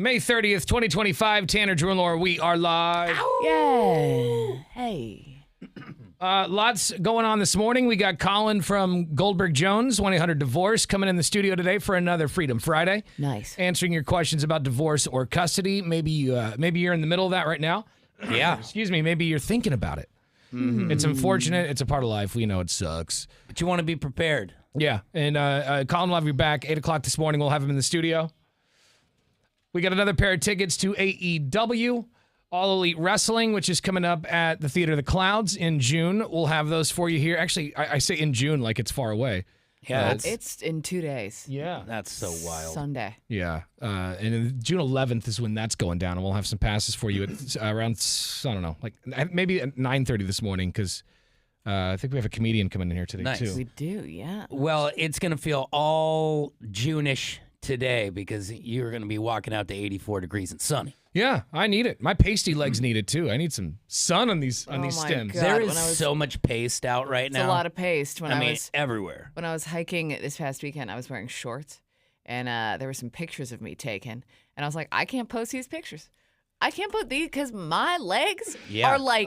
May 30th, 2025. Tanner, Drew, and Laura, we are live. Yeah. Hey. Lots going on this morning. We got Colin from Goldberg Jones, 1-800-DIVORCE, coming in the studio today for another Freedom Friday. Nice. Answering your questions about divorce or custody. Maybe you're in the middle of that right now. Yeah. Excuse me. Maybe you're thinking about it. Mm-hmm. It's unfortunate. It's a part of life. We know it sucks. But you want to be prepared. Yeah. And Colin will have you back 8 o'clock this morning. We'll have him in the studio. We got another pair of tickets to AEW, All Elite Wrestling, which is coming up at the Theater of the Clouds in June. We'll have those for you here. Actually, I say in June like it's far away. Yeah. It's in 2 days. Yeah. That's so wild. Sunday. Yeah. And then June 11th is when that's going down, and we'll have some passes for you at around, I don't know, like maybe at 9:30 this morning, because I think we have a comedian coming in here today, too. We do, yeah. Well, it's going to feel all June-ish today because you're going to be walking out to 84 degrees and sunny. Yeah, I need it. My pasty legs need it, too. I need some sun on these stems. God. There is so much paste out right now. It's a lot of paste. I mean, everywhere. When I was hiking this past weekend, I was wearing shorts, and there were some pictures of me taken, and I was like, I can't post these pictures. I can't put these because my legs are like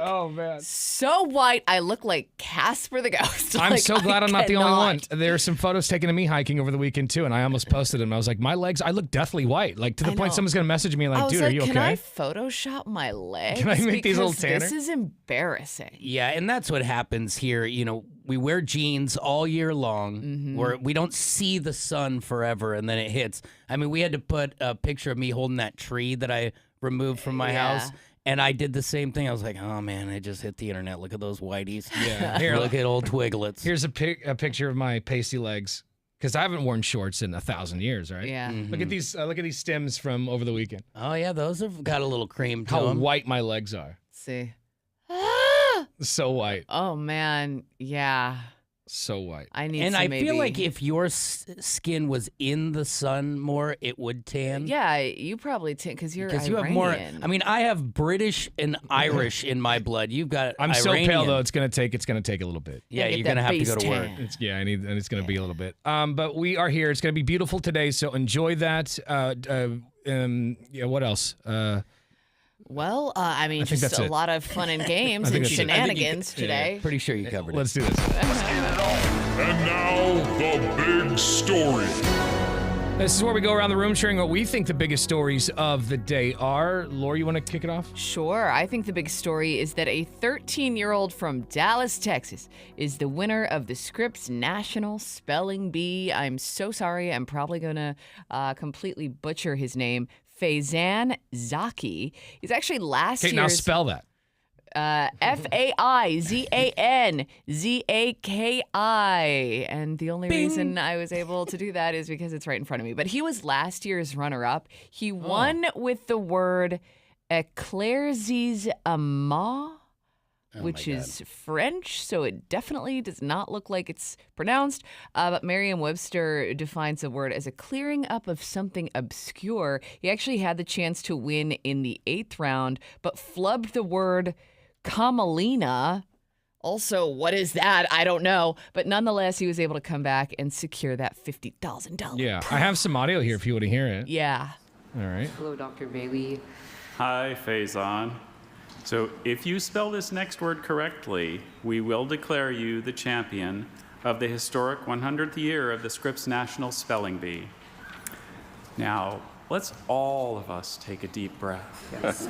so white. I look like Casper the Ghost. I'm like, so glad I'm not the only one. There are some photos taken of me hiking over the weekend, too, and I almost posted them. I was like, my legs, I look deathly white. Like, to the point someone's going to message me like, dude, are you okay? Can I Photoshop my legs? Can I make these little Tanner? This is embarrassing. Yeah, and that's what happens here. You know, we wear jeans all year long where we don't see the sun forever, and then it hits. I mean, we had to put a picture of me holding that tree that I removed from my house, and I did the same thing. I was like, oh man, I just hit the internet. Look at those whiteys. Yeah. Here, look at old Twiglets. Here's a picture of my pasty legs, because I haven't worn shorts in 1,000 years, right? Yeah. Look at these stems from over the weekend. Oh yeah, those have got a little cream to How them. white my legs are. See. So white. Oh man, yeah. So white. I need. And to I maybe... feel like if your skin was in the sun more, it would tan. Yeah, you probably tan because you're Iranian. You have more. I mean, I have British and Irish in my blood. You've got. I'm Iranian. so pale though. It's gonna take a little bit. Yeah, you're gonna have to go to work. It's gonna be a little bit. But we are here. It's gonna be beautiful today. So enjoy that. Yeah. What else? Well, I mean, just a lot of fun and games and shenanigans today. Pretty sure you covered it. Let's do this. And now, the big story. This is where we go around the room sharing what we think the biggest stories of the day are. Laura, you want to kick it off? Sure. I think the big story is that a 13-year-old from Dallas, Texas, is the winner of the Scripps National Spelling Bee. I'm so sorry. I'm probably going to completely butcher his name. Faizan Zaki. He's actually last year's... Okay, now spell that. Faizanzaki. And the only reason I was able to do that is because it's right in front of me. But he was last year's runner-up. He won with the word éclaircissements, which is French, so it definitely does not look like it's pronounced. But Merriam-Webster defines the word as a clearing up of something obscure. He actually had the chance to win in the 8th round, but flubbed the word camelina. Also, what is that? I don't know. But nonetheless, he was able to come back and secure that $50,000. Yeah, I have some audio here if you want to hear it. Yeah. All right. Hello, Dr. Bailey. Hi, Faizan. So if you spell this next word correctly, we will declare you the champion of the historic 100th year of the Scripps National Spelling Bee. Now, let's all of us take a deep breath. Yes.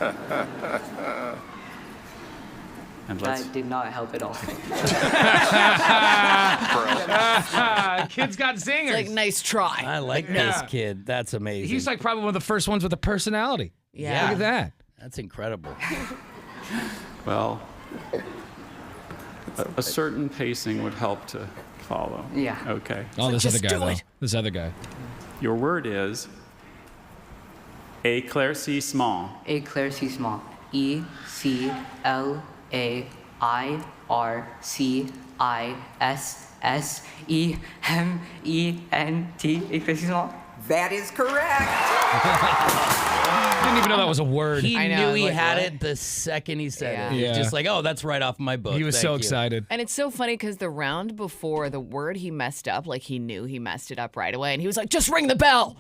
And That did not help at all. Kid's got zingers. It's like, nice try. I like this kid. That's amazing. He's like probably one of the first ones with a personality. Yeah. Look at that. That's incredible. Well, a certain pacing would help to follow. Yeah. Okay. Oh, this other just guy, do though. it. This other guy. Your word is éclaircissement. Éclaircissement. ECLAIRCISSEMENT. Éclaircissement. That is correct. didn't even know that was a word. He I know, knew I was he like, had what? it the second he said Yeah. it. He was Yeah. just like, oh, that's right off my book. He was Thank so you. excited. And it's so funny because the round before, the word he messed up, like he knew he messed it up right away, and he was like, "Just ring the bell."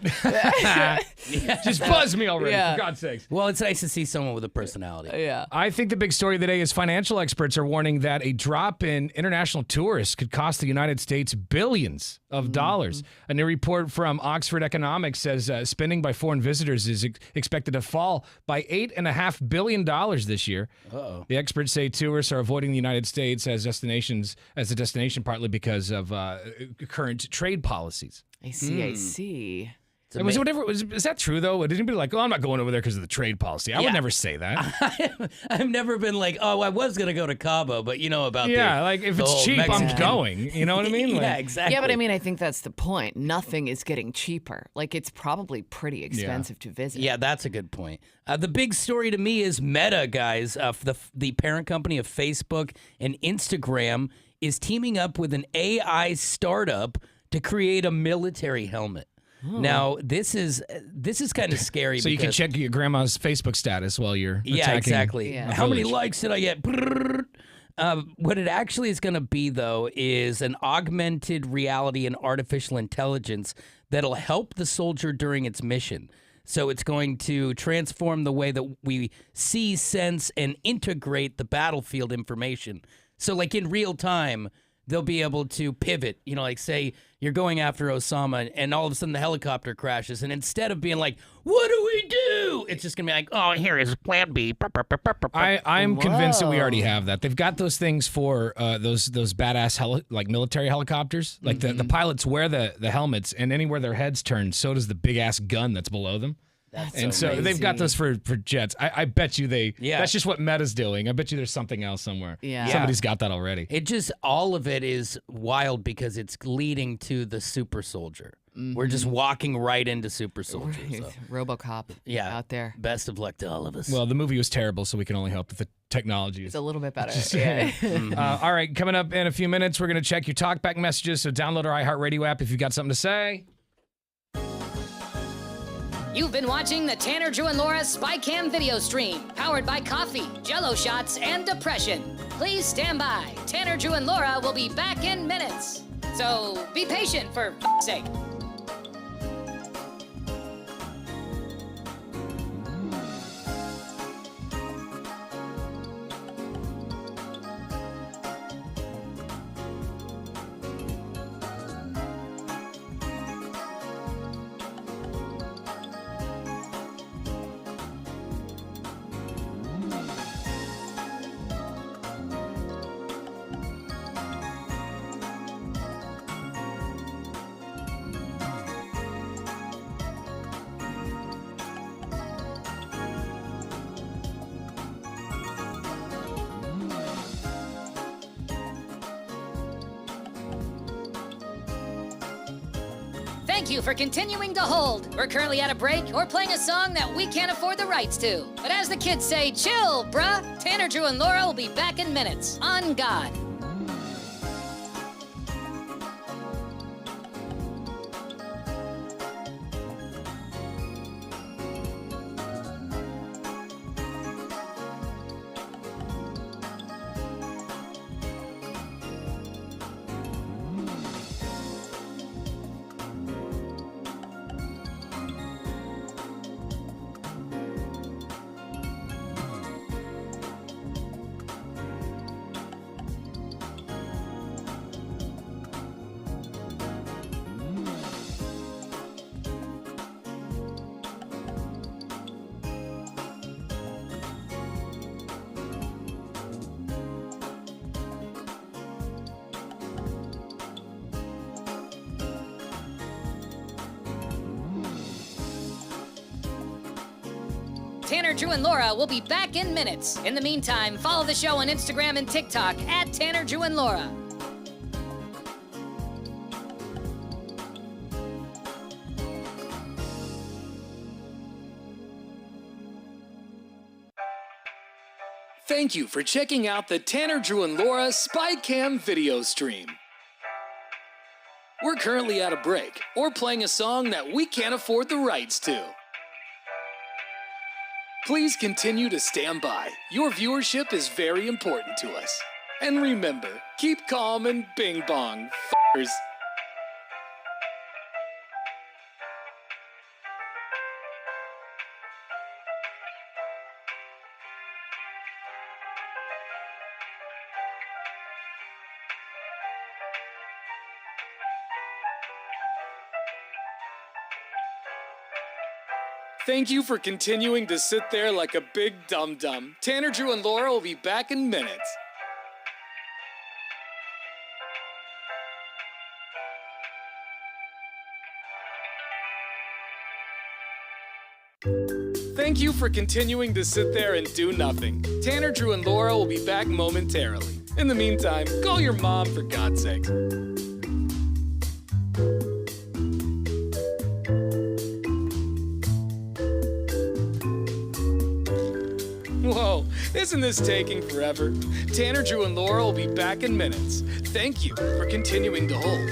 Just buzz me already, Yeah. for God's sakes. Well, it's nice to see someone with a personality. Yeah. I think the big story of the day is financial experts are warning that a drop in international tourists could cost the United States billions of dollars. A new report from Oxford Economics says spending by foreign visitors is expected to fall by $8.5 billion this year. Uh-oh. The experts say tourists are avoiding the United States as a destination partly because of current trade policies. I see. I see. And is that true though? Did anybody like, oh, I'm not going over there because of the trade policy? I would Yeah. never say that. I've never been like, oh, I was going to go to Cabo, but you know about Yeah, like if the it's whole cheap, Mexican- I'm going. You know what I mean? yeah, Like, exactly. Yeah, but I mean, I think that's the point. Nothing is getting cheaper. Like, it's probably pretty expensive to visit. Yeah, that's a good point. The big story to me is Meta, guys. The parent company of Facebook and Instagram is teaming up with an AI startup to create a military helmet. Now, this is kind of scary. so you can because- check your grandma's Facebook status while you're Yeah, attacking exactly. Yeah. a How many village. likes did I get? What it actually is going to be, though, is an augmented reality and artificial intelligence that'll help the soldier during its mission. So it's going to transform the way that we see, sense, and integrate the battlefield information. So, like in real time, they'll be able to pivot. You know, like say you're going after Osama, and all of a sudden the helicopter crashes, and instead of being like, "What do we do?" It's just gonna be like, "Oh, here is Plan B." I'm convinced that we already Whoa. have that. They've got those things for those badass like military helicopters. Like the pilots wear the helmets, and anywhere their heads turn, so does the big ass gun that's below them. And so they've got those for jets. I bet you Yeah. that's just what Meta's doing. I bet you there's something else somewhere. Yeah. Somebody's got that already. It just, all of it is wild because it's leading to the super soldier. We're just walking right into super soldier. So, RoboCop yeah, out there. Best of luck to all of us. Well, the movie was terrible, so we can only hope that the technology is It's a little bit better. Yeah. all right, coming up in a few minutes, we're going to check your talkback messages. So download our iHeartRadio app if you've got something to say. You've been watching the Tanner, Drew, and Laura SpyCam video stream, powered by coffee, Jell-O shots, and depression. Please stand by. Tanner, Drew, and Laura will be back in minutes. So be patient, for f***'s sake. Thank you for continuing to hold. We're currently at a break or playing a song that we can't afford the rights to. But as the kids say, chill, bruh. Tanner, Drew, and Laura will be back in minutes. On God. Tanner, Drew, and Laura will be back in minutes. In the meantime, follow the show on Instagram and TikTok at Tanner, Drew, and Laura. Thank you for checking out the Tanner, Drew, and Laura SpyCam video stream. We're currently at a break or playing a song that we can't afford the rights to. Please continue to stand by. Your viewership is very important to us. And remember, keep calm and bing bong, f***ers. Thank you for continuing to sit there like a big dum-dum. Tanner, Drew, and Laura will be back in minutes. Thank you for continuing to sit there and do nothing. Tanner, Drew, and Laura will be back momentarily. In the meantime, call your mom for God's sake. Whoa, isn't this taking forever? Tanner, Drew, and Laura will be back in minutes. Thank you for continuing to hold.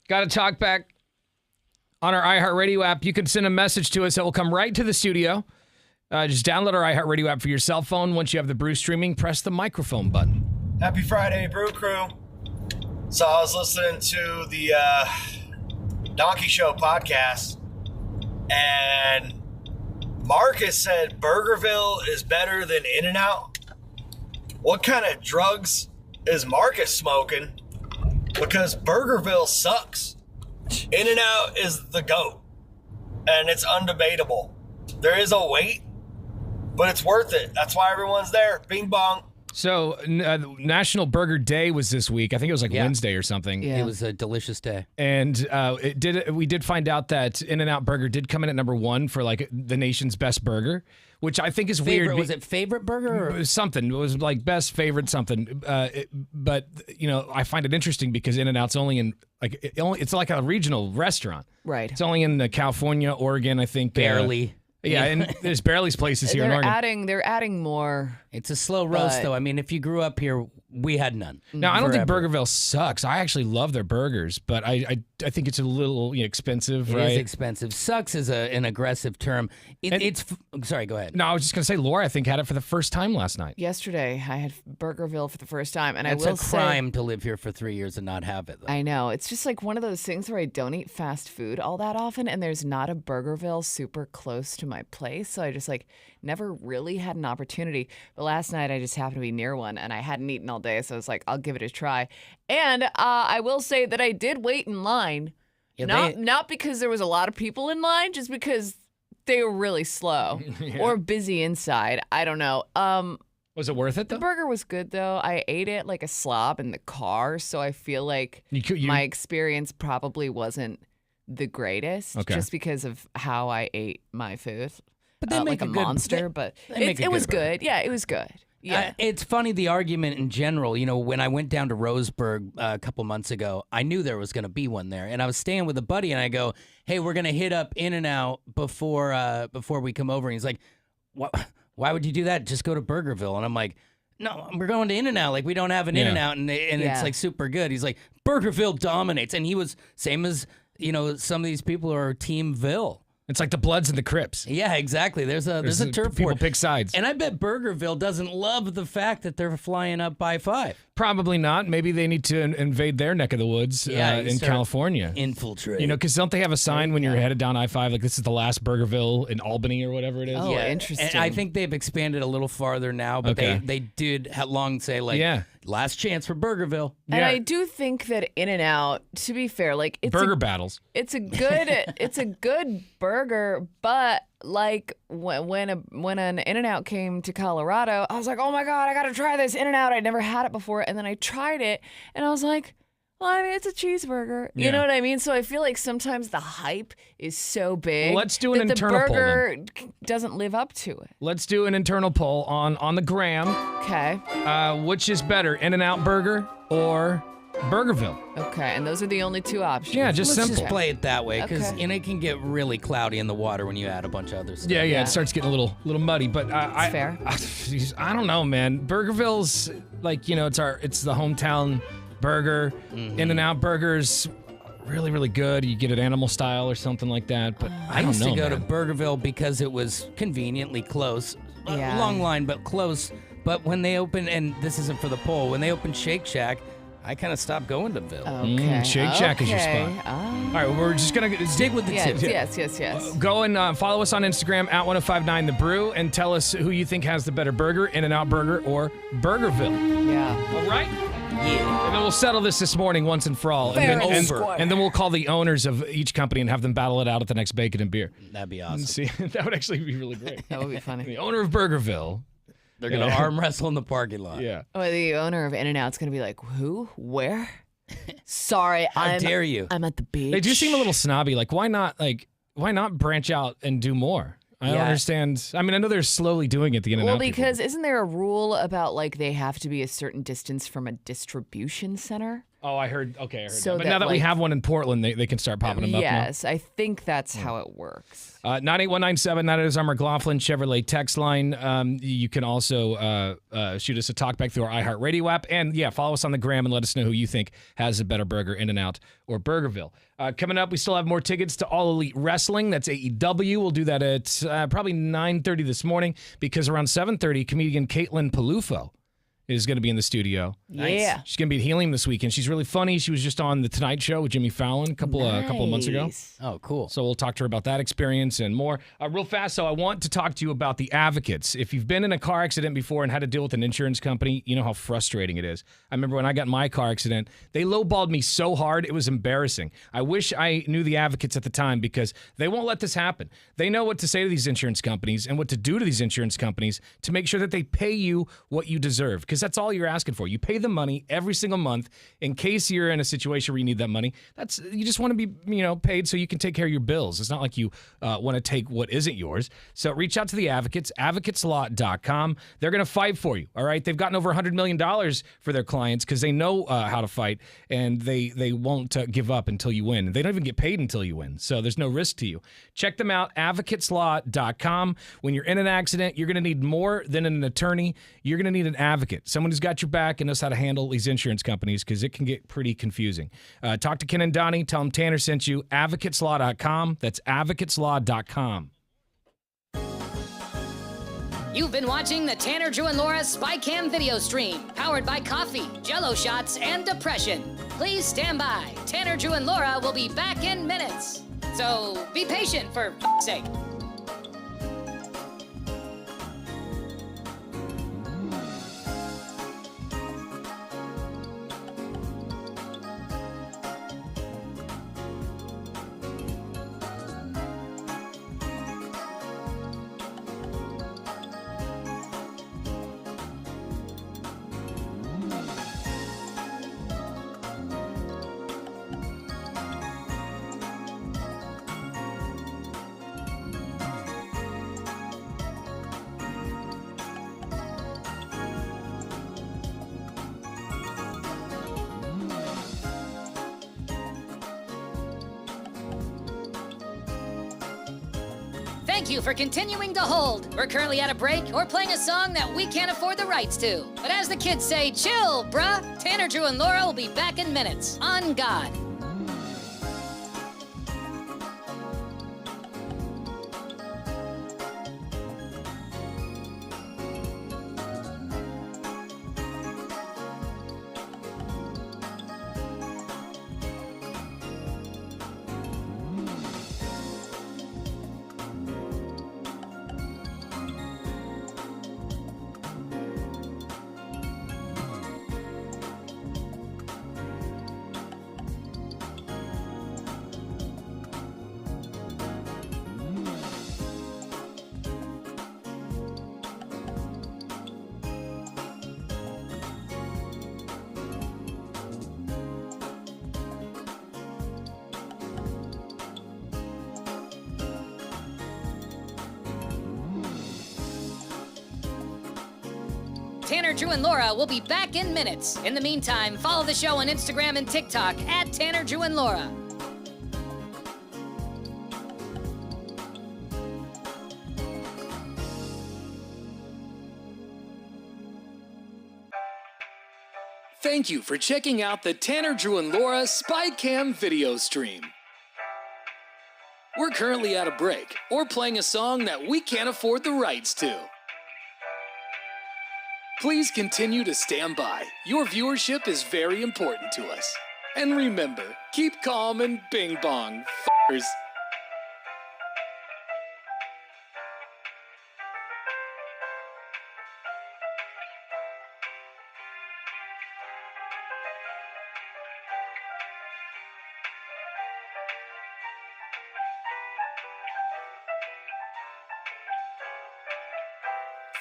Got to talk back on our iHeartRadio app. You can send a message to us that will come right to the studio. Just download our iHeartRadio app for your cell phone. Once you have the Brew streaming, press the microphone button. Happy Friday, Brew Crew. So I was listening to the Donkey Show podcast, and Marcus said Burgerville is better than In-N-Out. What kind of drugs is Marcus smoking? Because Burgerville sucks. In-N-Out is the GOAT, and it's undebatable. There is a wait, but it's worth it. That's why everyone's there. Bing bong. So, National Burger Day was this week. I think it was like Wednesday or something. Yeah. It was a delicious day. And we did find out that In-N-Out Burger did come in at number 1 for like the nation's best burger, which I think is weird. Was it favorite burger? Or? Something. It was like best favorite something. But, you know, I find it interesting because In-N-Out's only in like, it's like a regional restaurant. Right. It's only in California, Oregon, I think. Barely. Yeah, and there's Barely's places here in Oregon. They're adding more. It's a slow roast, though. I mean, if you grew up here, we had none. Now, I don't think Burgerville sucks. I actually love their burgers, but I think it's a little expensive, right? It is expensive. Sucks is an aggressive term. Sorry, go ahead. No, I was just going to say, Laura, I think, had it for the first time last night. Yesterday, I had Burgerville for the first time, and it's I will a crime to live here for 3 years and not have it, though. I know. It's just like one of those things where I don't eat fast food all that often, and there's not a Burgerville super close to my place, so I just never really had an opportunity. But last night, I just happened to be near one, and I hadn't eaten all day, so I was like, I'll give it a try. And I will say that I did wait in line, not because there was a lot of people in line, just because they were really slow or busy inside. I don't know. Was it worth it, though? The burger was good, though. I ate it like a slob in the car, so I feel like my experience probably wasn't the greatest, just because of how I ate my food. But they make like a monster, but it was good. Yeah, it was good. Yeah, it's funny, the argument in general. You know, when I went down to Roseburg a couple months ago, I knew there was going to be one there, and I was staying with a buddy, and I go, "Hey, we're going to hit up In-N-Out before we come over." And he's like, "What? Why would you do that? Just go to Burgerville." And I'm like, "No, we're going to In-N-Out. Like, we don't have an In-N-Out, and it's like super good." He's like, "Burgerville dominates," and he was same as some of these people are Team Ville. It's like the Bloods and the Crips. Yeah, exactly. There's a turf people war. pick sides. And I bet Burgerville doesn't love the fact that they're flying up by 5. Probably not. Maybe they need to invade their neck of the woods in California. Infiltrate. Because don't they have a sign when you're headed down I-5, like this is the last Burgerville in Albany or whatever it is? Oh, interesting. And I think they've expanded a little farther now, but they did long say last chance for Burgerville. And I do think that In-N-Out, to be fair, it's burger battles. It's a good burger, but when an In-N-Out came to Colorado, I was like, oh my God, I got to try this In-N-Out. I'd never had it before. And then I tried it and I was like, well, I mean, it's a cheeseburger. You know what I mean? So I feel like sometimes the hype is so big. Well, let's do an internal the burger poll, doesn't live up to it. Let's do an internal poll on the gram. Okay. Which is better, In-N-Out Burger or Burgerville? Okay, and those are the only two options. Yeah, just Let's simple. just play it that way, because Okay. it can get really cloudy in the water when you add a bunch of other stuff. Yeah, it starts getting a little muddy, but That's fair. I don't know, man. Burgerville's it's the hometown burger. In-N-Out Burger's really, really good. You get it animal style or something like that, but I don't used know, to go man. to Burgerville because it was conveniently close. Yeah. Long line, but close. But when they opened, and this isn't for the poll, when they opened Shake Shack, I kind of stopped going to Ville. Okay. Shake Shack is your spot. Oh. All right, we're just going to Stick with the tip. Yes. Go and follow us on Instagram at 1059thebrew and tell us who you think has the better burger, In-N-Out Burger or Burgerville. Yeah. All right? Yeah. And then we'll settle this morning once and for all. Fair and and then we'll call the owners of each company and have them battle it out at the next Bacon and Beer. That'd be awesome. See, that would actually be really great. That would be funny. The owner of Burgerville. They're going to arm wrestle in the parking lot. Yeah. Oh, the owner of In-N-Out's going to be like, who? Where? Sorry, How dare you? I'm at the beach. They do seem a little snobby. Why not branch out and do more? I don't understand. I mean, I know they're slowly doing it, the In-N-Out Well, people. because isn't there a rule about they have to be a certain distance from a distribution center? Oh, I heard. Okay, I heard So that. But that, now that we like- have one in Portland, they can start popping them up now. Yes, I think that's how it works. 98197, that is our McLaughlin Chevrolet text line. You can also shoot us a talkback through our iHeartRadio app. And, yeah, follow us on the gram and let us know who you think has a better burger, In-N-Out or Burgerville. Coming up, we still have more tickets to All Elite Wrestling. That's AEW. We'll do that at probably 9:30 this morning because around 7:30, comedian Caitlin Palufo is going to be in the studio. Yeah. She's going to be at Helium this weekend. She's really funny. She was just on The Tonight Show with Jimmy Fallon a couple of months ago. Oh, cool. So we'll talk to her about that experience and more. Real fast, so I want to talk to you about the advocates. If you've been in a car accident before and had to deal with an insurance company, you know how frustrating it is. I remember when I got in my car accident, they lowballed me so hard, it was embarrassing. I wish I knew the advocates at the time because they won't let this happen. They know what to say to these insurance companies and what to do to these insurance companies to make sure that they pay you what you deserve, because that's all you're asking for. You pay the money every single month in case you're in a situation where you need that money. You just want to be, paid so you can take care of your bills. It's not like you want to take what isn't yours. So reach out to the advocates, advocateslaw.com. They're going to fight for you. All right. They've gotten over $100 million for their clients because they know how to fight, and they won't give up until you win. They don't even get paid until you win. So there's no risk to you. Check them out, advocateslaw.com. When you're in an accident, you're going to need more than an attorney. You're going to need an advocate, someone who's got your back and knows how to handle these insurance companies because it can get pretty confusing. Talk to Ken and Donnie. Tell them Tanner sent you. Advocateslaw.com. That's advocateslaw.com. You've been watching the Tanner, Drew, and Laura SpyCam video stream, powered by coffee, Jell-O shots, and depression. Please stand by. Tanner, Drew, and Laura will be back in minutes. So be patient, for f***'s sake. Thank you for continuing to hold. We're currently at a break or playing a song that we can't afford the rights to. But as the kids say, chill, bruh. Tanner, Drew, and Laura will be back in minutes. On God. Tanner, Drew, and Laura will be back in minutes. In the meantime, follow the show on Instagram and TikTok at Tanner, Drew, and Laura. Thank you for checking out the Tanner, Drew, and Laura SpyCam video stream. We're currently at a break or playing a song that we can't afford the rights to. Please continue to stand by. Your viewership is very important to us. And remember, keep calm and bing bong, f***ers.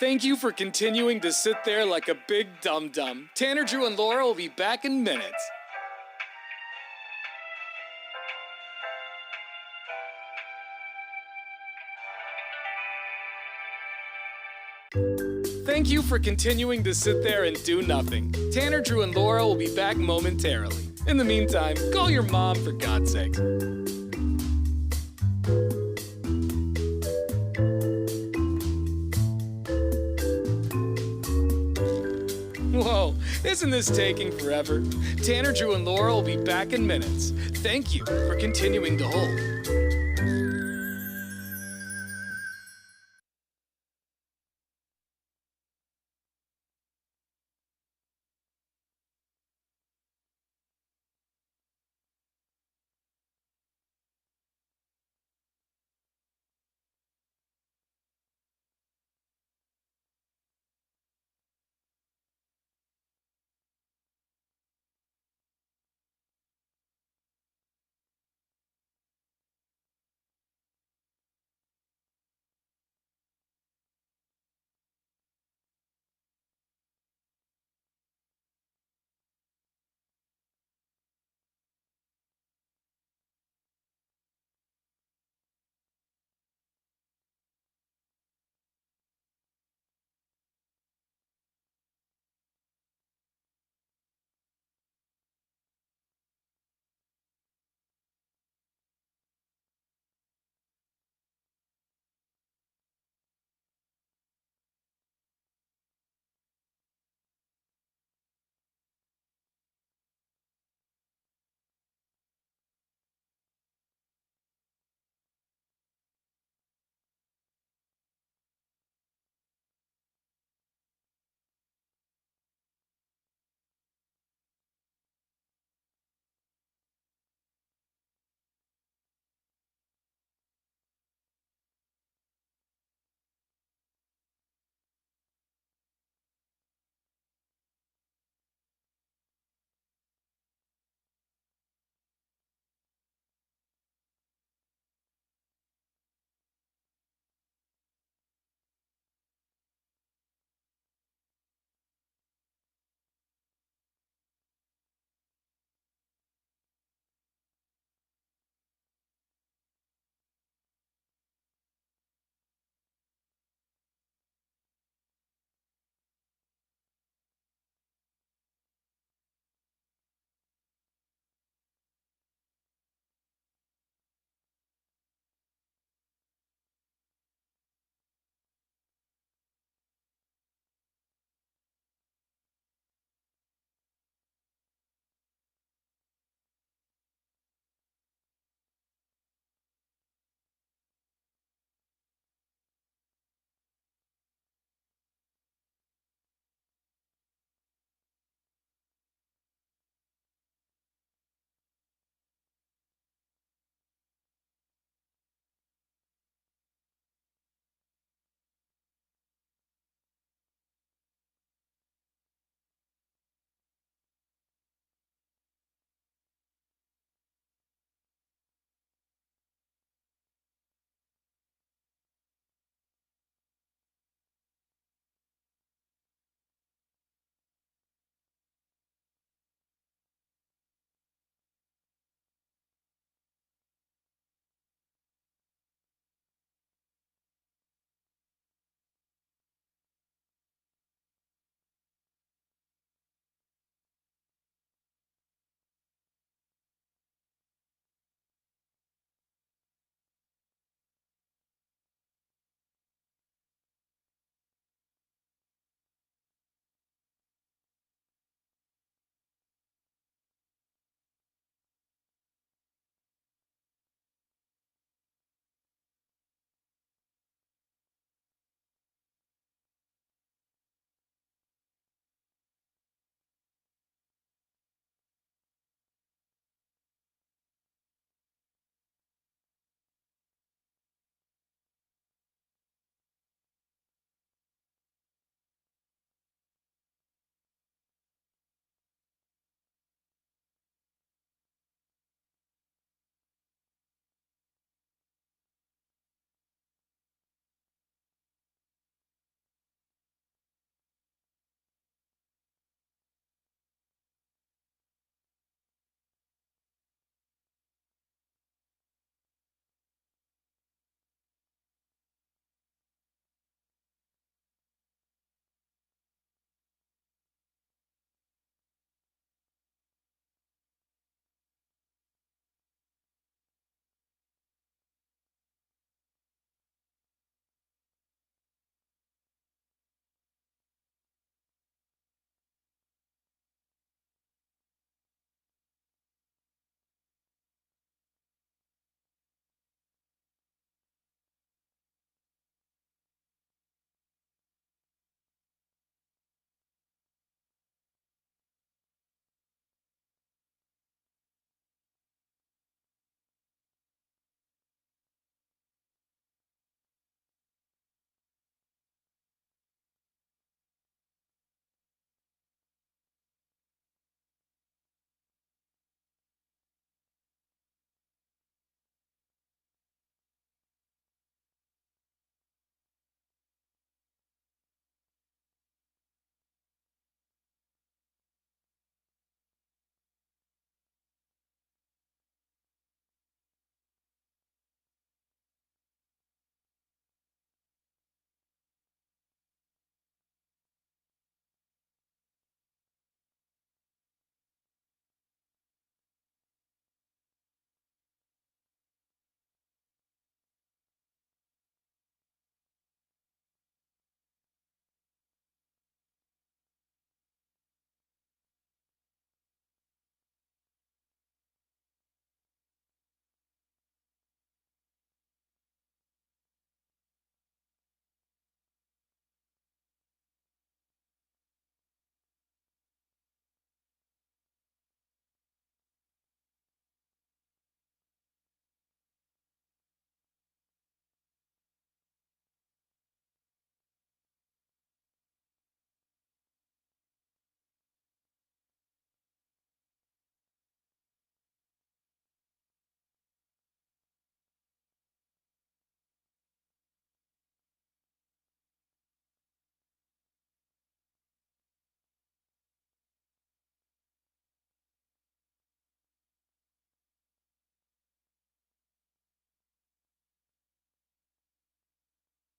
Thank you for continuing to sit there like a big dum-dum. Tanner, Drew, and Laura will be back in minutes. Thank you for continuing to sit there and do nothing. Tanner, Drew, and Laura will be back momentarily. In the meantime, call your mom for God's sake. Whoa, isn't this taking forever? Tanner, Drew, and Laura will be back in minutes. Thank you for continuing to hold.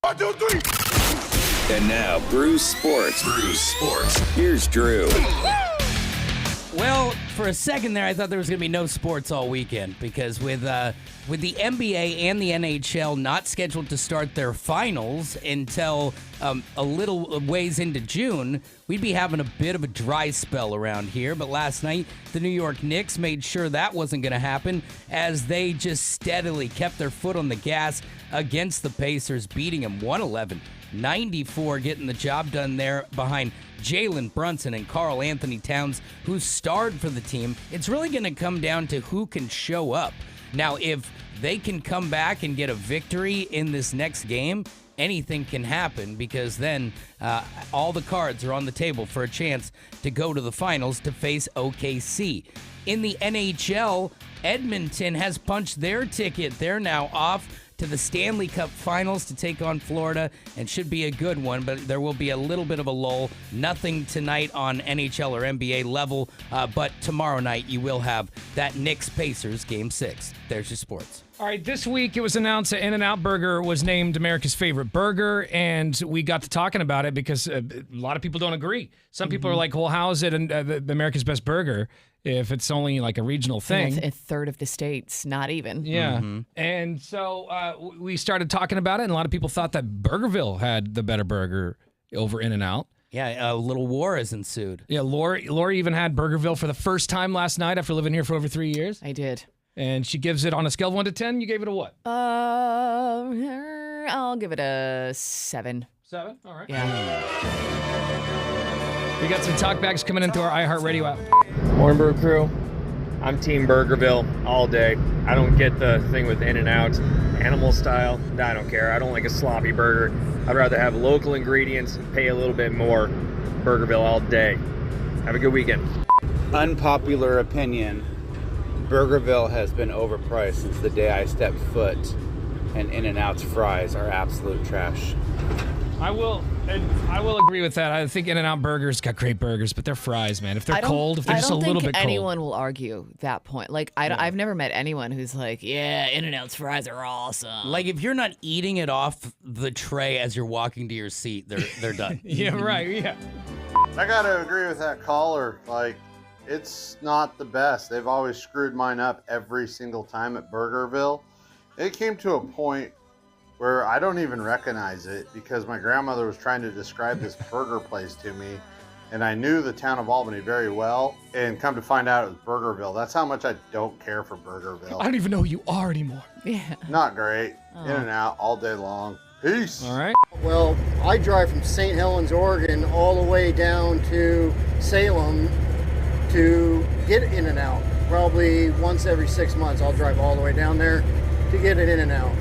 1, 2, 3. And now, Brew Sports. Here's Drew. Well, for a second there, I thought there was going to be no sports all weekend because with the NBA and the NHL not scheduled to start their finals until a little ways into June, we'd be having a bit of a dry spell around here. But last night, the New York Knicks made sure that wasn't going to happen as they just steadily kept their foot on the gas against the Pacers, beating them 111-94, getting the job done there behind Jalen Brunson and Karl Anthony Towns, who starred for the team. It's really going to come down to who can show up. Now, if they can come back and get a victory in this next game, anything can happen because then all the cards are on the table for a chance to go to the finals to face OKC. In the NHL, Edmonton has punched their ticket. They're now off to the Stanley Cup Finals to take on Florida, and should be a good one, but there will be a little bit of a lull. Nothing tonight on NHL or NBA level, but tomorrow night you will have that Knicks-Pacers Game 6. There's your sports. All right, this week it was announced that In-N-Out Burger was named America's favorite burger, and we got to talking about it because a lot of people don't agree. Some people are like, well, how is it America's best burger if it's only like a regional thing? A third of the states, not even. Yeah. And so we started talking about it, and a lot of people thought that Burgerville had the better burger over In-N-Out. Yeah, a little war has ensued. Yeah, Lori even had Burgerville for the first time last night after living here for over 3 years. I did. And she gives it on a scale of 1 to 10. You gave it a what? I'll give it a 7. 7? All right. Yeah. We got some talkbacks coming into our iHeartRadio app. Morning, Brew Crew. I'm Team Burgerville all day. I don't get the thing with In-N-Out. Animal style, I don't care. I don't like a sloppy burger. I'd rather have local ingredients and pay a little bit more. Burgerville all day. Have a good weekend. Unpopular opinion. Burgerville has been overpriced since the day I stepped foot, and In-N-Out's fries are absolute trash. I will agree with that. I think In-N-Out Burgers got great burgers, but their fries, man, if they're cold, if they're just a little bit cold. I don't think anyone will argue that point. Like, I've never met anyone who's like, yeah, In-N-Out's fries are awesome. Like, if you're not eating it off the tray as you're walking to your seat, they're done. Yeah, right, yeah. I gotta agree with that caller. Like, it's not the best. They've always screwed mine up every single time at Burgerville. It came to a point where I don't even recognize it because my grandmother was trying to describe this burger place to me, and I knew the town of Albany very well, and come to find out it was Burgerville. That's how much I don't care for Burgerville. I don't even know who you are anymore. Yeah. Not great. In-N-Out all day long. Peace. All right. Well, I drive from St. Helens, Oregon, all the way down to Salem to get In-N-Out. Probably once every 6 months, I'll drive all the way down there to get an In-N-Out.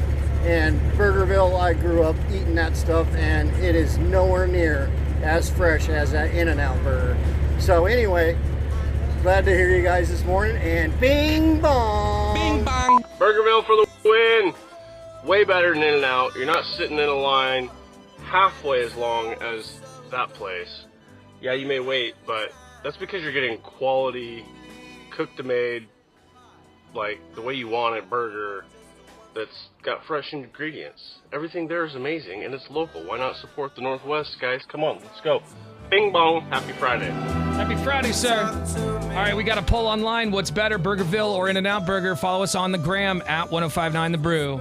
And Burgerville, I grew up eating that stuff, and it is nowhere near as fresh as that In-N-Out burger. So anyway, glad to hear you guys this morning, and bing bong! Bing bong! Burgerville for the win! Way better than In-N-Out. You're not sitting in a line halfway as long as that place. Yeah, you may wait, but that's because you're getting quality, cooked-to-made, like the way you want it burger that's got fresh ingredients. Everything there is amazing, and it's local. Why not support the Northwest, guys? Come on, let's go. Bing bong, happy Friday. Happy Friday, sir. All right, we got a poll online. What's better, Burgerville or In-N-Out Burger? Follow us on the gram at 1059 The Brew.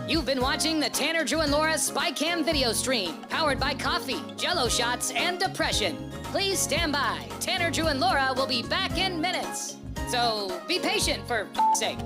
You've been watching the Tanner, Drew, and Laura SpyCam video stream, powered by coffee, Jell-O shots, and depression. Please stand by. Tanner, Drew, and Laura will be back in minutes. So be patient, for f***'s sake.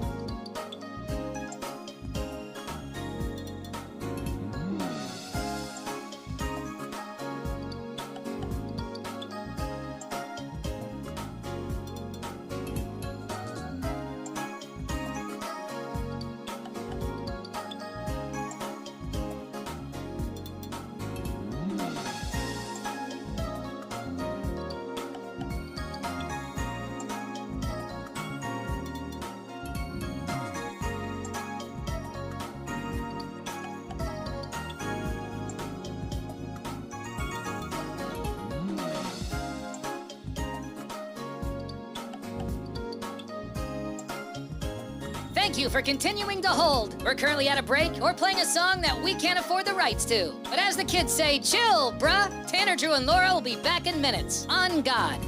Thank you for continuing to hold. We're currently at a break or playing a song that we can't afford the rights to. But as the kids say, chill, bruh. Tanner, Drew, and Laura will be back in minutes. On God.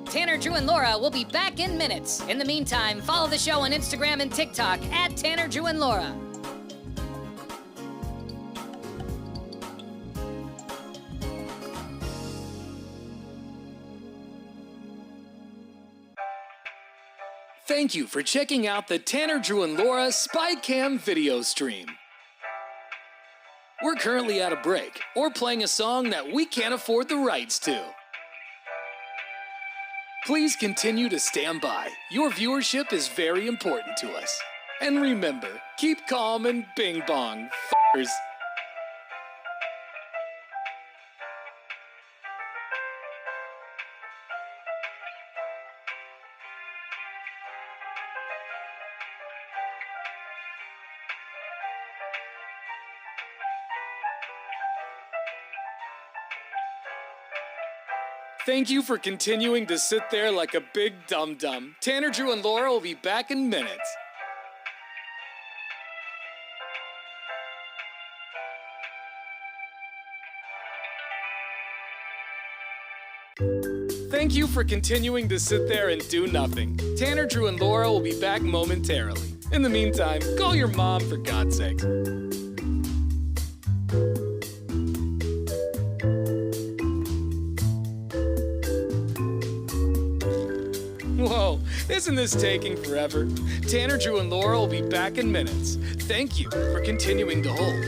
Tanner, Drew, and Laura will be back in minutes. In the meantime, follow the show on Instagram and TikTok at Tanner, Drew, and Laura. Thank you for checking out the Tanner, Drew, and Laura SpyCam video stream. We're currently at a break or playing a song that we can't afford the rights to. Please continue to stand by. Your viewership is very important to us. And remember, keep calm and bing bong, f***ers. Thank you for continuing to sit there like a big dum-dum. Tanner, Drew, and Laura will be back in minutes. Thank you for continuing to sit there and do nothing. Tanner, Drew, and Laura will be back momentarily. In the meantime, call your mom for God's sake. Whoa, isn't this taking forever? Tanner, Drew, and Laura will be back in minutes. Thank you for continuing to hold.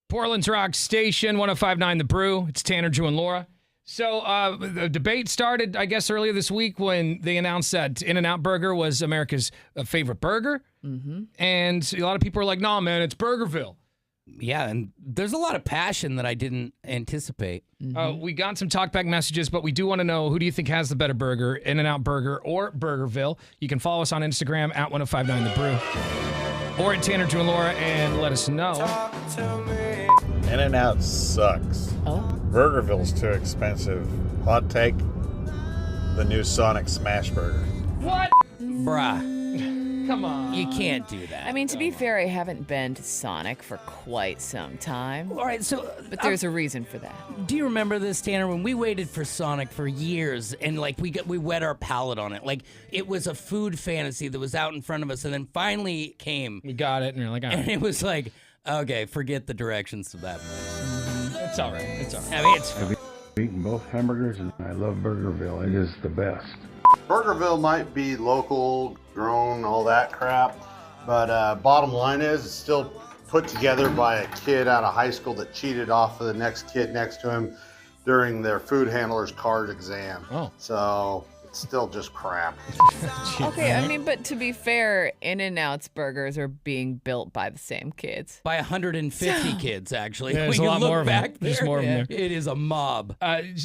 Portland's Rock Station, 105.9 The Brew. It's Tanner, Drew, and Laura. So the debate started, I guess, earlier this week when they announced that In-N-Out Burger was America's favorite burger. Mm-hmm. And a lot of people are like, no, man, it's Burgerville. Yeah, and there's a lot of passion that I didn't anticipate. Mm-hmm. We got some talkback messages, but we do want to know, who do you think has the better burger, In-N-Out Burger or Burgerville? You can follow us on Instagram at 105.9 The Brew or at Tanner, Drew, and Laura, and let us know. In-N-Out sucks. Oh. Burgerville's too expensive. Hot take, the new Sonic Smash Burger. What? Bruh. Come on. You can't do that. I mean, to be fair, I haven't been to Sonic for quite some time. All right, so... But there's a reason for that. Do you remember this, Tanner, when we waited for Sonic for years and, like, we wet our palate on it? Like, it was a food fantasy that was out in front of us, and then finally it came. We got it, and you're like, all right. And it was like, okay, forget the directions to that. It's all right. It's all right. I mean, it's I've eaten both hamburgers, and I love Burgerville. It is the best. Burgerville might be local, grown, all that crap, but bottom line is it's still put together by a kid out of high school that cheated off of the next kid next to him during their food handler's card exam. Oh. So it's still just crap. Okay, I mean, but to be fair, In-N-Out's burgers are being built by the same kids. by 150 kids, actually. Yeah, there's When a you lot look more of them. back There's there, more of them there. it is a mob.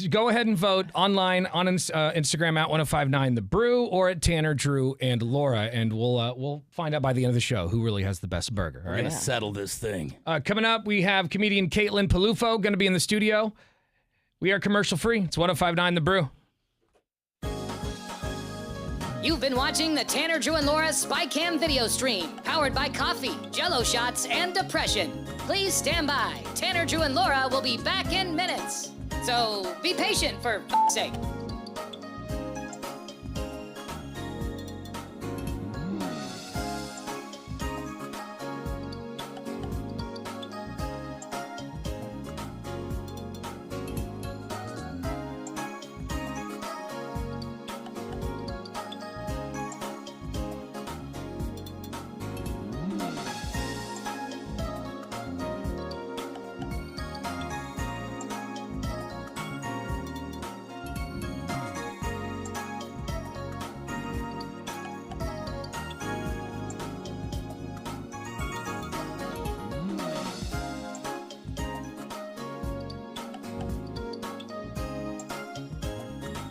Go ahead and vote online on Instagram at 105.9 The Brew or at Tanner, Drew, and Laura, and we'll find out by the end of the show who really has the best burger. All We're right. going to settle this thing. Coming up, we have comedian Caitlin Palufo going to be in the studio. We are commercial free. It's 105.9 The Brew. You've been watching the Tanner, Drew, and Laura SpyCam video stream, powered by coffee, Jello shots, and depression. Please stand by. Tanner, Drew, and Laura will be back in minutes. So be patient, for f***'s sake.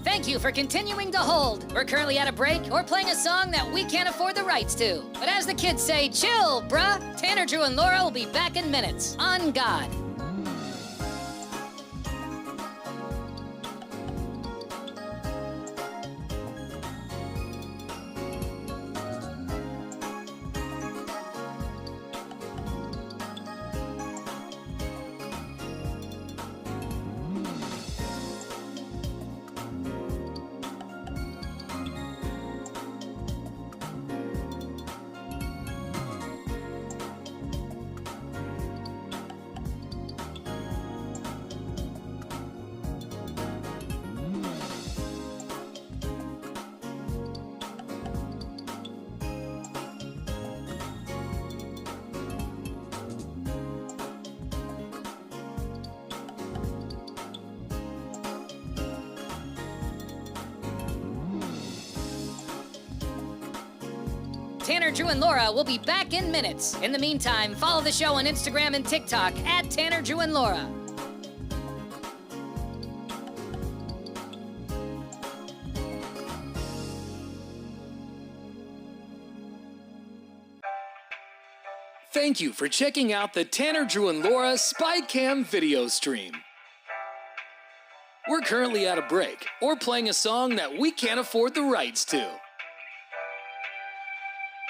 Thank you for continuing to hold. We're currently at a break or playing a song that we can't afford the rights to. But as the kids say, chill, bruh. Tanner, Drew, and Laura will be back in minutes. On God. Tanner, Drew, and Laura will be back in minutes. In the meantime, follow the show on Instagram and TikTok at Tanner, Drew, and Laura. Thank you for checking out the Tanner, Drew, and Laura SpyCam video stream. We're currently at a break or playing a song that we can't afford the rights to.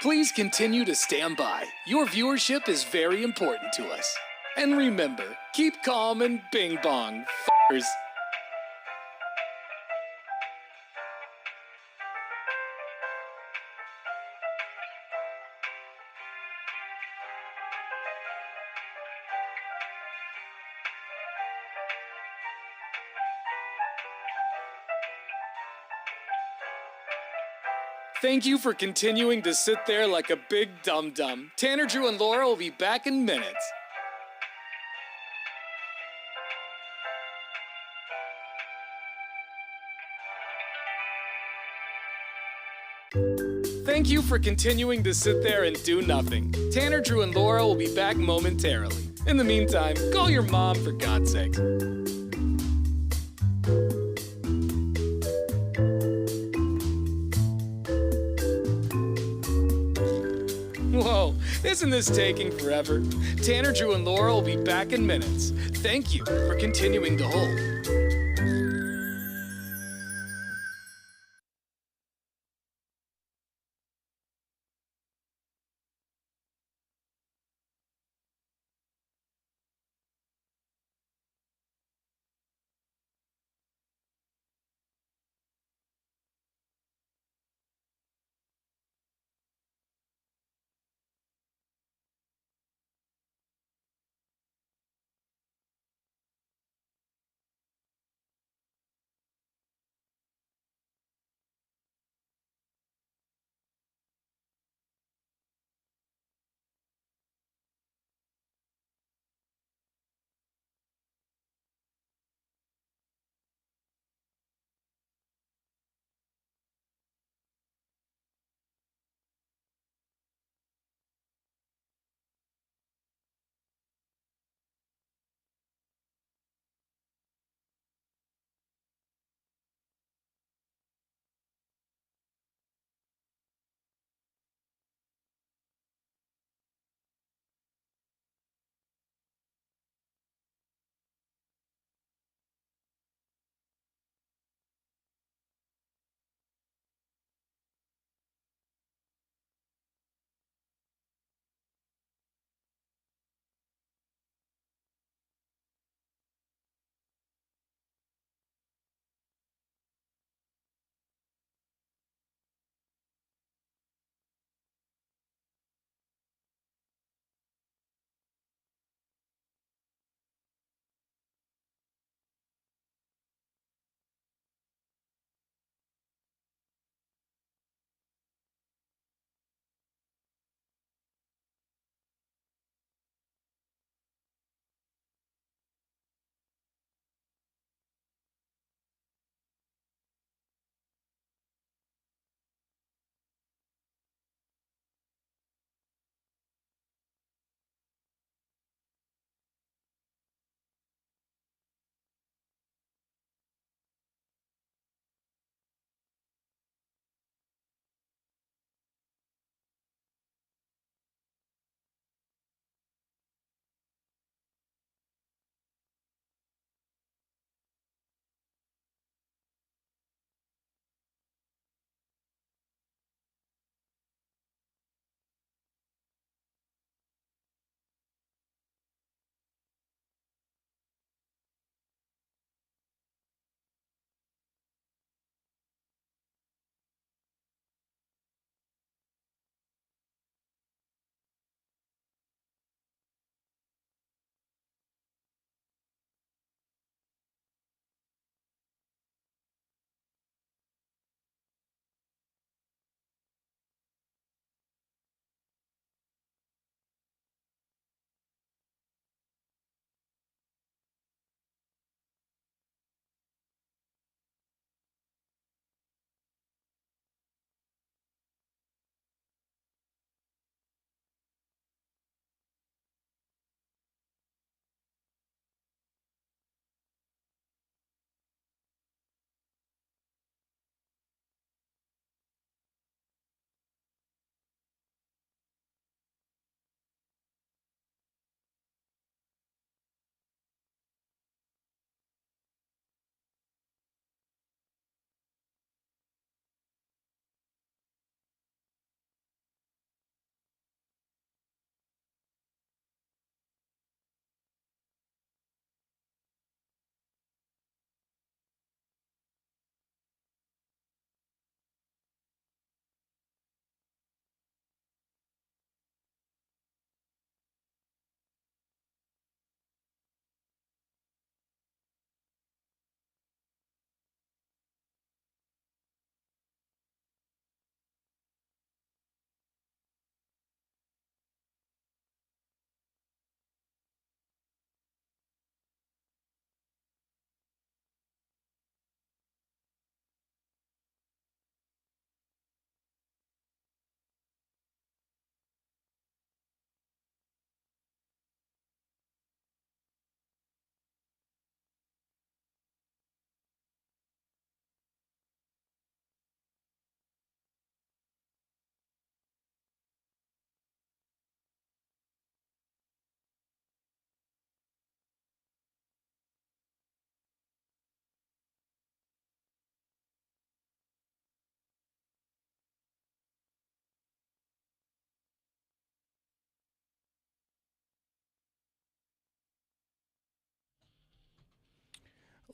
Please continue to stand by. Your viewership is very important to us. And remember, keep calm and bing bong, f***ers. Thank you for continuing to sit there like a big dum-dum. Tanner, Drew, and Laura will be back in minutes. Thank you for continuing to sit there and do nothing. Tanner, Drew, and Laura will be back momentarily. In the meantime, call your mom for God's sake. Whoa, isn't this taking forever? Tanner, Drew, and Laura will be back in minutes. Thank you for continuing to hold.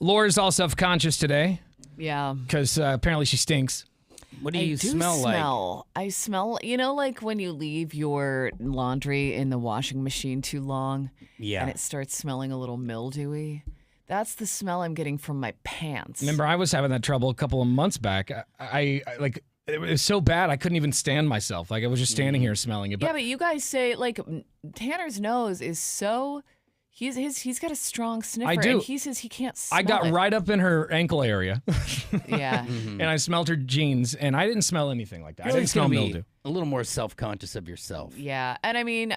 Laura's all self-conscious today Yeah. because apparently she stinks. What do you smell like? I smell, like when you leave your laundry in the washing machine too long Yeah. and it starts smelling a little mildewy. That's the smell I'm getting from my pants. Remember, I was having that trouble a couple of months back. I like, it was so bad I couldn't even stand myself. Like I was just standing here smelling it. Yeah, but you guys say like Tanner's nose is so he's got a strong sniffer. I do. And he says he can't smell I got it. right up in her ankle area. Yeah. And I smelled her jeans, and I didn't smell anything like that. I Really, didn't it's smell gonna be mildew. a little more self-conscious of yourself. Yeah, and I mean,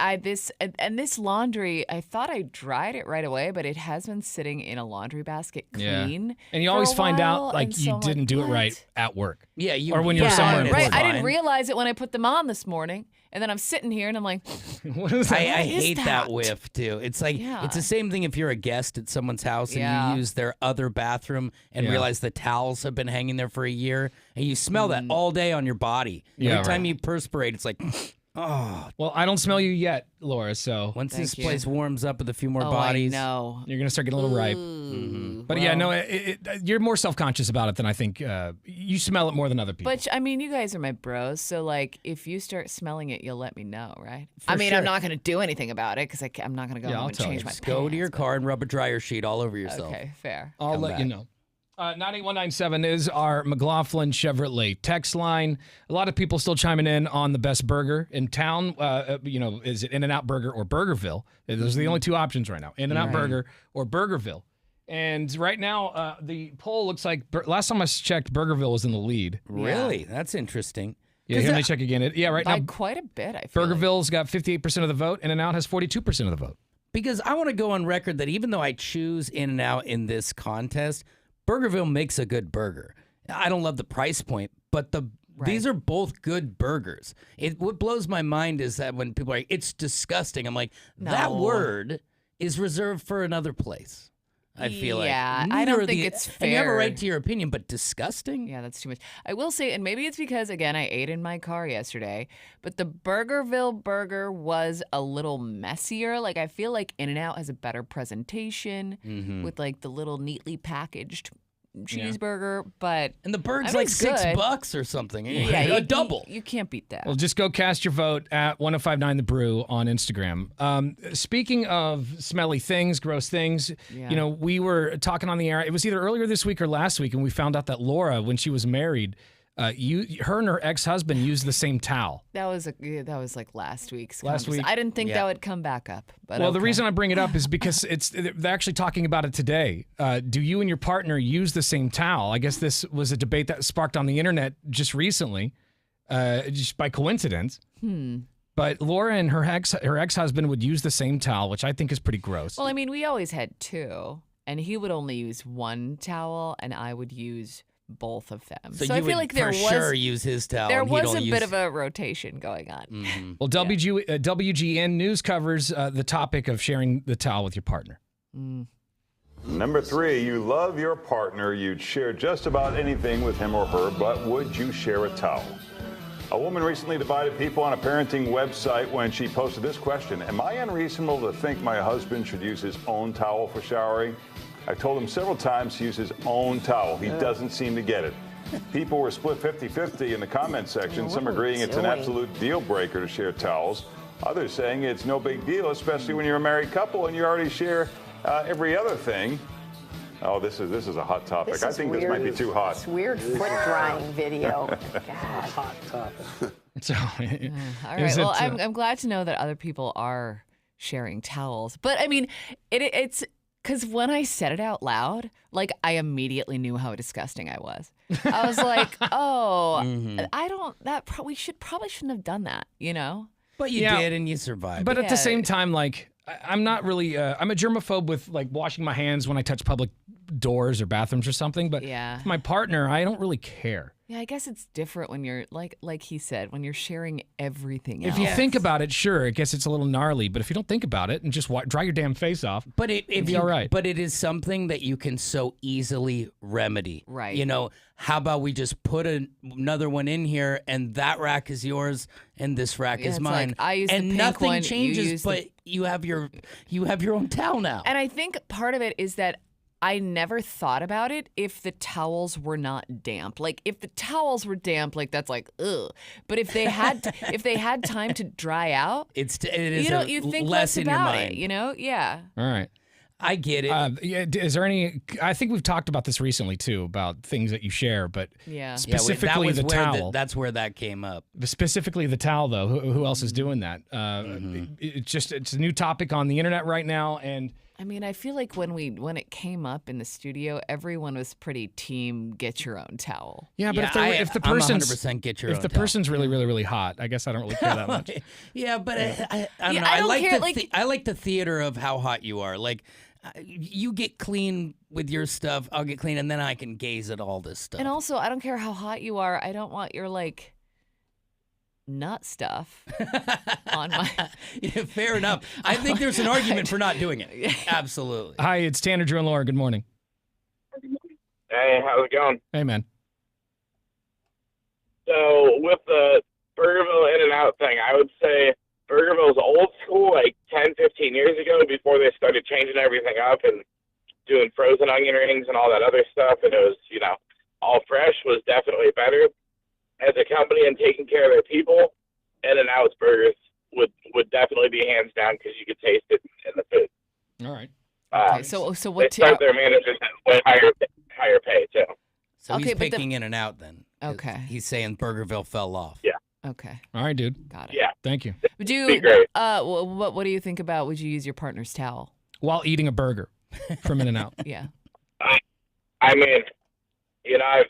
this laundry, I thought I dried it right away, but it has been sitting in a laundry basket clean. And you for always a find while, out like and you so I'm didn't like, do it "What?" right at work. Yeah, or when you're somewhere right. important. I didn't realize it when I put them on this morning, and then I'm sitting here and I'm like, what is that? I What is hate that whiff too. It's like Yeah. it's the same thing if you're a guest at someone's house and Yeah. you use their other bathroom and Yeah. realize the towels have been hanging there for a year and you smell that all day on your body. Yeah, Every time right. you perspirate, it's like, oh. Well, I don't smell you yet, Laura. So Once Thank this you. place warms up with a few more oh, bodies, I know. you're gonna start getting a little ripe. But yeah, no, you're more self-conscious about it than I think. You smell it more than other people. But I mean, you guys are my bros, so like, if you start smelling it, you'll let me know, right? For I mean, sure. I'm not gonna do anything about it because I'm not gonna go Yeah, home I'll and tell change you. my just go to your pants, car and rub a dryer sheet all over but- yourself. Okay, fair. I'll Come let you back. know. 98197 is our McLaughlin Chevrolet text line. A lot of people still chiming in on the best burger in town. Is it In-N-Out Burger or Burgerville? Those are the only two options right now. In-N-Out Burger or Burgerville. And right now, the poll looks like last time I checked, Burgerville was in the lead. Really? That's interesting. Yeah, let me check again. Right By now, quite a bit, I feel. Burgerville's got 58% of the vote. In-N-Out has 42% of the vote. Because I want to go on record that even though I choose In-N-Out in this contest, Burgerville makes a good burger. I don't love the price point, but these are both good burgers. What blows my mind is that when people are like, it's disgusting, I'm like, that No. word is reserved for another place. I feel like. Yeah, I Neither don't of think the- it's And you have a fair. right to your opinion, but disgusting? Yeah, that's too much. I will say, and maybe it's because, again, I ate in my car yesterday, but the Burgerville burger was a little messier. Like, I feel like In-N-Out has a better presentation with, like, the little neatly packaged cheeseburger, but... And the burger's I mean, like it's $6 or something. Yeah, a double. You can't beat that. Well, just go cast your vote at 1059 The Brew on Instagram. Speaking of smelly things, gross things, Yeah. we were talking on the air. It was either earlier this week or last week, and we found out that Laura, when she was married, her and her ex-husband used the same towel. That was like last week's. Last week? I didn't think Yeah. that would come back up. But Well, the okay. reason I bring it up is because they're actually talking about it today. Do you and your partner use the same towel? I guess this was a debate that sparked on the internet just recently, just by coincidence. But Laura and her ex-husband would use the same towel, which I think is pretty gross. Well, I mean, we always had two, and he would only use one towel, and I would use both of them. So I you feel would like there for was sure use his towel. there and he'd was a only bit use- of a rotation going on. Well, WGN News covers the topic of sharing the towel with your partner. Number 3, you love your partner. You'd share just about anything with him or her, but would you share a towel? A woman recently divided people on a parenting website when she posted this question: am I unreasonable to think my husband should use his own towel for showering? I told him several times to use his own towel. He doesn't seem to get it. People were split 50-50 in the comment section, some agreeing it's an absolute deal breaker to share towels, others saying it's no big deal, especially when you're a married couple and you already share every other thing. Oh, this is a hot topic. I think this might be too hot. This weird foot drying video. Hot topic. So, All right. Well, I'm glad to know that other people are sharing towels, but I mean, it's because when I said it out loud, like I immediately knew how disgusting I was. I was like, oh, I don't. We probably shouldn't have done that, But you did, and you survived. But at the same time, like, I'm not really, I'm a germaphobe with, like, washing my hands when I touch public doors or bathrooms or something. But Yeah. my partner, I don't really care. Yeah, I guess it's different when you're like he said, when you're sharing everything else. If you think about it, sure, I guess it's a little gnarly. But if you don't think about it and just dry your damn face off, But it'd be all right. But it is something that you can so easily remedy. Right. How about we just put another one in here, and that rack is yours, and this rack Yeah, is it's mine, like, I use the and pink nothing one, you changes. use the- But you have your own towel now. And I think part of it is that I never thought about it if the towels were not damp. Like if the towels were damp, like that's like ugh. But if they had if they had time to dry out, it is you think less in your about mind. it. You know, yeah. All right. I get it. Is there any? I think we've talked about this recently too, about things that you share, but specifically that was the towel. That's where that came up. Specifically the towel, though. Who else is doing that? It's a new topic on the internet right now, and I mean, I feel like when it came up in the studio, everyone was pretty team get your own towel. Yeah, but if the I'm person's 100% get your if own the towel. person's really, really, really hot, I guess I don't really care that much. Yeah, but I don't Yeah, know. I don't like care, I like the theater of how hot you are. Like, you get clean with your stuff, I'll get clean, and then I can gaze at all this stuff. And also, I don't care how hot you are. I don't want your like nut stuff on my. Yeah, fair enough. I think there's an argument for not doing it. Absolutely. Hi, it's Tanner, Drew, and Laura. Good morning. Hey, how's it going? Hey, man. So with the Burgerville In-N-Out thing, I would say Burgerville's old school, like 10, 15 years ago, before they started changing everything up and doing frozen onion rings and all that other stuff, and it was, all fresh, was definitely better. As a company and taking care of their people, In-N-Out's burgers would definitely be hands down because you could taste it in the food. All right. Okay, so what? They start their managers at way higher pay too. So Okay, he's but picking In and Out then. Okay. He's saying Burgerville fell off. Yeah. Okay. All right, dude. Got it. Yeah. Thank you. Would you? Be great. What do you think about? Would you use your partner's towel? While eating a burger from In-N-Out. Yeah. I mean, I've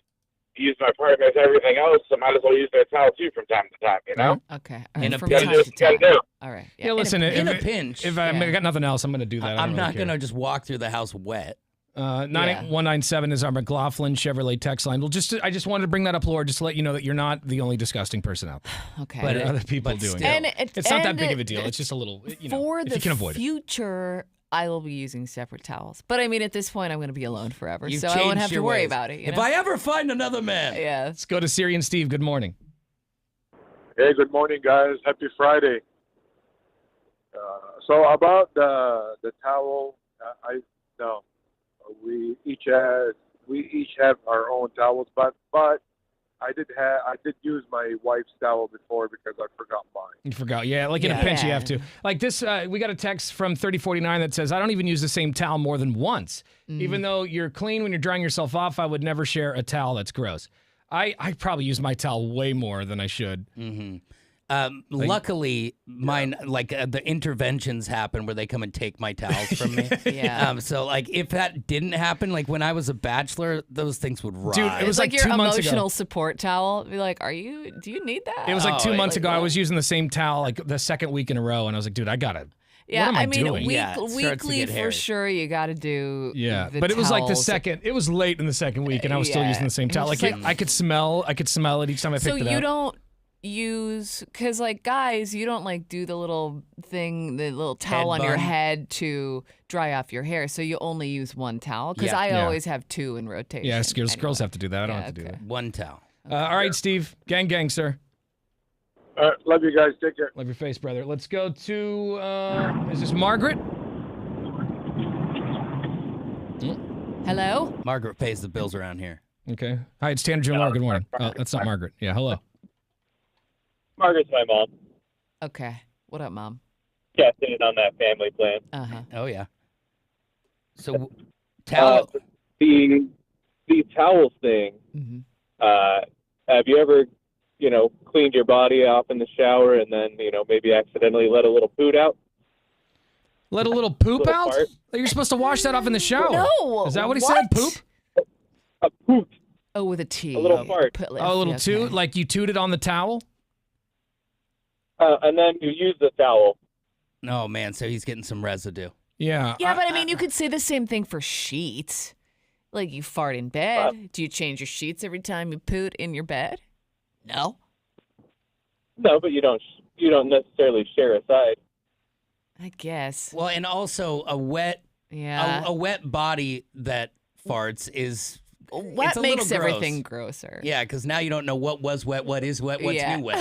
used my partners everything else, so might as well use their towel too from time to time. Okay. In a from pinch. time to time. do. All right. Yeah, listen. In a pinch. If I got nothing else, I'm going to do that. I'm not going to just walk through the house wet. 98197 is our McLaughlin Chevrolet text line. Well, I just wanted to bring that up, Laura, just to let you know that you're not the only disgusting person out there. Okay. But other people doing it. It's not that big of a deal. It's just a little, for if the you can avoid it. future, I will be using separate towels. But I mean, at this point, I'm going to be alone forever, You've so I won't changed have to your worry ways. about it. If I ever find another man. Yeah. Let's go to Siri and Steve. Good morning. Hey, good morning, guys. Happy Friday. So about the towel, we each have our own towels, but I did use my wife's towel before because I forgot mine. You forgot. Yeah, like in a pinch, you have to. Like this, we got a text from 3049 that says, I don't even use the same towel more than once. Even though you're clean when you're drying yourself off, I would never share a towel that's gross. I probably use my towel way more than I should. Mm-hmm. Luckily, mine, the interventions happen where they come and take my towels from me. Yeah. So, if that didn't happen, when I was a bachelor, those things would rise. Dude, it was like your 2 months emotional ago. support towel. Be like, do you need that? It was like 2 months ago. I what? was using the same towel the second week in a row, and I was like, dude, I gotta. Yeah, what am I doing? Weekly for sure. You got to do. Yeah, the but it was like the towels. second. It was late in the second week, and I was still Yeah. using the same And towel. it's I could smell it each time I picked So it up. you don't use because guys, you don't do the little thing, the little towel on your bun. head to dry off your hair. So you only use one towel because I always have two in rotation. Yeah, girls anyway. have to do that. I don't have to do that. One towel. All right, Steve. Gang, sir. Love you guys. Take care. Love your face, brother. Let's go to, is this Margaret? Hello? Margaret pays the bills around here. Okay. Hi, it's Tanner Jr. Good morning. Oh, that's not Margaret. Yeah, hello. Margaret's my mom. Okay. What up, Mom? Casting in on that family plan. Uh-huh. Oh, yeah. So, towel. The towels thing. Mm-hmm. Have you ever, cleaned your body off in the shower and then, maybe accidentally let a little poot out? Let a little poop Little out? fart. You're supposed to wash that off in the shower. No. Is that what he what? said? Poop? A poot. Oh, with a T. A little fart. Oh, a little toot? Like you tooted on the towel? And then you use the towel. Oh, man. So he's getting some residue. Yeah. Yeah, but I mean, you could say the same thing for sheets. Like you fart in bed. Do you change your sheets every time you poot in your bed? No. No, but you don't necessarily share a side. I guess. Well, and also a wet body that farts is Wet it's a makes little gross. everything grosser. Yeah, because now you don't know what was wet, what is wet, what's new wet.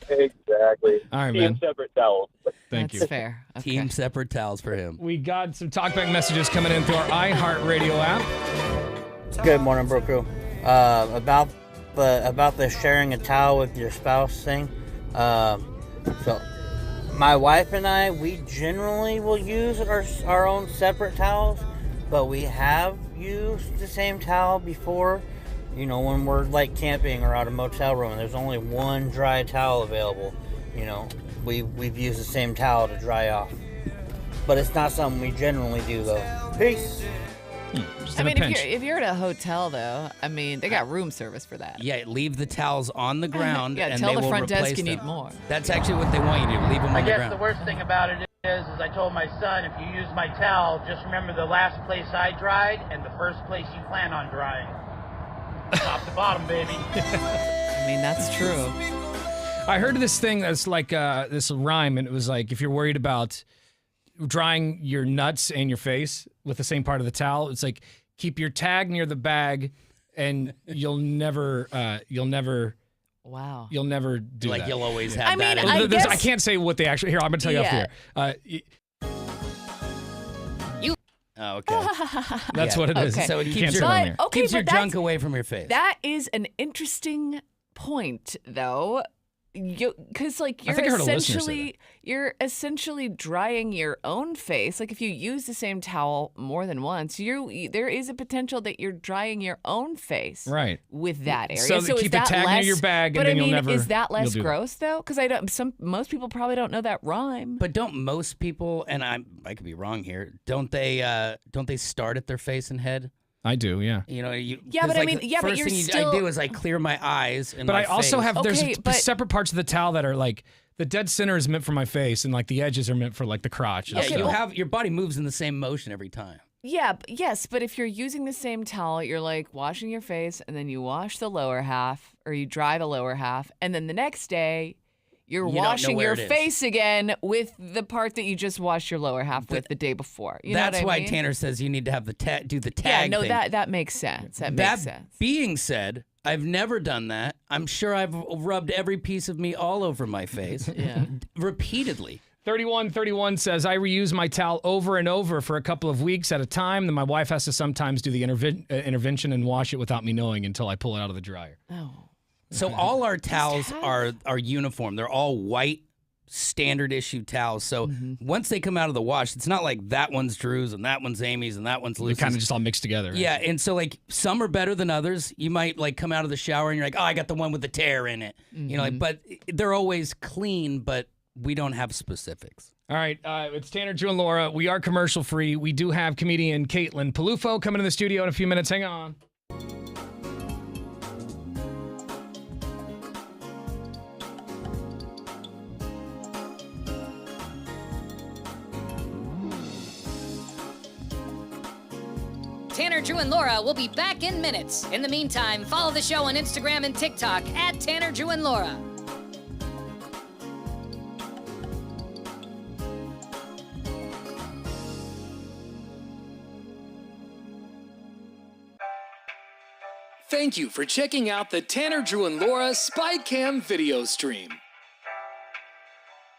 Exactly. All right, Keep man. separate towels. Thank you. That's fair. Okay. Team separate towels for him. We got some talkback messages coming in through our iHeartRadio app. Good morning, Bro Crew. About the sharing a towel with your spouse thing. So my wife and I, we generally will use our own separate towels, but we have used the same towel before. You know, when we're like camping or out of a motel room and there's only one dry towel available, you know, we've used the same towel to dry off. But it's not something we generally do, though. Peace. I mean, if you're at a hotel, though, I mean, they got room service for that. Yeah, leave the towels on the ground. Yeah, and tell they the will front desk replace you them. need more. That's actually what they want you to do. Leave them on I the guess ground. the worst thing about it is I told my son, if you use my towel, just remember the last place I dried and the first place you plan on drying. Top to bottom, baby. I mean, that's true. I heard this thing that's like this rhyme, and it was like, if you're worried about drying your nuts and your face with the same part of the towel, it's like, keep your tag near the bag, and you'll never Wow. You'll never do like that. You'll always have I mean, that. I guess- I can't say what they actually. Here, I'm gonna tell you off here. Oh, okay. That's what it is. Okay. So it You keeps can't your, say it on there. Okay, keeps but your junk away from your face. That is an interesting point, though. Because like I think I heard a listener say you're essentially drying your own face. Like if you use the same towel more than once, there is a potential that you're drying your own face Right. with that area. So is keep a that tag near less, your bag, but and then I mean, you'll never. is that less you'll do gross though? Because most people probably don't know that rhyme. But don't most people, and I could be wrong here, don't they start at their face and head? I do, yeah. You know, Yeah, but I mean, the yeah, but first you're thing still- I do is I clear my eyes and But my I also face. have there's Okay, but- separate parts of the towel that are like the dead center is meant for my face, and like the edges are meant for like the crotch. and Yeah, stuff. you have your body moves in the same motion every time. Yeah, yes, but if you're using the same towel, you're like washing your face and then you wash the lower half or you dry the lower half, and then the next day you're You don't know washing where your it is. face again with the part that you just washed your lower half with the day before. You know That's what I why mean? Tanner says you need to have do the tag. Yeah, no, thing. that makes sense. That makes sense. Being said, I've never done that. I'm sure I've rubbed every piece of me all over my face repeatedly. 3131 says, I reuse my towel over and over for a couple of weeks at a time. Then my wife has to sometimes do the intervention and wash it without me knowing until I pull it out of the dryer. Oh. So all our towels are uniform. They're all white, standard issue towels. So once they come out of the wash, it's not like that one's Drew's and that one's Amy's and that one's They're Lucy's. kind of just all mixed together. Right? Yeah, and so like some are better than others. You might like come out of the shower and you're like, oh, I got the one with the tear in it. You know, like, but they're always clean, but we don't have specifics. All right, it's Tanner, Drew, and Laura. We are commercial free. We do have comedian Caitlin Palufo coming in the studio in a few minutes. Hang on. Tanner, Drew, and Laura will be back in minutes. In the meantime, follow the show on Instagram and TikTok at Tanner, Drew, and Laura. Thank you for checking out the Tanner, Drew, and Laura SpyCam video stream.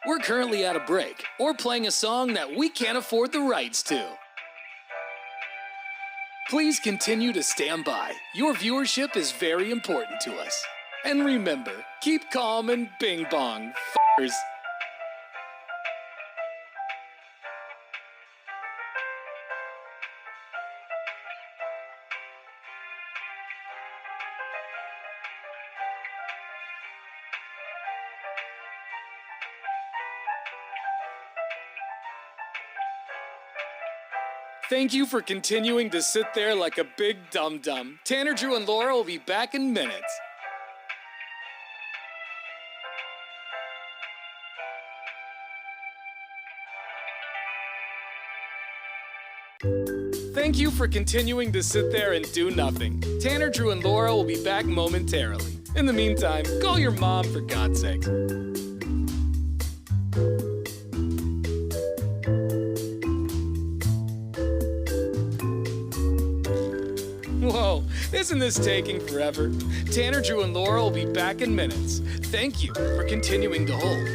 We're currently at a break or playing a song that we can't afford the rights to. Please continue to stand by. Your viewership is very important to us. And remember, keep calm and bing bong, f***ers. Thank you for continuing to sit there like a big dum-dum. Tanner, Drew, and Laura will be back in minutes. Thank you for continuing to sit there and do nothing. Tanner, Drew, and Laura will be back momentarily. In the meantime, call your mom for God's sake. Whoa, isn't this taking forever? Tanner, Drew, and Laura will be back in minutes. Thank you for continuing to hold.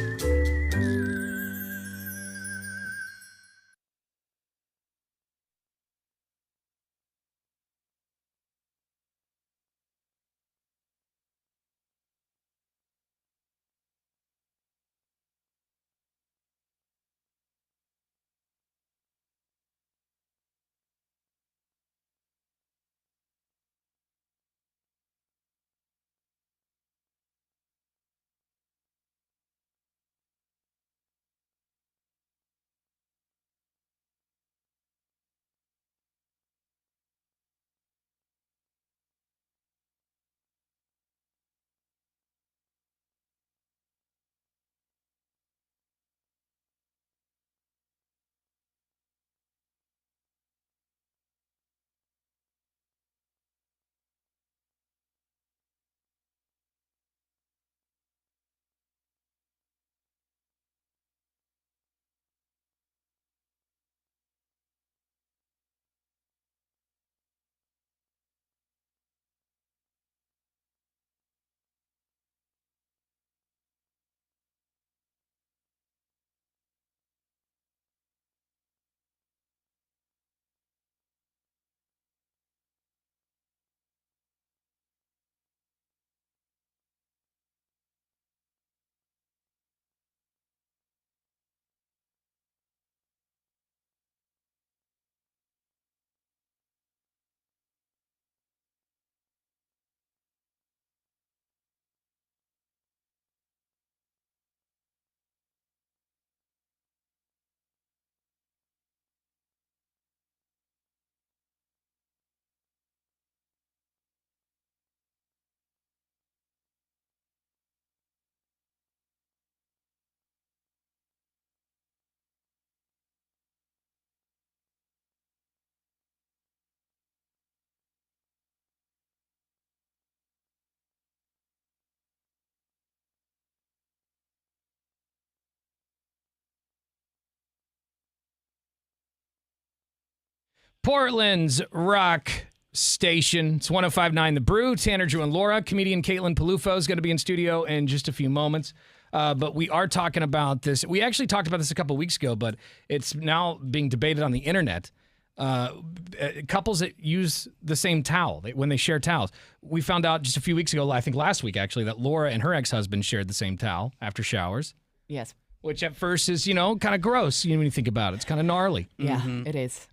Portland's rock station. It's 105.9 The Brew. Tanner, Drew, and Laura. Comedian Caitlin Palufo is going to be in studio in just a few moments. But we are talking about this. We actually talked about this a couple weeks ago, but it's now being debated on the internet. Couples that use the same towel when they share towels. We found out just a few weeks ago, I think last week actually, that Laura and her ex-husband shared the same towel after showers. Yes. Which at first is, kind of gross when you think about it. It's kind of gnarly. Yeah, it is.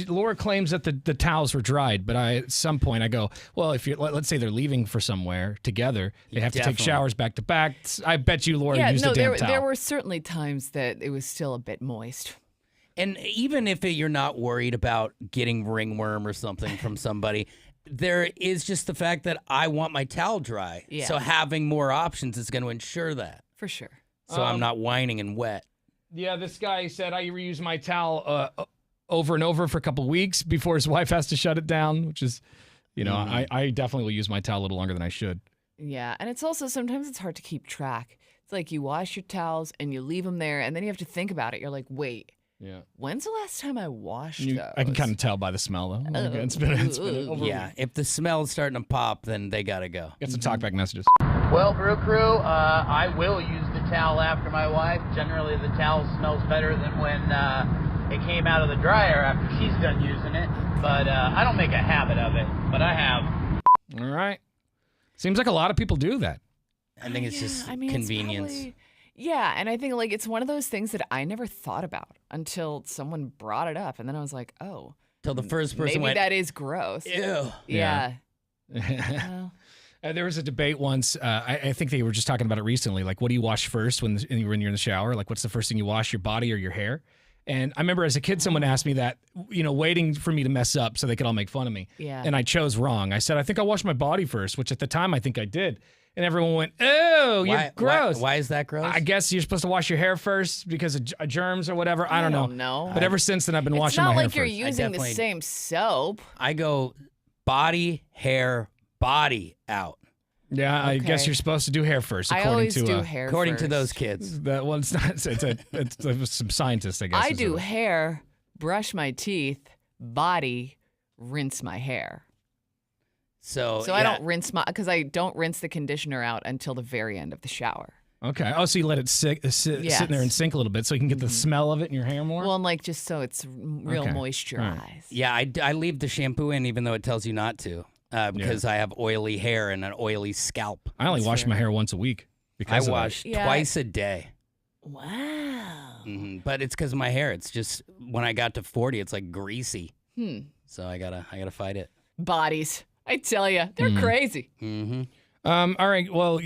Laura claims that the towels were dried, but at some point I go, well, if let's say they're leaving for somewhere together, they have to take showers back to back. I bet you Laura used a damn towel. There were certainly times that it was still a bit moist. And even if you're not worried about getting ringworm or something from somebody, there is just the fact that I want my towel dry. Yeah. So having more options is going to ensure that. For sure. So I'm not whining and wet. Yeah, this guy said I reuse my towel over and over for a couple weeks before his wife has to shut it down, which is, I definitely will use my towel a little longer than I should. Yeah, and it's also sometimes it's hard to keep track. It's like you wash your towels and you leave them there, and then you have to think about it. You're like, wait. Yeah. When's the last time I washed those? I can kind of tell by the smell, though. It's been over. Yeah, if the smell's starting to pop, then they got to go. Get some talkback messages. Well, Brew Crew, I will use the towel after my wife. Generally, the towel smells better than when it came out of the dryer after she's done using it. But I don't make a habit of it, but I have. All right. Seems like a lot of people do that. I think it's just convenience. It's yeah, and I think it's one of those things that I never thought about until someone brought it up, and then I was like, oh. Till the first person maybe went, that is gross. Ew. Yeah. There was a debate once. I think they were just talking about it recently. Like, what do you wash first when you're in the shower? Like, what's the first thing you wash, your body or your hair? And I remember as a kid, someone asked me that, waiting for me to mess up so they could all make fun of me. Yeah. And I chose wrong. I said, I think I washed my body first, which at the time I think I did. And everyone went, oh, you're gross. Why is that gross? I guess you're supposed to wash your hair first because of germs or whatever. I don't know. But ever since then, I've been washing my hair first. It's not like you're using the same soap. I go body, hair, body out. Yeah, I guess you're supposed to do hair first. According to those kids. Well, it's not. It's some scientists, I guess. I do hair, brush my teeth, body, rinse my hair. So I don't rinse because I don't rinse the conditioner out until the very end of the shower. Okay. Oh, so you let it sit in there and sink a little bit so you can get the smell of it in your hair more? Well, and just so it's real moisturized. Right. Yeah, I leave the shampoo in even though it tells you not to because I have oily hair and an oily scalp. I only wash my hair once a week. I wash twice a day. Wow. Mm-hmm. But it's because of my hair. It's just when I got to 40, it's like greasy. So I gotta fight it. Bodies. I tell you, they're crazy. Mm-hmm. All right. Well,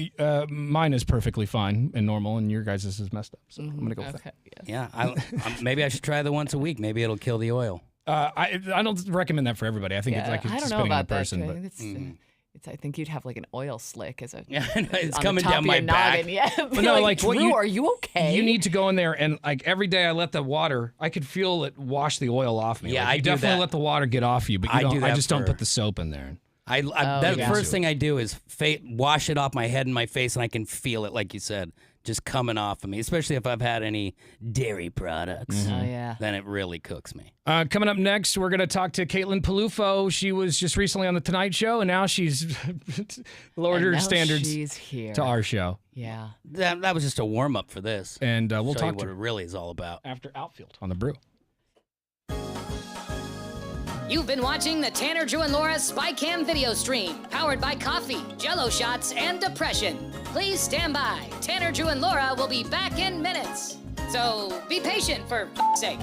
mine is perfectly fine and normal, and your guys' is messed up. So I'm gonna go with that. Yeah. Maybe I should try the once a week. Maybe it'll kill the oil. I don't recommend that for everybody. I think it's like it's spitting on a person. I think you'd have like an oil slick as a. Yeah, it's coming down my back. Noggin. Yeah. But no, like Drew, are you okay? You need to go in there and like every day I let the water. I could feel it wash the oil off me. Yeah, like, I you do definitely that. let the water get off you, but you don't. I just don't put the soap in there. The first thing I do is wash it off my head and my face, and I can feel it, like you said, just coming off of me. Especially if I've had any dairy products. Oh yeah. Then it really cooks me. Coming up next, we're going to talk to Caitlin Palufo. She was just recently on the Tonight Show, and now she's lowered her standards to our show. Yeah. That was just a warm up for this. And we'll Show talk you what it really is all about after Outfield on the Brew. You've been watching the Tanner, Drew, and Laura SpyCam video stream, powered by coffee, Jell-O shots, and depression. Please stand by. Tanner, Drew, and Laura will be back in minutes. So be patient, for f***'s sake.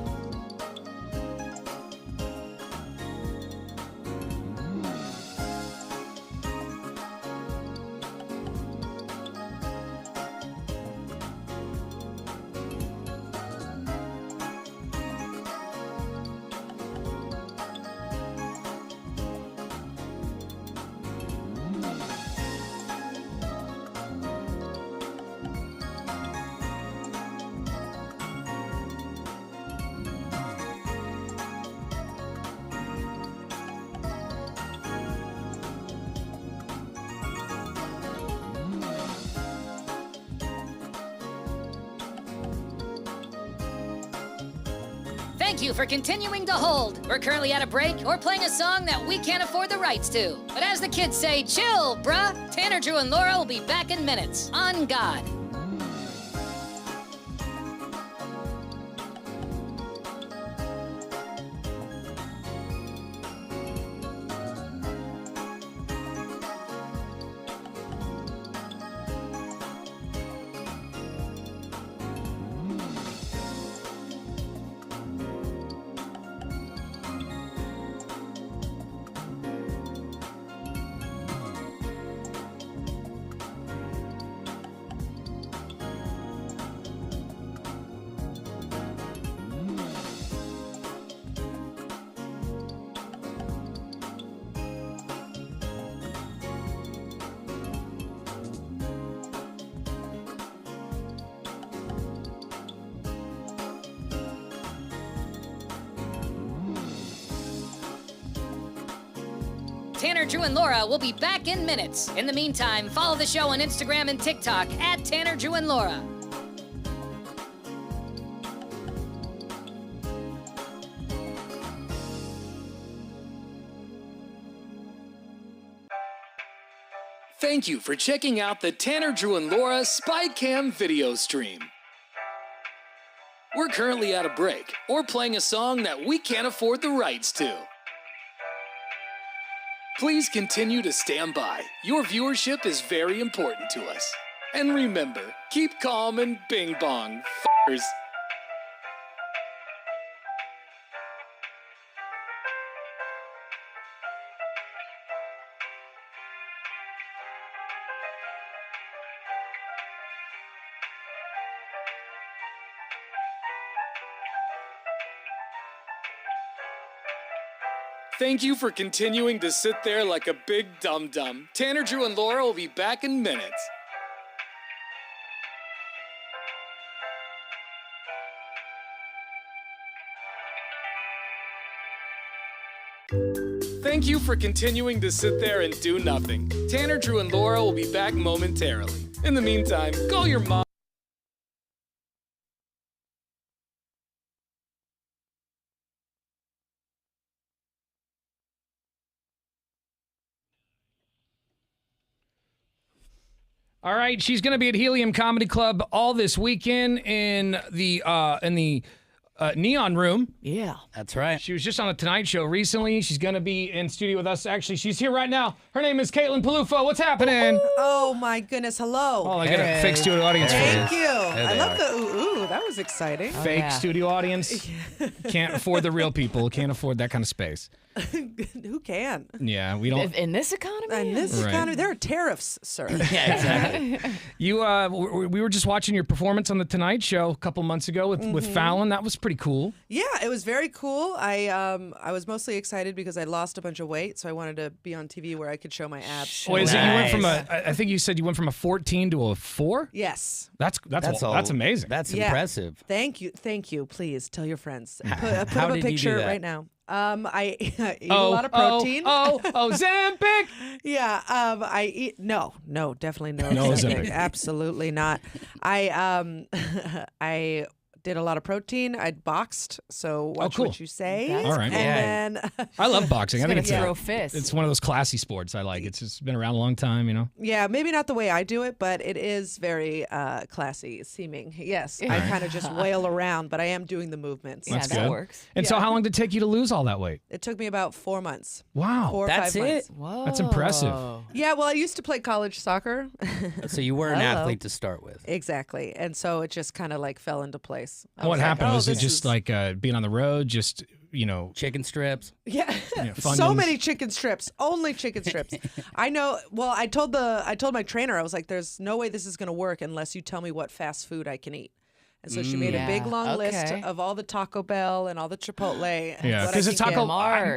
Thank you for continuing to hold. We're currently at a break or playing a song that we can't afford the rights to. But as the kids say, chill, bruh. Tanner, Drew, and Laura will be back in minutes. On God. Tanner, Drew, and Laura will be back in minutes. In the meantime, follow the show on Instagram and TikTok at Tanner, Drew, and Laura. Thank you for checking out the Tanner, Drew, and Laura SpyCam video stream. We're currently at a break or playing a song that we can't afford the rights to. Please continue to stand by. Your viewership is very important to us. And remember, keep calm and bing bong, f***ers. Thank you for continuing to sit there like a big dum-dum. Tanner, Drew, and Laura will be back in minutes. Thank you for continuing to sit there and do nothing. Tanner, Drew, and Laura will be back momentarily. In the meantime, call your mom. All right, she's going to be at Helium Comedy Club all this weekend in the Neon Room. Yeah. That's right. She was just on the Tonight Show recently. She's going to be in studio with us. Actually, she's here right now. Her name is Caitlin Palufo. What's happening? Oh, my goodness. Hello. Oh, I got a fake studio audience for you. Thank you. There I they love are. the ooh. That was exciting. Fake studio audience. Can't afford the real people. Can't afford that kind of space. Who can? Yeah, we don't. In this economy? In this Right. economy, there are tariffs, sir. Yeah, exactly. You, we were just watching your performance on the Tonight Show a couple months ago with Fallon. That was pretty cool. Yeah, it was very cool. I was mostly excited because I lost a bunch of weight, so I wanted to be on TV where I could show my abs. Well, is it you went from I think you said you went from a 14 to a 4? Yes. That's amazing. That's Yeah. impressive. Thank you. Please tell your friends. Put How up a did you do picture that? right now. I eat a lot of protein. Ozempic. Yeah. I eat no, definitely no. No Ozempic. Absolutely not. I did a lot of protein. I boxed, so watch cool. what you say. All right. And then I love boxing. I think it's throw fists. It's one of those classy sports I like. It's just been around a long time, you know. yeah, maybe not the way I do it, but it is very classy seeming. Yes, I kind of just wail around, but I am doing the movements. That's that good. works. And so Yeah. how long did it take you to lose all that weight? It took me about 4 months. Wow. 4 or That's 5 months. it? Whoa. That's impressive. Yeah, well, I used to play college soccer. So you were an Hello. athlete to start with. Exactly. And so it just kind of like fell into place. I What was like, happened? oh, Was it this just is- like being on the road, just, you know, Chicken strips. Yeah, fun so ones? many chicken strips, only chicken strips. I know. Well, I told my trainer, I was like, "There's no way this is going to work unless you tell me what fast food I can eat." And so she made a big Yeah, long list okay. of all the Taco Bell and all the Chipotle. and yeah, what I because could the Taco. get.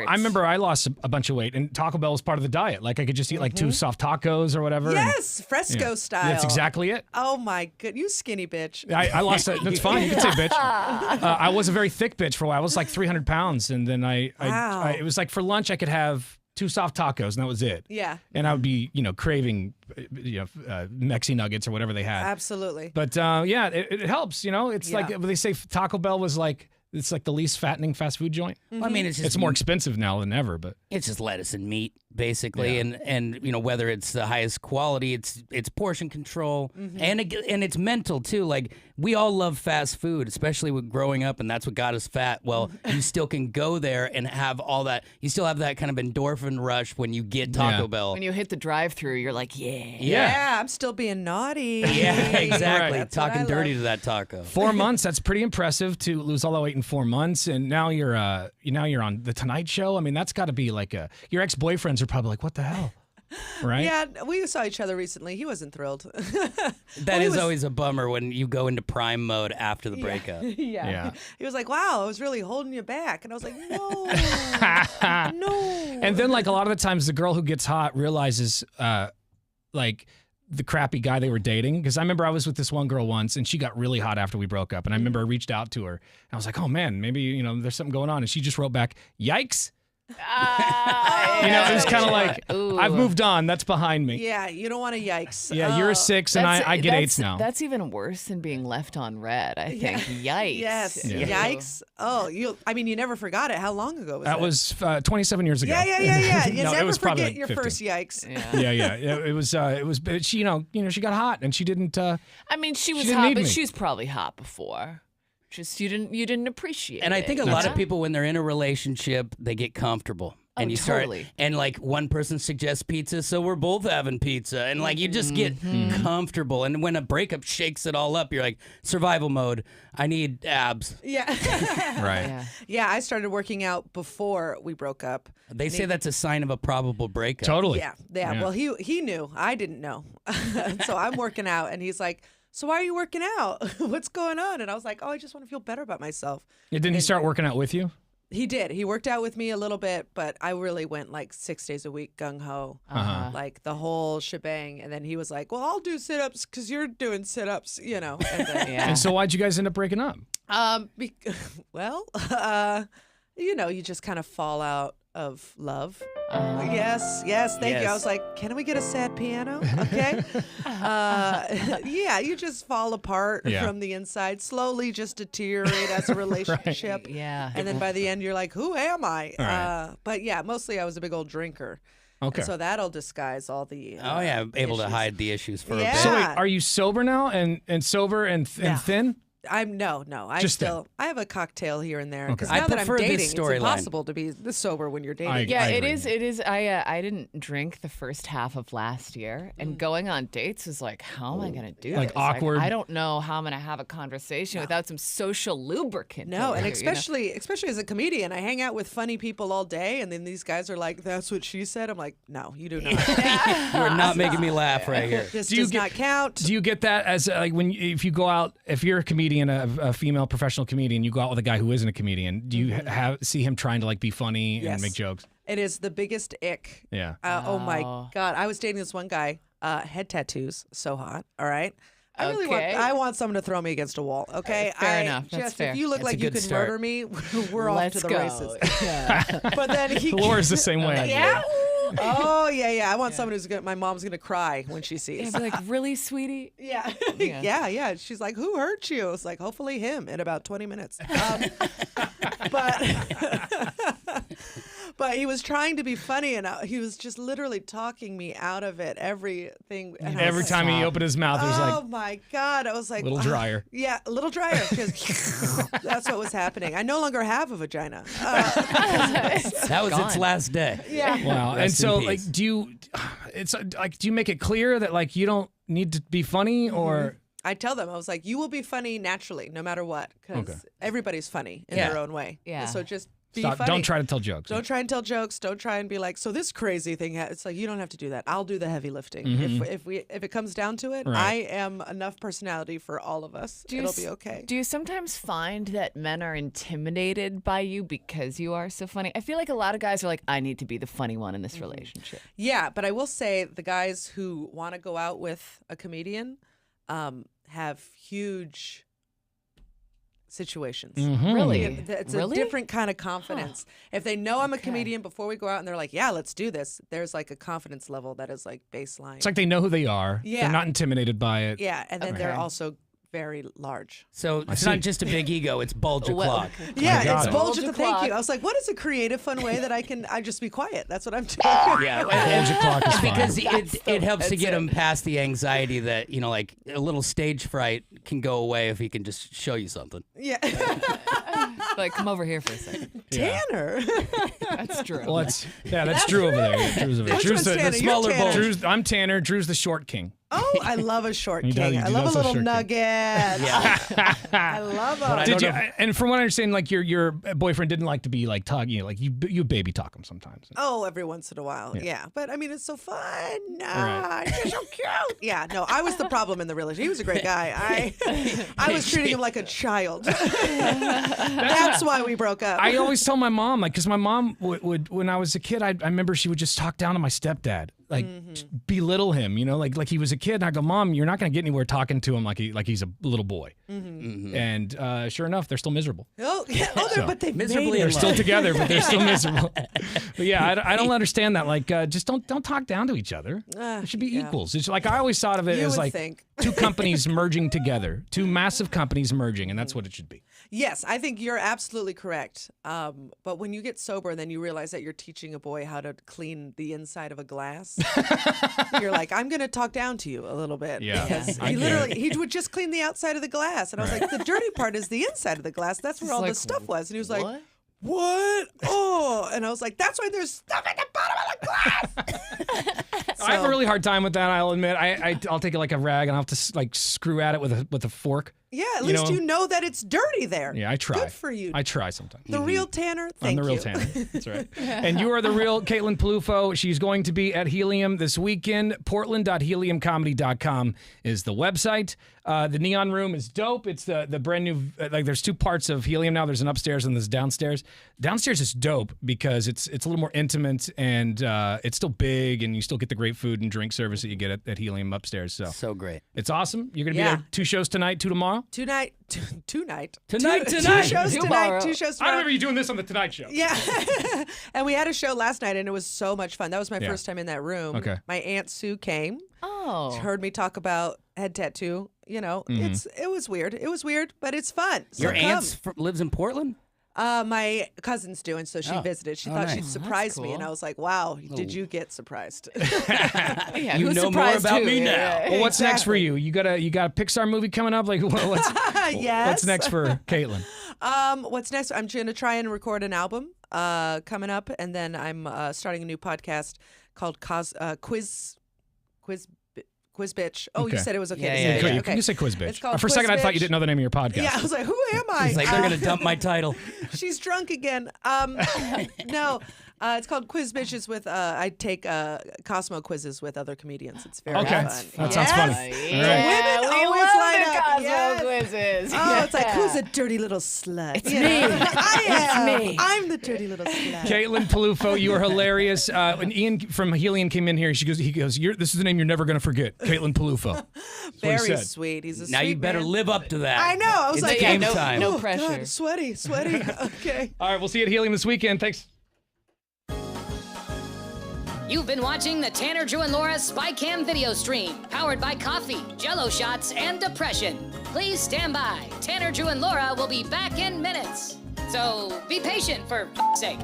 I remember I lost a bunch of weight, and Taco Bell was part of the diet. Like I could just eat like 2 soft tacos or whatever. and- Yes, fresco Yeah. style. That's exactly it. Oh my good, you skinny bitch. I lost it. That's fine. You can say bitch. I was a very thick bitch for a while. I was like 300 pounds, and then Wow. it was like for lunch I could have 2 soft tacos, and that was it. Yeah, And I would be, craving, Mexi nuggets or whatever they had. absolutely. But yeah, it helps. It's like Yeah. they say Taco Bell was like It's like the least fattening fast food joint. Well, I mean, It's more expensive now than ever, but it's just lettuce and meat basically, and you know, whether it's the highest quality, it's portion control, and it's mental too. Like, we all love fast food, especially with growing up, and that's what got us fat. Well, you still can go there and have all that. You still have that kind of endorphin rush when you get Taco Bell. When you hit the drive-through, you're like, Yeah, I'm still being naughty. Yeah, exactly. That's what Talking I dirty love. to that taco. 4 months, that's pretty impressive to lose all that weight in 4 months. And now you're on The Tonight Show. I mean, that's got to be like your ex-boyfriends are probably like, what the hell? Right? Yeah, we saw each other recently. He wasn't thrilled. That is always a bummer when you go into prime mode after the breakup. Yeah. He was like, wow, I was really holding you back. And I was like, no. No. And then, like, a lot of the times the girl who gets hot realizes, like, the crappy guy they were dating. Because I remember I was with this one girl once, and she got really hot after we broke up. And I remember I reached out to her, and I was like, oh, man, maybe, you know, there's something going on. And she just wrote back, yikes. You know, it was kind of like, I've moved on. That's behind me. Yeah, you don't want to yikes. Yeah, you're a 6, and I get 8s now. That's even worse than being left on red, I think. Yikes. Yes. Yeah. Yikes. Oh, you never forgot it. How long ago was that? That was 27 years ago. Yeah. You No, it never was probably forget like your 15. first yikes. Yeah. It was, but she, you know, she got hot, and she didn't. I mean, she was didn't hot, need but me. she was probably hot before. Just you didn't appreciate And it. I think a lot of people, when they're in a relationship, they get comfortable. And you totally. start, and like one person suggests pizza, so we're both having pizza, and like you just get comfortable. And when a breakup shakes it all up, you're like, survival mode. I need abs. Yeah. Right. Yeah, I started working out before we broke up. They say that's a sign of a probable breakup. Totally. Yeah. Well, he knew. I didn't know. So I'm working out, and he's like, so why are you working out? What's going on? And I was like, oh, I just want to feel better about myself. Yeah, didn't he start working out with you? He did. He worked out with me a little bit, but I really went like 6 days a week, gung ho, like the whole shebang. And then he was like, "Well, I'll do sit-ups because you're doing sit-ups, you know." And then, And so why'd you guys end up breaking up? You know, you just kind of fall out of love. Yes, thank you. I was like, can we get a sad piano? Okay. Yeah, you just fall apart from the inside, slowly just deteriorate as a relationship. Yeah. And then by the end, you're like, who am I? Right. But yeah, mostly I was a big old drinker. Okay. And so that'll disguise all the able to issues. hide the issues for a Yeah. bit. So wait, are you sober now and sober and thin? I'm no. I have a cocktail here and there. Okay. Because I now that I'm prefer this dating, it's storyline. impossible to be this sober when you're dating. Yeah, I it agree. is. It is. I didn't drink the first half of last year, and going on dates was like, how am I going to do Like this? awkward? I don't know how I'm going to have a conversation without some social lubricant. No, over and here, you know? especially as a comedian, I hang out with funny people all day, and then these guys are like, "That's what she said." I'm like, "No, you do not. You are not making me laugh right here. This does not count." Do you get that as like if you go out, if you're a comedian, a female professional comedian, you go out with a guy who isn't a comedian, do you see him trying to like be funny and Yes. make jokes? It is the biggest ick. Yeah. Oh my God, I was dating this one guy. Head tattoos, so hot. All right. I want someone to throw me against a wall. Okay. Fair enough. That's fair. If you look That's like a you good could start. murder me, we're off to the races. Yeah. But then he Laura's the same way. Yeah. Oh yeah. I want someone who's my mom's gonna cry when she sees. Yeah, be like, really, sweetie? Yeah. Yeah. yeah. She's like, who hurt you? It's like, hopefully him in about 20 minutes. But he was trying to be funny, and he was just literally talking me out of it. Everything. And I was Every like, time he opened his mouth, it was oh like my God. I was like, a little drier. Yeah, a little drier. Because that's what was happening. I no longer have a vagina. That was its last day. Yeah. Wow. And Rest so in like peace. do you make it clear that like you don't need to be funny or I tell them, I was like, you will be funny naturally, no matter what, because everybody's funny in their own way. Yeah. So just be stop, funny. don't try to tell jokes. Don't try and tell jokes. Don't try and be like, so this crazy thing. It's like, you don't have to do that. I'll do the heavy lifting. If it comes down to it, Right. I am enough personality for all of us. It'll be okay. Do you sometimes find that men are intimidated by you because you are so funny? I feel like a lot of guys are like, I need to be the funny one in this relationship. Yeah, but I will say the guys who want to go out with a comedian have huge situations. Really? It's Really? a different kind of confidence. If they know I'm a comedian before we go out and they're like, yeah, let's do this, there's like a confidence level that is like baseline. It's like they know who they are. Yeah. They're not intimidated by it. Yeah, and then they're also very large. So it's not just a big ego, it's bulge o'clock. Yeah, it's bulge Bulge at the thank o'clock. you. I was like, what is a creative, fun way that I just be quiet? That's what I'm doing. Yeah, bulge o'clock is fine. because it helps to get him past the anxiety that, like a little stage fright can go away if he can just show you something. Yeah. Like, come over here for a second. Tanner. That's true. Well, that's Drew over there. Yeah, Drew's over there. Which Drew's one's Tanner? You're smaller Tanner. bowl. I'm Tanner. Drew's the short king. Oh, I love a short He does- king. he I love a does love little short king. nugget. I love them. Did you? And from what I understand, like your boyfriend didn't like to be like talking. Like you baby talk him sometimes. Oh, every once in a while. Yeah. Yeah. But I mean, it's so fun. Right. You're so cute. Yeah. No, I was the problem in the relationship. He was a great guy. I was treating him like a child. That's why we broke up. I always tell my mom, like, because my mom would when I was a kid, I remember she would just talk down to my stepdad, like belittle him, like he was a kid. And I go, Mom, you're not going to get anywhere talking to him like he's a little boy. And sure enough, they're still miserable. Oh, yeah. But they've Miserably made They're it. still together, but they're still miserable. But yeah, I don't understand that. Like, just don't talk down to each other. It should be equals. It's like I always thought of it You as would like think. two companies merging together, two massive companies merging, and that's what it should be. Yes, I think you're absolutely correct. But when you get sober and then you realize that you're teaching a boy how to clean the inside of a glass, you're like, I'm going to talk down to you a little bit. Yeah, Because I he get literally, he would just clean the outside of the glass. And I was like, the dirty part is the inside of the glass. That's where all the stuff was. And he was like, what? Oh. And I was like, that's why there's stuff at the bottom of the glass. I have a really hard time with that. I'll admit. I'll take it like a rag and I'll have to like screw at it with a fork. Yeah, at least you know that it's dirty there. Yeah, I try. Good for you. I try sometimes. The real Tanner, thank you. I'm the real Tanner. That's right. And you are the real Caitlin Palufo. She's going to be at Helium this weekend. Portland.heliumcomedy.com is the website. The Neon Room is dope. It's the brand new, like there's two parts of Helium now. There's an upstairs and there's downstairs. Downstairs is dope because it's a little more intimate and it's still big and you still get the great food and drink service that you get at Helium upstairs. So great. It's awesome. You're going to be there 2 shows tonight, 2 tomorrow? Tonight. Two Two shows tonight. 2 shows I tomorrow. remember you doing this on the Tonight Show. Yeah. And we had a show last night and it was so much fun. That was my Yeah. first time in that room. Okay. My Aunt Sue came. Oh. She heard me talk about head tattoo. Mhm. It was weird. It was weird, but it's fun. So Your come. aunt lives in Portland? My cousin's doing, so she Oh. visited. She Oh, thought nice. she'd That's surprise me, and cool. I was like, "Wow, Oh. did you get surprised?" Yeah, You who's know more surprised about who? me now. Yeah. Well, what's next for you? You got a Pixar movie coming up? Like what's Yes. what's next for Caitlin? What's next? I'm going to try and record an album coming up, and then I'm starting a new podcast called Quiz Bitch. Oh, Okay. you said it was okay Yeah, to yeah, say. yeah. that. You Okay. can just say Quiz Bitch. It's called For a Quiz second, I thought you Bitch. didn't know the name of your podcast. Yeah, I was like, who am I? He's like, they're going to dump my title. She's drunk again. No, it's called Quiz Bitches with, I take Cosmo quizzes with other comedians. It's very Okay. fun. That sounds funny. Yeah, Women we always love line the up. Cosmo Yes. quizzes. Oh, it's like, Yeah. who's a dirty little slut? It's You me. know? I am. It's me. I'm the dirty little slut. Caitlin Palufo, you are hilarious. When Ian from Helium came in here, he goes, this is the name you're never going to forget, Caitlin Palufo. That's what he Very said. sweet. He's a Now sweet you better man. live up to that. I know. I was It's like, game no- time. no oh, pressure. God, sweaty. Okay. All right, we'll see you at Helium this weekend. Thanks. You've been watching the Tanner, Drew, and Laura SpyCam video stream, powered by coffee, Jell-O shots, and depression. Please stand by. Tanner, Drew, and Laura will be back in minutes. So be patient, for f***'s sake.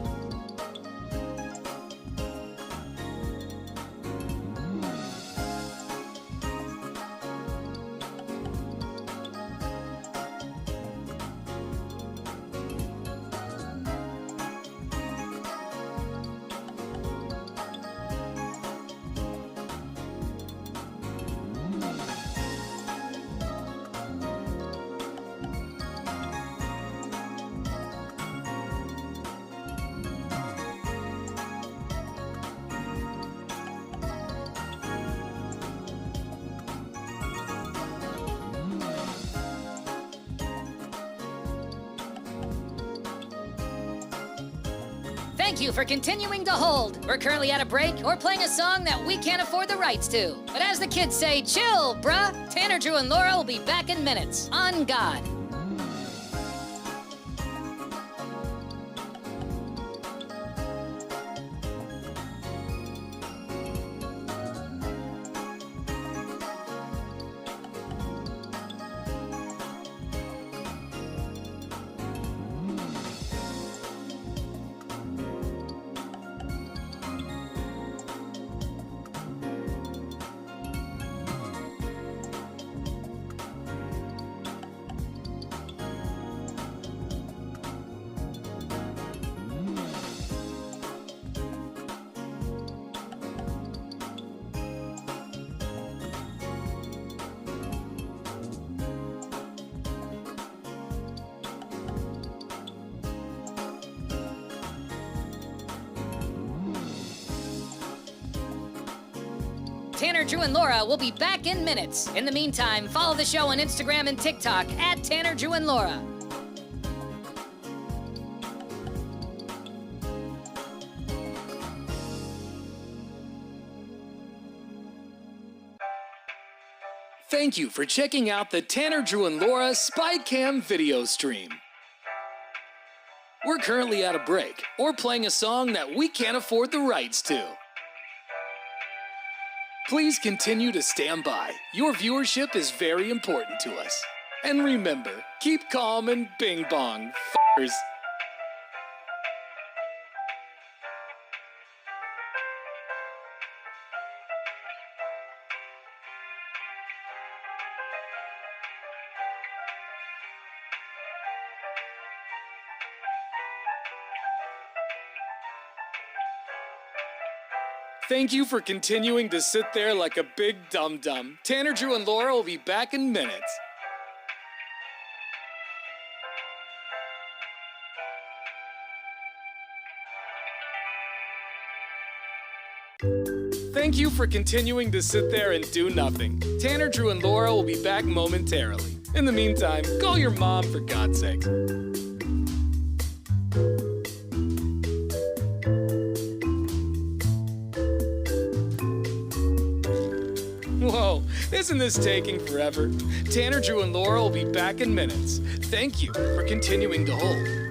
Thank you for continuing to hold. We're currently at a break or playing a song that we can't afford the rights to. But as the kids say, chill, bruh. Tanner, Drew, and Laura will be back in minutes. On God. Tanner, Drew, and Laura will be back in minutes. In the meantime, follow the show on Instagram and TikTok at Tanner, Drew, and Laura. Thank you for checking out the Tanner, Drew, and Laura SpyCam video stream. We're currently at a break or playing a song that we can't afford the rights to. Please continue to stand by. Your viewership is very important to us. And remember, keep calm and bing bong, f***ers. Thank you for continuing to sit there like a big dum-dum. Tanner, Drew, and Laura will be back in minutes. Thank you for continuing to sit there and do nothing. Tanner, Drew, and Laura will be back momentarily. In the meantime, call your mom for God's sake. Whoa, isn't this taking forever? Tanner, Drew, and Laura will be back in minutes. Thank you for continuing to hold.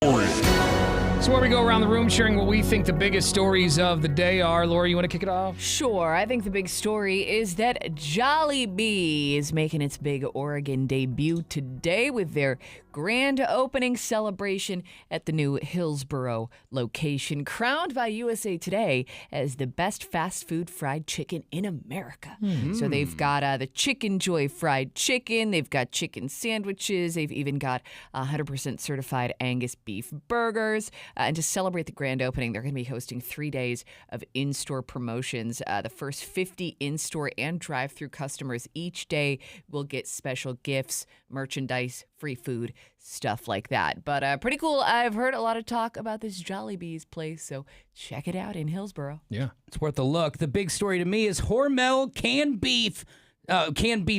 So where we go around the room sharing what we think the biggest stories of the day are. Laura, you want to kick it off? Sure. I think the big story is that Jollibee is making its big Oregon debut today with their grand opening celebration at the new Hillsboro location, crowned by USA Today as the best fast food fried chicken in America. So they've got the Chicken Joy fried chicken. They've got chicken sandwiches. They've even got 100% certified Angus beef burgers. And to celebrate the grand opening, they're going to be hosting 3 days of in-store promotions. The first 50 in-store and drive-through customers each day will get special gifts, merchandise, free food, stuff like that. But pretty cool. I've heard a lot of talk about this Jollibee's place, so check it out in Hillsboro. Yeah. It's worth a look. The big story to me is Hormel canned beef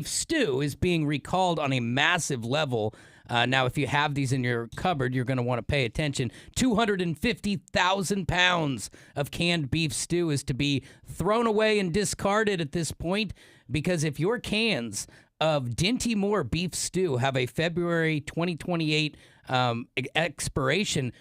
stew is being recalled on a massive level. Now, if you have these in your cupboard, you're going to want to pay attention. 250,000 pounds of canned beef stew is to be thrown away and discarded at this point, because if your cans of Dinty Moore beef stew have a February 2028 expiration,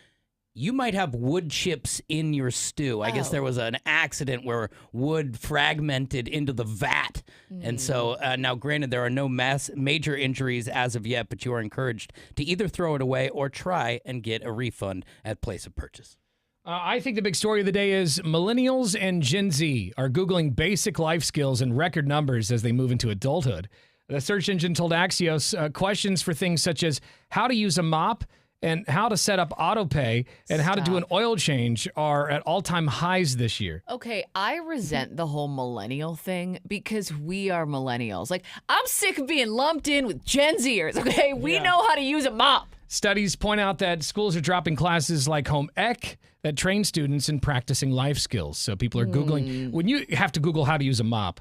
you might have wood chips in your stew. I guess there was an accident where wood fragmented into the vat. And so now, granted, there are no major injuries as of yet, but you are encouraged to either throw it away or try and get a refund at place of purchase. I think the big story of the day is millennials and Gen Z are Googling basic life skills in record numbers as they move into adulthood. The search engine told Axios questions for things such as how to use a mop and how to set up autopay and how to do an oil change are at all-time highs this year. Okay, I resent the whole millennial thing because we are millennials. Like, I'm sick of being lumped in with Gen Zers, okay? We know how to use a mop. Studies point out that schools are dropping classes like home ec that train students in practicing life skills. So people are Googling. When you have to Google how to use a mop,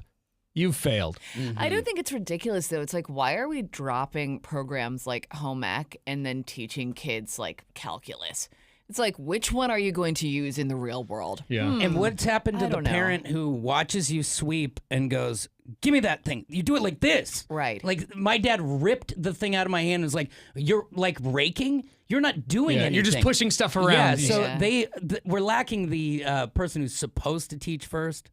you've failed. I do think it's ridiculous, though. It's like, why are we dropping programs like home ec and then teaching kids like calculus? It's like, which one are you going to use in the real world? Yeah. And what's happened to I the don't know. parent who watches you sweep and goes, give me that thing. You do it like this. Right. Like, my dad ripped the thing out of my hand and was like, you're like raking? You're not doing anything. You're just pushing stuff around. Yeah, so we're lacking the person who's supposed to teach first.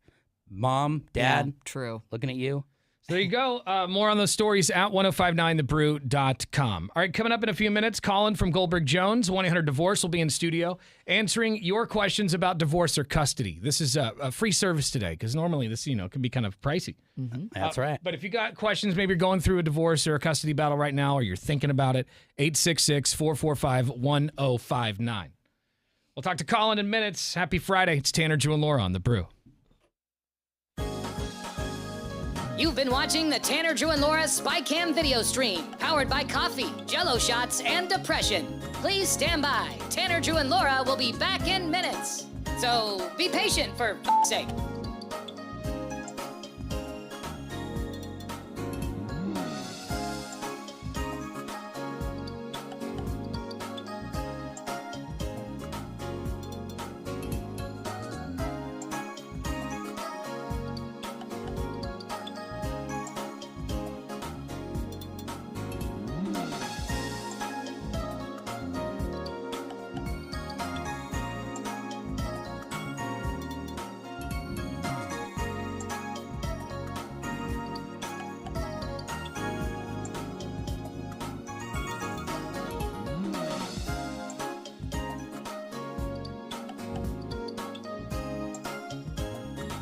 Mom, Dad. Yeah, true. Looking at you. So there you go. More on those stories at 1059thebrew.com. All right, coming up in a few minutes, Colin from Goldberg Jones, 1-800-DIVORCE will be in studio answering your questions about divorce or custody. This is a free service today because normally this, can be kind of pricey. That's right. But if you got questions, maybe you're going through a divorce or a custody battle right now, or you're thinking about it, 866-445-1059. We'll talk to Colin in minutes. Happy Friday. It's Tanner, Drew, and Laura on The Brew. You've been watching the Tanner, Drew, and Laura SpyCam video stream, powered by coffee, Jell-O shots, and depression. Please stand by. Tanner, Drew, and Laura will be back in minutes. So be patient, for f***'s sake.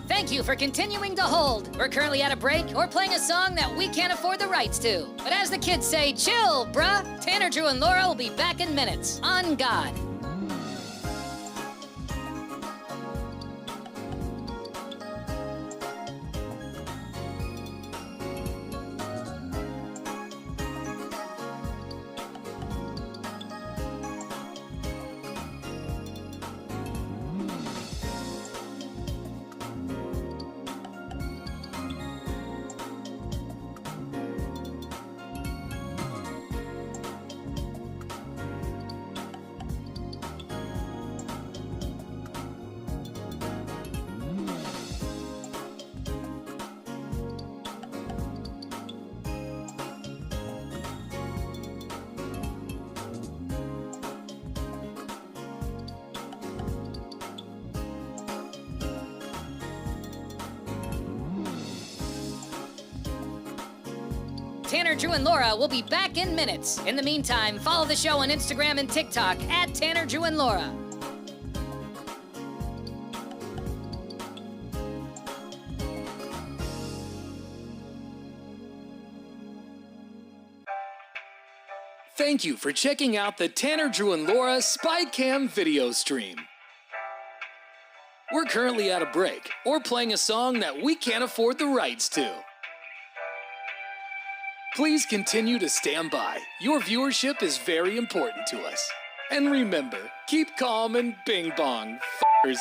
Thank you for continuing to hold. We're currently at a break or playing a song that we can't afford the rights to. But as the kids say, chill, bruh. Tanner, Drew, and Laura will be back in minutes. On God. Tanner, Drew, and Laura will be back in minutes. In the meantime, follow the show on Instagram and TikTok at Tanner, Drew, and Laura. Thank you for checking out the Tanner, Drew, and Laura SpyCam video stream. We're currently at a break or playing a song that we can't afford the rights to. Please continue to stand by. Your viewership is very important to us. And remember, keep calm and bing bong, f***ers.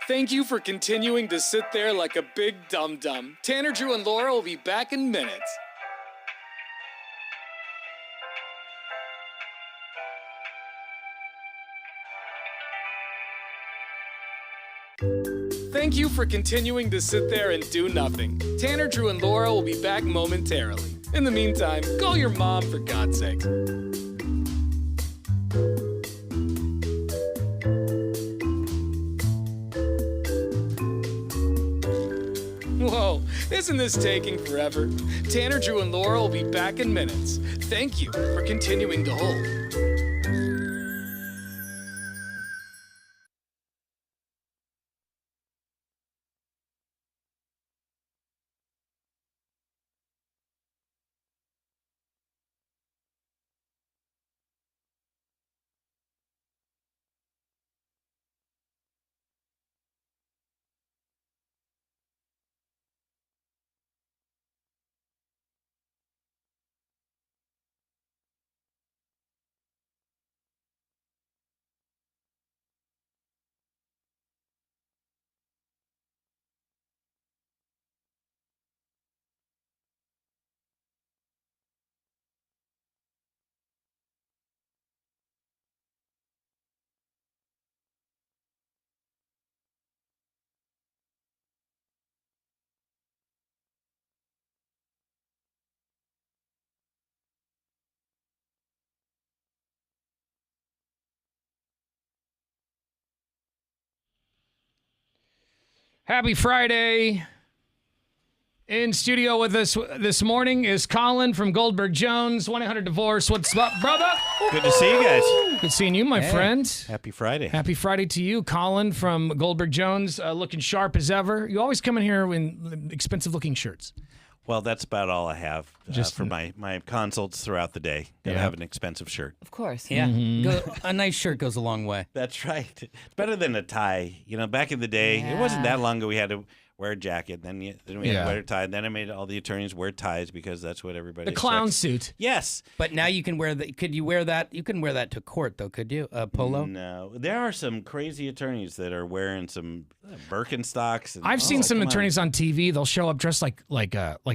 Thank you for continuing to sit there like a big dum-dum. Tanner, Drew, and Laura will be back in minutes. Thank you for continuing to sit there and do nothing. Tanner, Drew, and Laura will be back momentarily. In the meantime, call your mom for God's sake. Whoa, isn't this taking forever? Tanner, Drew, and Laura will be back in minutes. Thank you for continuing to hold. Happy Friday. In studio with us this morning is Colin from Goldberg Jones, 1-800-DIVORCE. What's up, brother? Good to see you guys. Good seeing you, my friend. Happy Friday. Happy Friday to you, Colin from Goldberg Jones, looking sharp as ever. You always come in here in expensive-looking shirts. Well, that's about all I have for my consults throughout the day. Gotta have an expensive shirt. Of course. Yeah, a nice shirt goes a long way. That's right. It's better than a tie. You know, back in the day, it wasn't that long ago we had to wear a jacket, then we had to wear a tie, then I made all the attorneys wear ties because that's what everybody The clown expects. suit. Yes. But now you can wear that. Could you wear that? You can wear that to court, though, could you? Polo? No. There are some crazy attorneys that are wearing some Birkenstocks. And, I've seen some attorneys on TV. They'll show up dressed like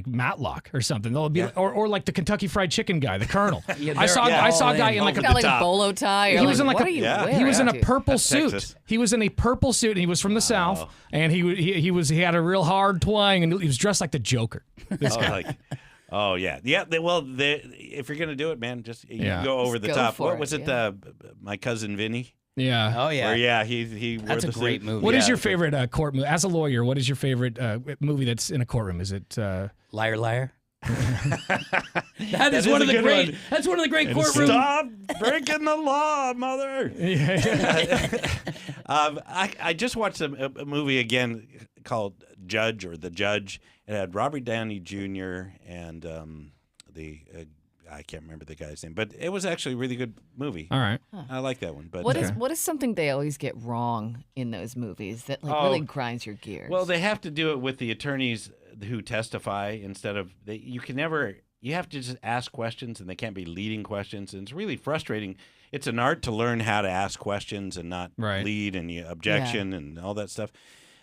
Matlock or something. They'll be or like the Kentucky Fried Chicken guy, the Colonel. I saw a guy in like a bolo tie. He was in like he was in a purple That's suit. Texas. He was in a purple suit, and he was from the South, and he had a real hard twang, and he was dressed like the Joker. This guy. If you're gonna do it, man, just you go over the top. What was it? My Cousin Vinny. Yeah. Oh yeah. Where, he wore That's the a great suit. movie. What is your favorite court movie? As a lawyer, what is your favorite movie that's in a courtroom? Is it Liar Liar? That is one of the great. That's one of the great courtroom. Stop breaking the law, mother. I just watched a movie again called Judge or The Judge. It had Robert Downey Jr. and I can't remember the guy's name, but it was actually a really good movie. All right. I like that one. But what is something they always get wrong in those movies that really grinds your gears? Well, they have to do it with the attorneys who testify instead of you have to just ask questions, and they can't be leading questions, and it's really frustrating. It's an art to learn how to ask questions and not lead and objection and all that stuff.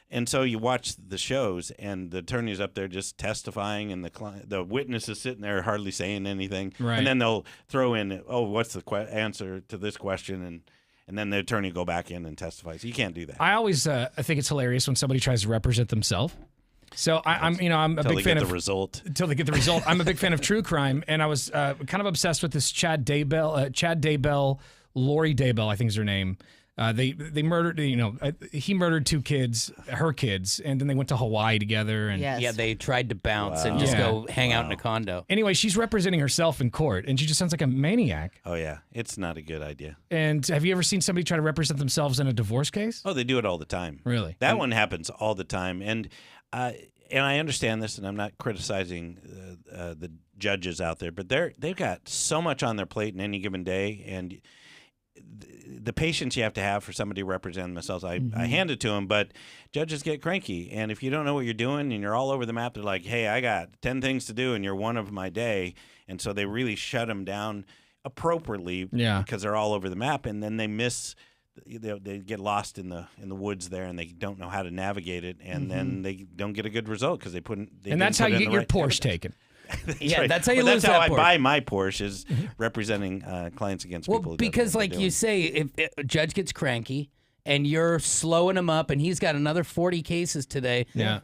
And so you watch the shows, and the attorney's up there just testifying, and the witness is sitting there hardly saying anything. Right. And then they'll throw in, what's the answer to this question? and then the attorney go back in and testify. So you can't do that. I always I think it's hilarious when somebody tries to represent themselves. So I'm a big fan of the result. Until they get the result. I'm a big fan of true crime, and I was kind of obsessed with this Chad Daybell, Lori Daybell, I think is her name. They murdered, he murdered 2 kids, her kids, and then they went to Hawaii together. And Yes. Yeah, they tried to bounce and just go hang out in a condo. Anyway, she's representing herself in court, and she just sounds like a maniac. Oh, yeah. It's not a good idea. And have you ever seen somebody try to represent themselves in a divorce case? Oh, they do it all the time. Really? That one happens all the time. And I understand this, and I'm not criticizing the judges out there, but they've got so much on their plate in any given day, and the patience you have to have for somebody to represent themselves, I hand it to them, but judges get cranky. And if you don't know what you're doing and you're all over the map, they're like, hey, I got 10 things to do and you're one of my day. And so they really shut them down appropriately because they're all over the map, and then they miss. They get lost in the woods there, and they don't know how to navigate it, and then they don't get a good result because they put. And that's how you get your Porsche taken. That's how you lose That's how that I Porsche. buy my Porsche, is representing clients against people. Who because don't know what like they're you doing. say, if a judge gets cranky and you're slowing him up, and he's got another 40 cases today. Yeah.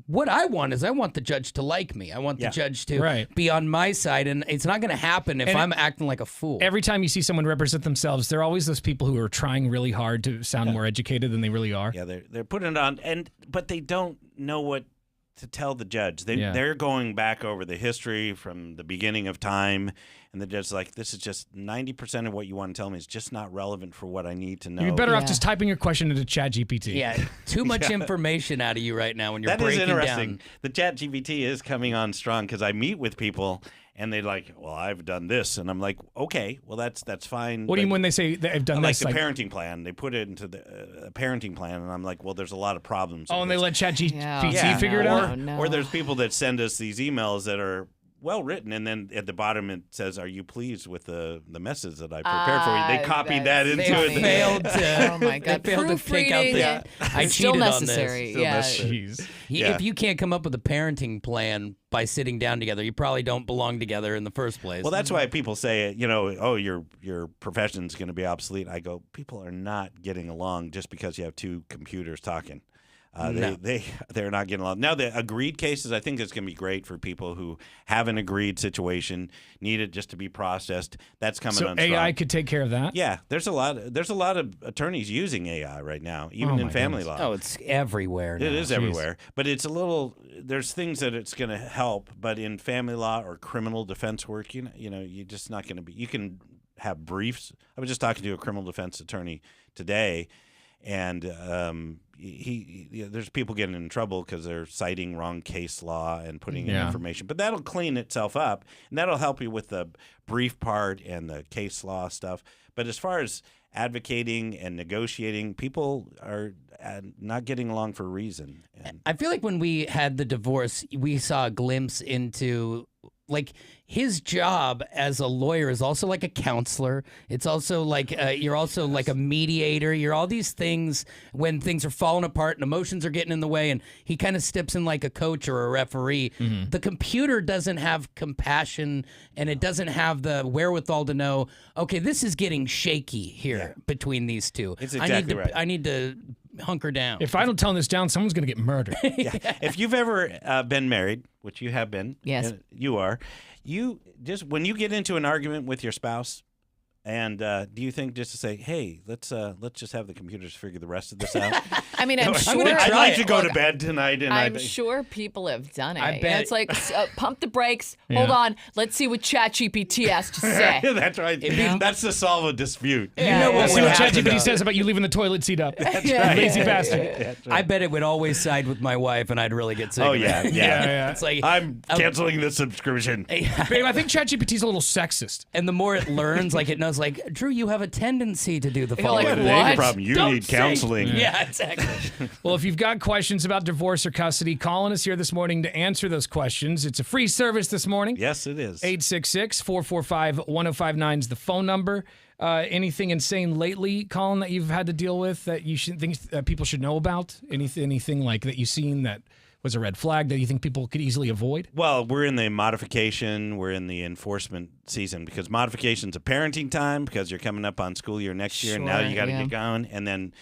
What I want is I want the judge to like me. I want the judge to be on my side, and it's not going to happen if I'm acting like a fool. Every time you see someone represent themselves, they're always those people who are trying really hard to sound more educated than they really are. Yeah, they're putting it on, but they don't know what to tell the judge. They're going back over the history from the beginning of time, and the judge's like, this is just 90% of what you want to tell me is just not relevant for what I need to know. You're better off just typing your question into ChatGPT. Yeah, too much information out of you right now when you're breaking That is interesting. down. The ChatGPT is coming on strong because I meet with people and they're like, well, I've done this. And I'm like, okay, well, that's fine. What do you mean when they say they've done like this? the parenting plan. They put it into the parenting plan, and I'm like, well, there's a lot of problems. Oh, and they let ChatGPT figure it out? Or there's people that send us these emails that are well written, and then at the bottom it says, "Are you pleased with the message that I prepared for you?" They copied that into it. They failed to. Oh my God! They failed to take out the. I Still cheated necessary. on this. Yeah. If you can't come up with a parenting plan by sitting down together, you probably don't belong together in the first place. Well, that's why people say, oh, your profession's going to be obsolete. I go, people are not getting along just because you have 2 computers talking. No. They're not getting along. Now, the agreed cases, I think it's going to be great for people who have an agreed situation, need it just to be processed. That's coming on strong. So AI could take care of that? Yeah, there's a lot of attorneys using AI right now, even in family law. Oh, it's everywhere now. It is everywhere. But it's there's things that it's going to help, but in family law or criminal defense work, you're just not going to be. You can have briefs. I was just talking to a criminal defense attorney today, and there's people getting in trouble because they're citing wrong case law and putting in information. But that'll clean itself up, and that'll help you with the brief part and the case law stuff. But as far as advocating and negotiating, people are not getting along for a reason. And I feel like when we had the divorce, we saw a glimpse into like his job as a lawyer is also like a counselor. It's also like you're also like a mediator. You're all these things when things are falling apart and emotions are getting in the way, and he kind of steps in like a coach or a referee. Mm-hmm. The computer doesn't have compassion, and it doesn't have the wherewithal to know, okay, this is getting shaky here between these two. It's exactly right. I need to hunker down. If I don't tone this down, someone's going to get murdered. If you've ever been married, which you have been, Yes, you are. You just when you get into an argument with your spouse, and do you think just to say, "Hey, let's just have the computers figure the rest of this out"? I mean, I'm sure. I'd like to go to bed tonight, and I'm sure people have done it. I bet it's like pump the brakes. Hold on. Let's see what ChatGPT has to say. That's right. That's to solve a dispute. Let's see what ChatGPT says about you leaving the toilet seat up. That's You right. lazy bastard. That's right. I bet it would always side with my wife, and I'd really get sick. Oh of yeah, it. yeah. It's like I'm canceling the subscription. Babe, I think ChatGPT's a little sexist. And the more it learns, like it knows, like Drew, you have a tendency to do the You're like, following. what? Problem. You Don't need say- counseling. Yeah, exactly. Well, if you've got questions about divorce or custody, calling us here this morning to answer those questions. It's a free service this morning. Yes, it is. 866-445-1059 is the phone number. Anything insane lately, Colin, that you've had to deal with that you should think people should know about? Anything like that you've seen that was a red flag that you think people could easily avoid? Well, we're in the modification, we're in the enforcement season because modification's a parenting time because you're coming up on school year next year, and now you got to get going, and then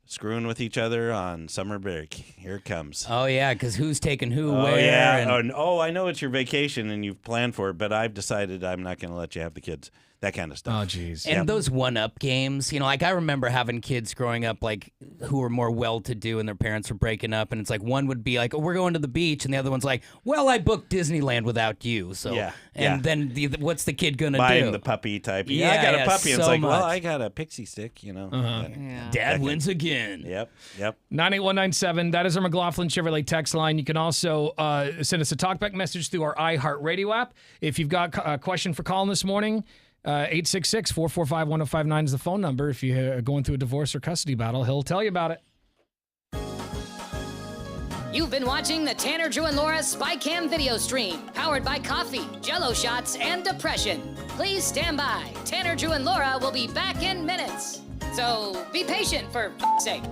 screwing with each other on summer break. Here it comes. Oh, yeah, because who's taking who, where. Yeah. And... I know it's your vacation and you've planned for it, but I've decided I'm not going to let you have the kids. That kind of stuff. Oh, geez. And those one-up games, like I remember having kids growing up, like who were more well-to-do and their parents were breaking up, and it's like one would be like, "Oh, we're going to the beach," and the other one's like, "Well, I booked Disneyland without you." So then what's the kid gonna Buying do? the puppy type. Yeah, I got a puppy. And it's like, much. well, I got a pixie stick. Dad wins again. Yep. 98197. That is our McLaughlin Chevrolet text line. You can also send us a talkback message through our iHeartRadio app. If you've got a question for Colin this morning, 866-445-1059 is the phone number. If you're going through a divorce or custody battle, he'll tell you about it. You've been watching the Tanner, Drew, and Laura SpyCam video stream, powered by coffee, Jello shots, and depression. Please stand by. Tanner, Drew, and Laura will be back in minutes. So be patient, for f***'s sake.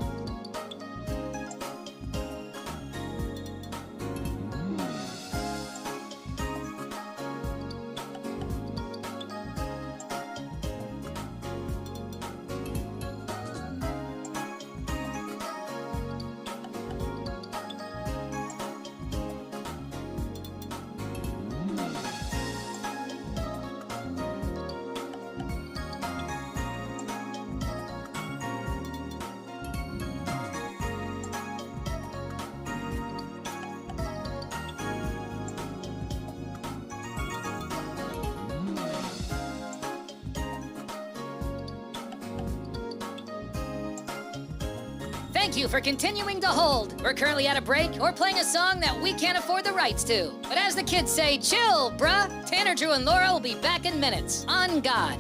Thank you for continuing to hold. We're currently at a break or playing a song that we can't afford the rights to. But as the kids say, chill, bruh. Tanner, Drew, and Laura will be back in minutes. On God.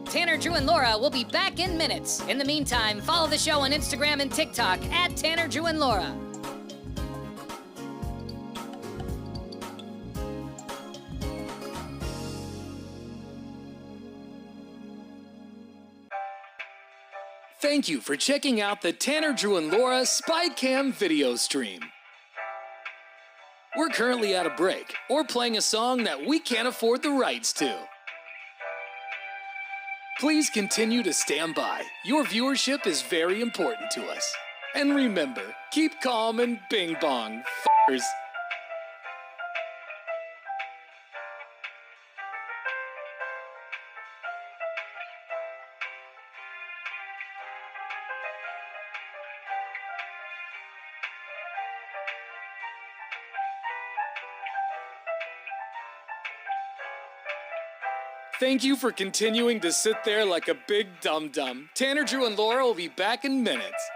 Tanner, Drew, and Laura will be back in minutes. In the meantime, follow the show on Instagram and TikTok at Tanner, Drew, and Laura. Thank you for checking out the Tanner, Drew, and Laura SpyCam video stream. We're currently at a break or playing a song that we can't afford the rights to. Please continue to stand by. Your viewership is very important to us. And remember, keep calm and bing bong, f***ers. Thank you for continuing to sit there like a big dum-dum. Tanner, Drew, and Laura will be back in minutes.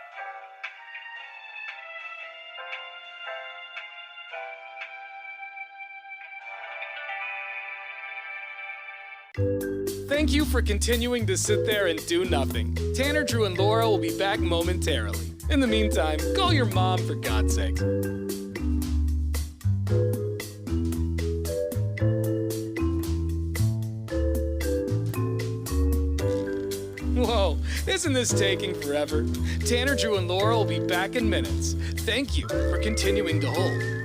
Thank you for continuing to sit there and do nothing. Tanner, Drew, and Laura will be back momentarily. In the meantime, call your mom for God's sake. Whoa, isn't this taking forever? Tanner, Drew, and Laura will be back in minutes. Thank you for continuing to hold.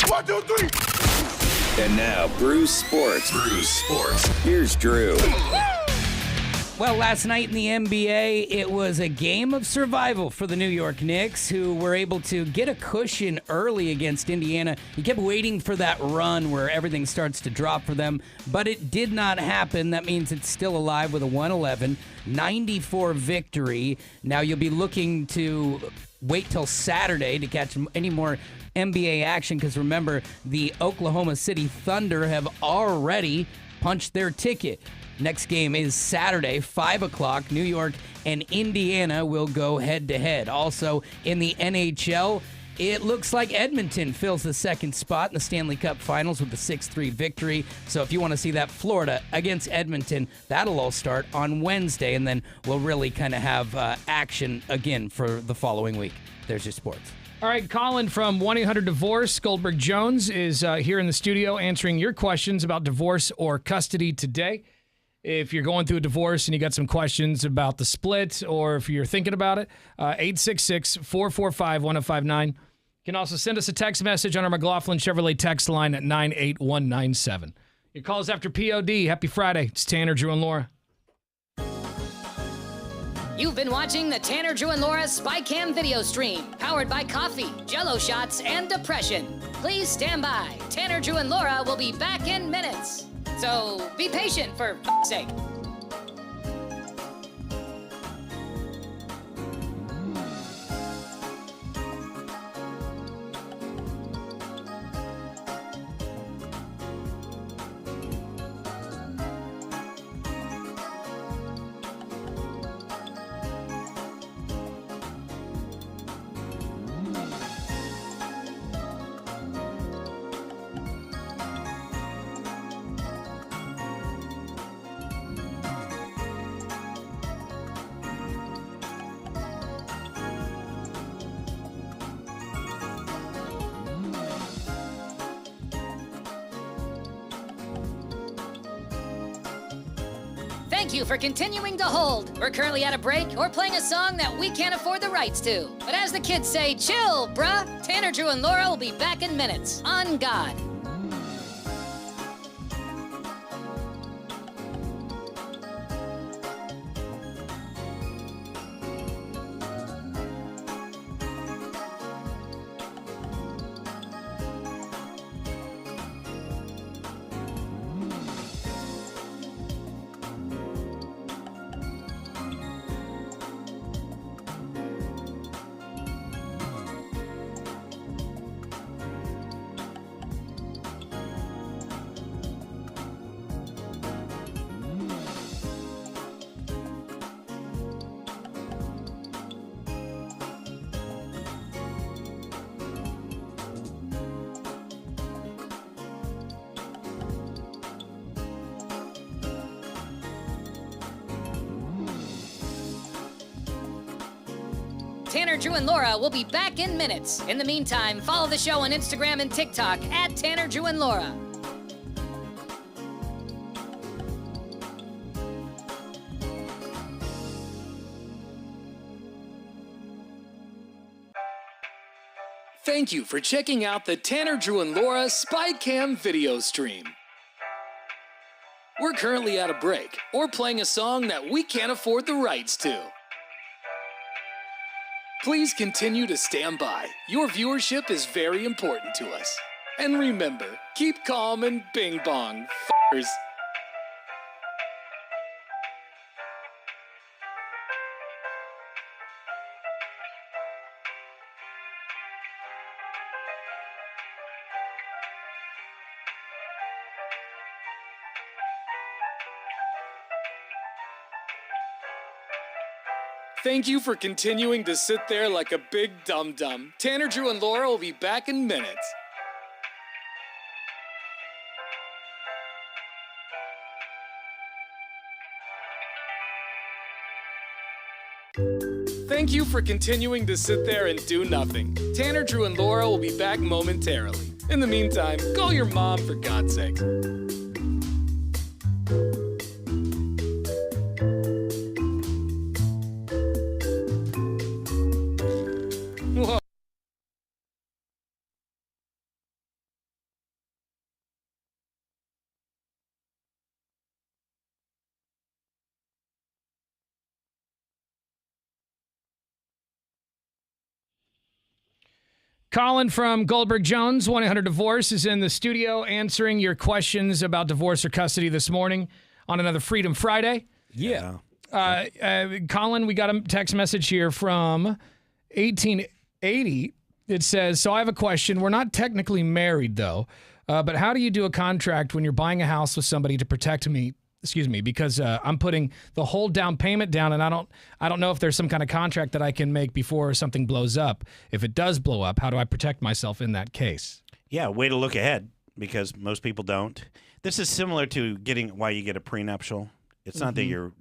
1, 2, 3. And now, Brew Sports. Here's Drew. Well, last night in the NBA, it was a game of survival for the New York Knicks, who were able to get a cushion early against Indiana. You kept waiting for that run where everything starts to drop for them, but it did not happen. That means it's still alive with a 111-94 victory. Now you'll be looking to wait till Saturday to catch any more NBA action, because remember, the Oklahoma City Thunder have already punched their ticket. Next game is Saturday, 5 o'clock. New York and Indiana will go head-to-head. Also, in the NHL, it looks like Edmonton fills the second spot in the Stanley Cup Finals with a 6-3 victory. So if you want to see that Florida against Edmonton, that'll all start on Wednesday, and then we'll really kind of have action again for the following week. There's your sports. All right, Colin from 1-800-DIVORCE, Goldberg Jones, is here in the studio answering your questions about divorce or custody today. If you're going through a divorce and you got some questions about the split, or if you're thinking about it, 866-445-1059. You can also send us a text message on our McLaughlin Chevrolet text line at 98197. Your calls after POD. Happy Friday. It's Tanner, Drew, and Laura. You've been watching the Tanner, Drew, and Laura SpyCam video stream, powered by coffee, Jell-O shots, and depression. Please stand by. Tanner, Drew, and Laura will be back in minutes. So be patient, for f***'s sake. Thank you for continuing to hold. We're currently at a break or playing a song that we can't afford the rights to. But as the kids say, chill, bruh. Tanner, Drew, and Laura will be back in minutes. On God. Tanner, Drew, and Laura will be back in minutes. In the meantime, follow the show on Instagram and TikTok at Tanner, Drew, and Laura. Thank you for checking out the Tanner, Drew, and Laura SpyCam video stream. We're currently at a break or playing a song that we can't afford the rights to. Please continue to stand by. Your viewership is very important to us. And remember, keep calm and bing bong, f***ers. Thank you for continuing to sit there like a big dum-dum. Tanner, Drew, and Laura will be back in minutes. Thank you for continuing to sit there and do nothing. Tanner, Drew, and Laura will be back momentarily. In the meantime, call your mom for God's sakes. Colin from Goldberg Jones, 1-800-DIVORCE, is in the studio answering your questions about divorce or custody this morning on another Freedom Friday. Yeah. Colin, we got a text message here from 1880. It says, so I have a question. We're not technically married, though, but how do you do a contract when you're buying a house with somebody to protect me? Excuse me, because I'm putting the whole down payment down, and I don't know if there's some kind of contract that I can make before something blows up. If it does blow up, how do I protect myself in that case? Yeah, way to look ahead, because most people don't. This is similar to why you get a prenuptial. It's not that you're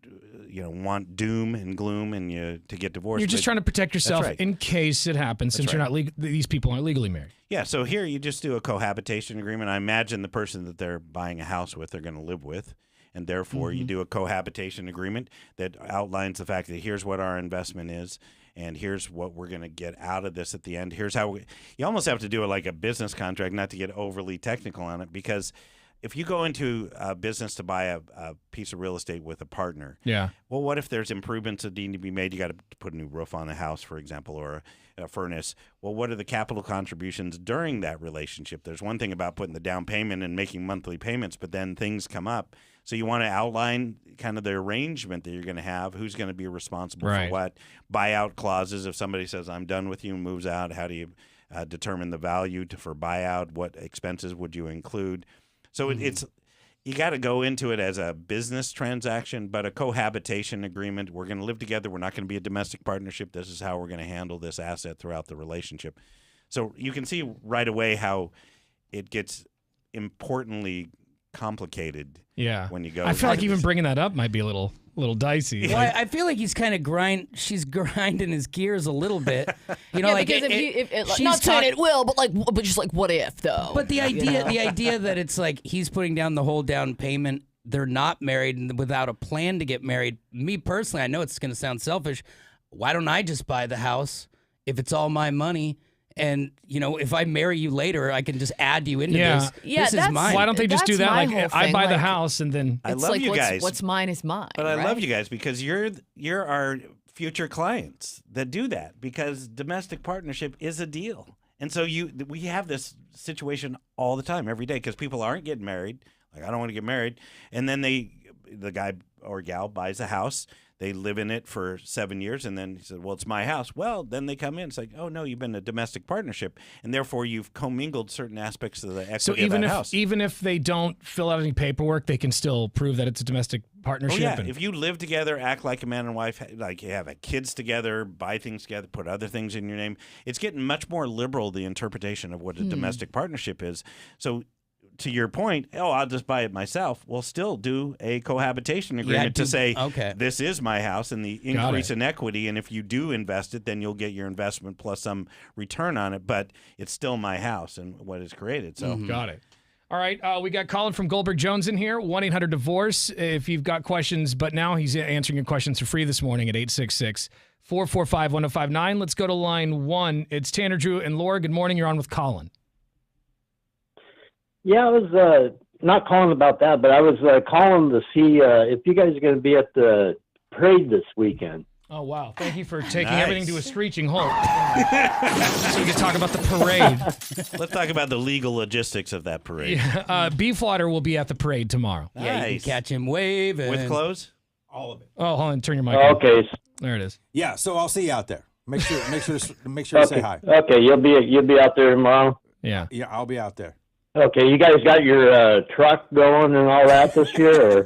want doom and gloom and to get divorced. You're just trying to protect yourself in case it happens, since you're not these people aren't legally married. Yeah, so here you just do a cohabitation agreement. I imagine the person that they're buying a house with, they're going to live with. And therefore, you do a cohabitation agreement that outlines the fact that here's what our investment is, and here's what we're going to get out of this at the end. Here's how you almost have to do it like a business contract, not to get overly technical on it, because if you go into a business to buy a piece of real estate with a partner, well, what if there's improvements that need to be made? You got to put a new roof on the house, for example, or a furnace. Well, what are the capital contributions during that relationship? There's one thing about putting the down payment and making monthly payments, but then things come up. So you want to outline kind of the arrangement that you're going to have, who's going to be responsible for what, buyout clauses. If somebody says, I'm done with you and moves out, how do you determine the value for buyout? What expenses would you include? So it's you got to go into it as a business transaction, but a cohabitation agreement. We're going to live together. We're not going to be a domestic partnership. This is how we're going to handle this asset throughout the relationship. So you can see right away how it gets importantly complicated. Yeah. When you go, I feel like even bringing that up might be a little dicey. Well, I feel like he's kind of she's grinding his gears a little bit. Because if not saying it will, but just like, what if though? But the idea that it's like he's putting down the whole down payment. They're not married and without a plan to get married. Me personally, I know it's going to sound selfish. Why don't I just buy the house if it's all my money? And, if I marry you later, I can just add you into this. Yeah, this is mine. Why don't they just do that? Like, I buy the house and then... I love you guys. What's mine is mine. But I love you guys because you're our future clients that do that, because domestic partnership is a deal. And so we have this situation all the time, every day, because people aren't getting married. Like, I don't want to get married. And then the guy or gal buys a house. They live in it for 7 years, and then he said, well, it's my house. Well, then they come in. It's like, oh, no, you've been a domestic partnership, and therefore you've commingled certain aspects of the equity of that house. So even if they don't fill out any paperwork, they can still prove that it's a domestic partnership? Oh, yeah. If you live together, act like a man and wife, like you have kids together, buy things together, put other things in your name, it's getting much more liberal, the interpretation of what a domestic partnership is. So to your point, I'll just buy it myself. We'll still do a cohabitation agreement to say, this is my house, and the increase in equity. And if you do invest it, then you'll get your investment plus some return on it. But it's still my house and what is created. So Got it. All right. We got Colin from Goldberg Jones in here, 1-800-DIVORCE. If you've got questions, but now he's answering your questions for free this morning at 866-445-1059. Let's go to line 1. It's Tanner, Drew, and Laura. Good morning. You're on with Colin. Yeah, I was not calling about that, but I was calling to see if you guys are going to be at the parade this weekend. Oh, wow. Thank you for taking everything to a screeching halt. So we can talk about the parade. Let's talk about the legal logistics of that parade. Yeah. Beefwater will be at the parade tomorrow. Yeah, you can catch him waving. With clothes? All of it. Oh, hold on. Turn your mic on. Okay. There it is. Yeah, so I'll see you out there. Make sure to say hi. Okay, you'll be out there tomorrow? Yeah. Yeah, I'll be out there. Okay, you guys got your truck going and all that this year, or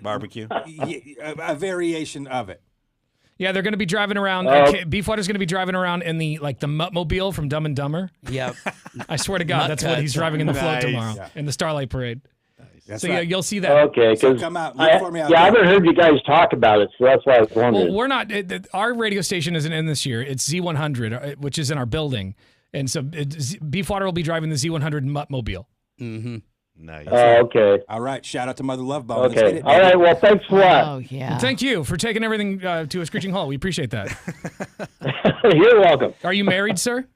barbecue? A variation of it. Yeah, they're going to be driving around. Beefwater's going to be driving around in the Muttmobile from Dumb and Dumber. Yep. I swear to God, that's what he's driving in the float tomorrow in the Starlight Parade. That's so right. yeah, you'll see that. Okay, because come out, look for me out I there. haven't heard you guys talk about it, so that's why I was wondering. Well, we're not. Our radio station isn't in this year. It's Z100, which is in our building, and so Beefwater will be driving the Z100 Muttmobile. Mm-hmm. Nice. Okay. All right. Shout out to Mother Love Bone. Okay. All right. Well, thanks a lot. Oh, yeah. Well, thank you for taking everything to a screeching halt. We appreciate that. You're welcome. Are you married, sir?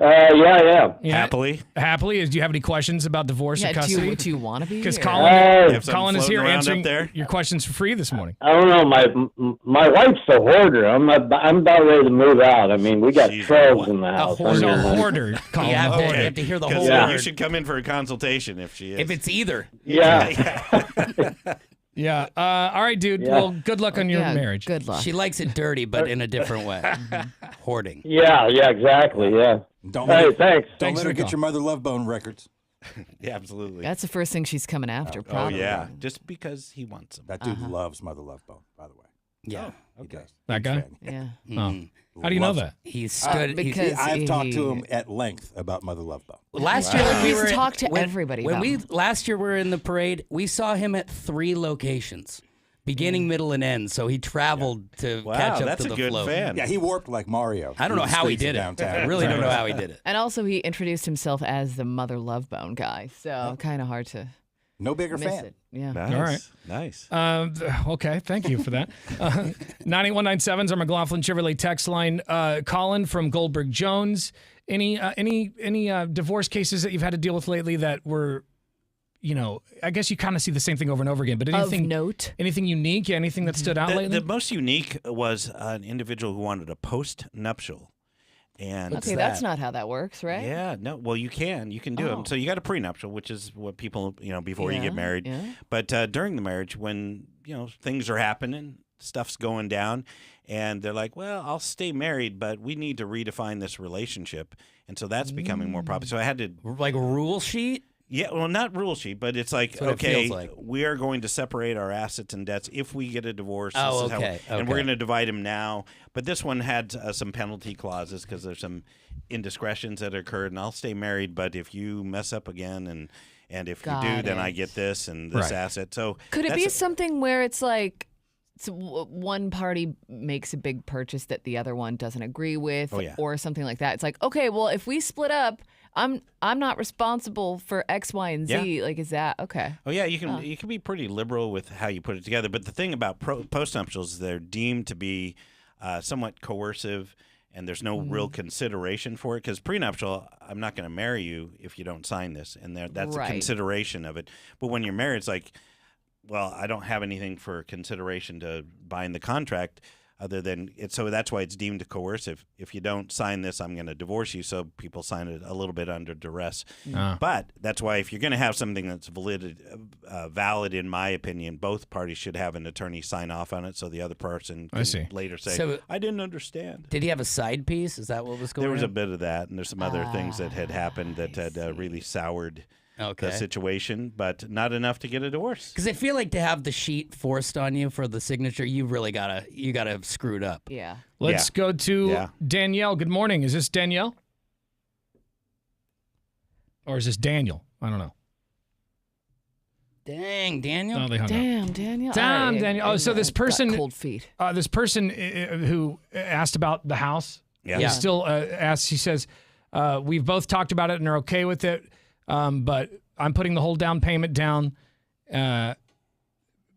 Yeah, I am. Happily? Happily? Do you have any questions about divorce or Yeah, custody? do you want to be? Because or- Colin is here around up answering there? your questions for free this morning. I don't know. My wife's a hoarder. I'm about ready to move out. I mean, we got trolls in the house. He's a hoarder, Colin. You have, a to, hoarder. you have to hear the whole So word. you should come in for a consultation if she is. If it's either. Yeah. Yeah. All right, dude. Yeah. Well, good luck on your marriage. Good luck. She likes it dirty, but in a different way. Hoarding. Yeah, exactly. Yeah. Don't Hey, let her, thanks. Don't Thanks let for her the get call. your Mother Love Bone records. Yeah, absolutely. That's the first thing she's coming after, Oh, probably. yeah. Just because he wants them. That dude loves Mother Love Bone, by the way. Yeah. He does. That Big guy? fan. Yeah. Oh. How do you know Loves that? He stood. because I've talked to he- him at length about Mother Love Bone. Last year when we He's were talked to when- everybody When about we him. last year we were in the parade, we saw him at 3 locations, beginning, middle, and end. So he traveled to Wow, catch up that's to a the good float. fan. Yeah, he warped like Mario. I don't know through the how he streets of did it. downtown. I really don't know how he did it. And also, he introduced himself as the Mother Love Bone guy, so kind of hard to No bigger miss fan. it. Yeah. Nice. All right. Nice. Okay, thank you for that. 98197 is our McLaughlin Chevrolet text line. Colin from Goldberg Jones. Any divorce cases that you've had to deal with lately that were, I guess you kind of see the same thing over and over again. But anything Of note? anything unique? Yeah, anything that stood out lately? The most unique was an individual who wanted a post-nuptial. And Okay, that's not how that works, right? Yeah, no. Well, you can do Oh. them. So you got a prenuptial, which is what people, before you Yeah, get married. yeah. But during the marriage, when things are happening, stuff's going down, and they're like, "Well, I'll stay married, but we need to redefine this relationship," and so that's becoming more popular. So I had to Like a rule sheet. Yeah, well, not rule sheet, but it's like, That's what it okay, feels like. we are going to separate our assets and debts if we get a divorce. Oh, This is how- okay, and we're okay. going to divide them now. But this one had some penalty clauses because there's some indiscretions that occurred. And I'll stay married, but if you mess up again and if you do, Got then I it. get this and this Right. asset. So Could it be that's- something where it's like one party makes a big purchase that the other one doesn't agree with, Oh, yeah. or something like that? It's like, okay, well, if we split up, I'm not responsible for X, Y, and Z. Yeah. Like, is that okay? Oh yeah, you can be pretty liberal with how you put it together. But the thing about postnuptials is they're deemed to be somewhat coercive, and there's no real consideration for it. Because prenuptial, I'm not going to marry you if you don't sign this, and that's Right. a consideration of it. But when you're married, it's like, well, I don't have anything for consideration to bind the contract. Other than it, so that's why it's deemed coercive. If you don't sign this, I'm going to divorce you. So people sign it a little bit under duress. But that's why if you're going to have something that's valid, in my opinion, both parties should have an attorney sign off on it, so the other person I can see. later say, So- "I didn't understand." Did he have a side piece? Is that what was going There was on? a bit of that, and there's some other things that had happened that had really soured Okay. the situation, but not enough to get a divorce. Because I feel like to have the sheet forced on you for the signature, you gotta have screwed up. Yeah. Let's go to Danielle. Good morning. Is this Danielle? Or is this Daniel? I don't know. Dang, Daniel. Oh, they hung up. Damn, Daniel. Damn, Daniel. Oh, so this I've got person, cold feet. this person who asked about the house, Yeah. still asks. He says, "We've both talked about it and are okay with it, but I'm putting the whole down payment down.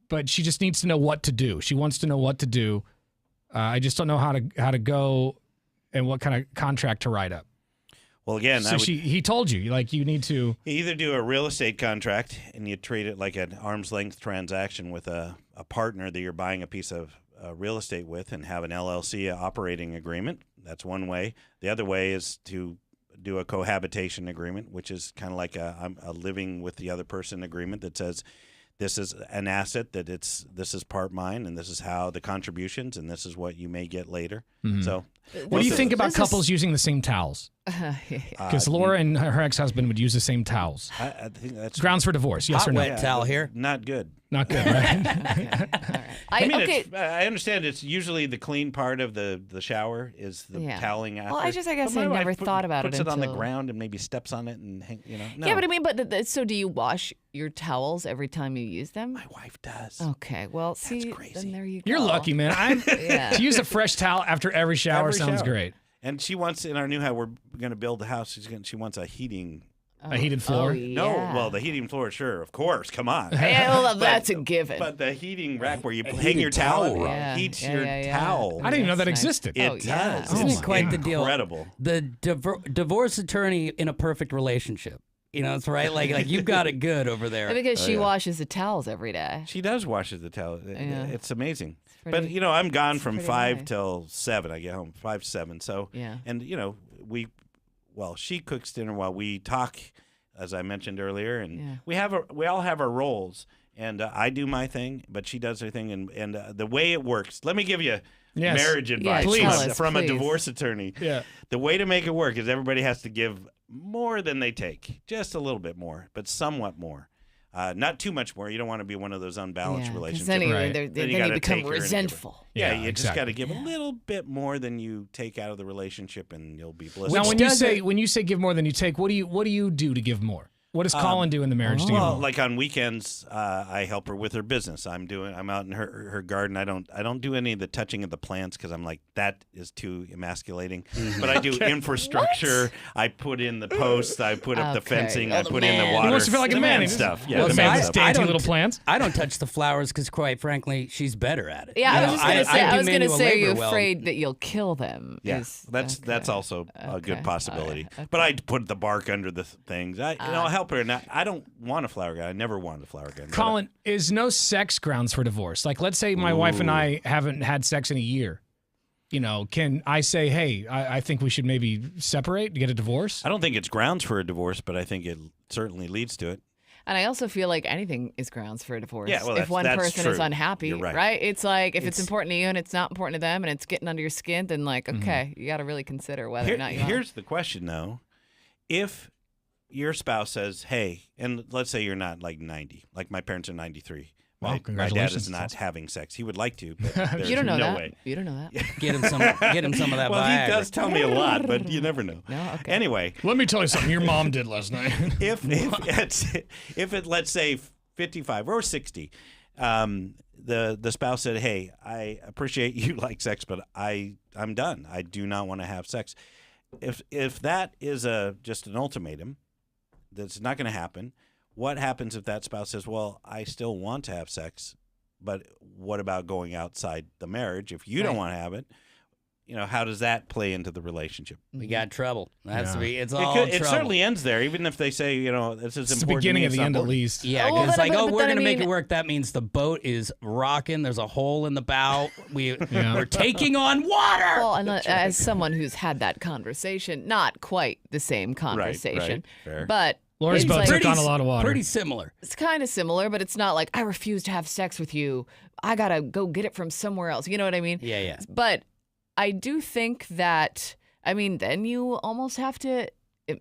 But she just needs to know what to do. She wants to know what to do. I just don't know how to go and what kind of contract to write up." Well, again, So he told you, like, you need to. You either do a real estate contract and you treat it like an arm's length transaction with a partner that you're buying a piece of real estate with, and have an LLC operating agreement. That's one way. The other way is to do a cohabitation agreement, which is kind of like a living with the other person agreement that says this is an asset, that this is part mine, and this is how the contributions, and this is what you may get later. Mhm. So What do you think about couples using the same towels? Because Laura and her ex-husband would use the same towels. I think that's Grounds for divorce, yes or no? wet towel here. Not good. Not good, right? I mean, okay. I understand it's usually the clean part of the shower is the Yeah. toweling after. Well, I guess But my I wife never thought about puts it it on the until- ground and maybe steps on it and no. Yeah, but I mean, so do you wash your towels every time you use them? My wife does. Okay, well, see, then there you go. You're lucky, man. Yeah. To use a fresh towel after every shower Every sounds shower. great. And she wants, in our new house, we're going to build the house. She wants a heating A heated floor? No, well, the heating floor, sure, of course, come on. Well, that's a given. But the heating rack where you hang heated your towel towel rack. heats Yeah, your yeah, yeah. towel. I didn't even know that existed. It does. Isn't It's it quite the deal? incredible. The divorce attorney in a perfect relationship. You know, it's right. Like you've got it good over there. Because she washes the towels every day. She does wash the towel. Yeah. It's amazing. pretty- But you know, I'm gone it's from pretty 5 high. till 7. I get home 5 to 7. So Yeah. and you know she cooks dinner while we talk, as I mentioned earlier, and we all have our roles. And I do my thing, but she does her thing, and the way it works. Let me give you Yes. marriage advice from a divorce attorney. Yeah. The way to make it work is everybody has to give more than they take, just a little bit more, but somewhat more. Not too much more. You don't want to be one of those unbalanced relationships. Then, Right. then you you gotta become take her and give her. resentful. Yeah, Yeah, you just got to exactly. give a little bit more than you take out of the relationship, and you'll be blissful. Now, when you say give more than you take, what do you do to give more? What does Colin do in the marriage to give Well, more? like on weekends, I help her with her business. I'm out in her garden. I don't do any of the touching of the plants because I'm like, that is too emasculating. But I do infrastructure. I put in the posts. I put up the fencing. I put in the water. He wants to feel like a the man. stuff. Yeah, Well, the so man I stuff. dainty little plants. I don't touch the flowers because, quite frankly, she's better at it. Yeah, You I know, was just gonna say. I do was gonna manual say, are you labor well. afraid that you'll kill them? Yeah, Is- that's also a good Okay. possibility. Okay. But I put the bark under the things. I'll help her. And I don't want a flower guy. I never wanted a flower guy. Colin, is no sex grounds for divorce? Like, let's say my wife and I haven't had sex in a year. You know, can I say, hey, I think we should maybe separate to get a divorce? I don't think it's grounds for a divorce, but I think it certainly leads to it. And I also feel like anything is grounds for a divorce. Yeah, well, if one that's person is true. unhappy, You're right. It's like if it's important to you and it's not important to them and it's getting under your skin, then like, okay, you got to really consider whether or not you want. Here's the question, though. If your spouse says, hey, and let's say you're not like 90, like my parents are 93. Wow, My dad congratulations. is not having sex. He would like to, but there's You don't know no that. way. You don't know that. Get him some of that. Well, Viagra. he does tell me a lot, but you never know. No, okay. Anyway, Let me tell you something your mom did last night. if it let's say 55 or 60, the spouse said, hey, I appreciate you like sex, but I'm done. I do not want to have sex. If that is just an ultimatum, that's not going to happen. What happens if that spouse says, well, I still want to have sex, but what about going outside the marriage? If you don't want to have it, you know, how does that play into the relationship? We got trouble. That's it's all It trouble. certainly ends there, even if they say, you know, this is It's the important. to me, beginning of it's the not end, at important. least. Yeah, Well, because but- but we're then, gonna I make mean- it work. That means the boat is rocking. There's a hole in the bow. We're taking on water. Well, and as someone who's had that conversation, not quite the same conversation, fair. but Laura's it's boat like, took on a lot of water. Pretty similar. it's kind of similar, but it's not like I refuse to have sex with you. I gotta go get it from somewhere else. You know what I mean? Yeah, yeah. But I do think that, I mean, then you almost have to.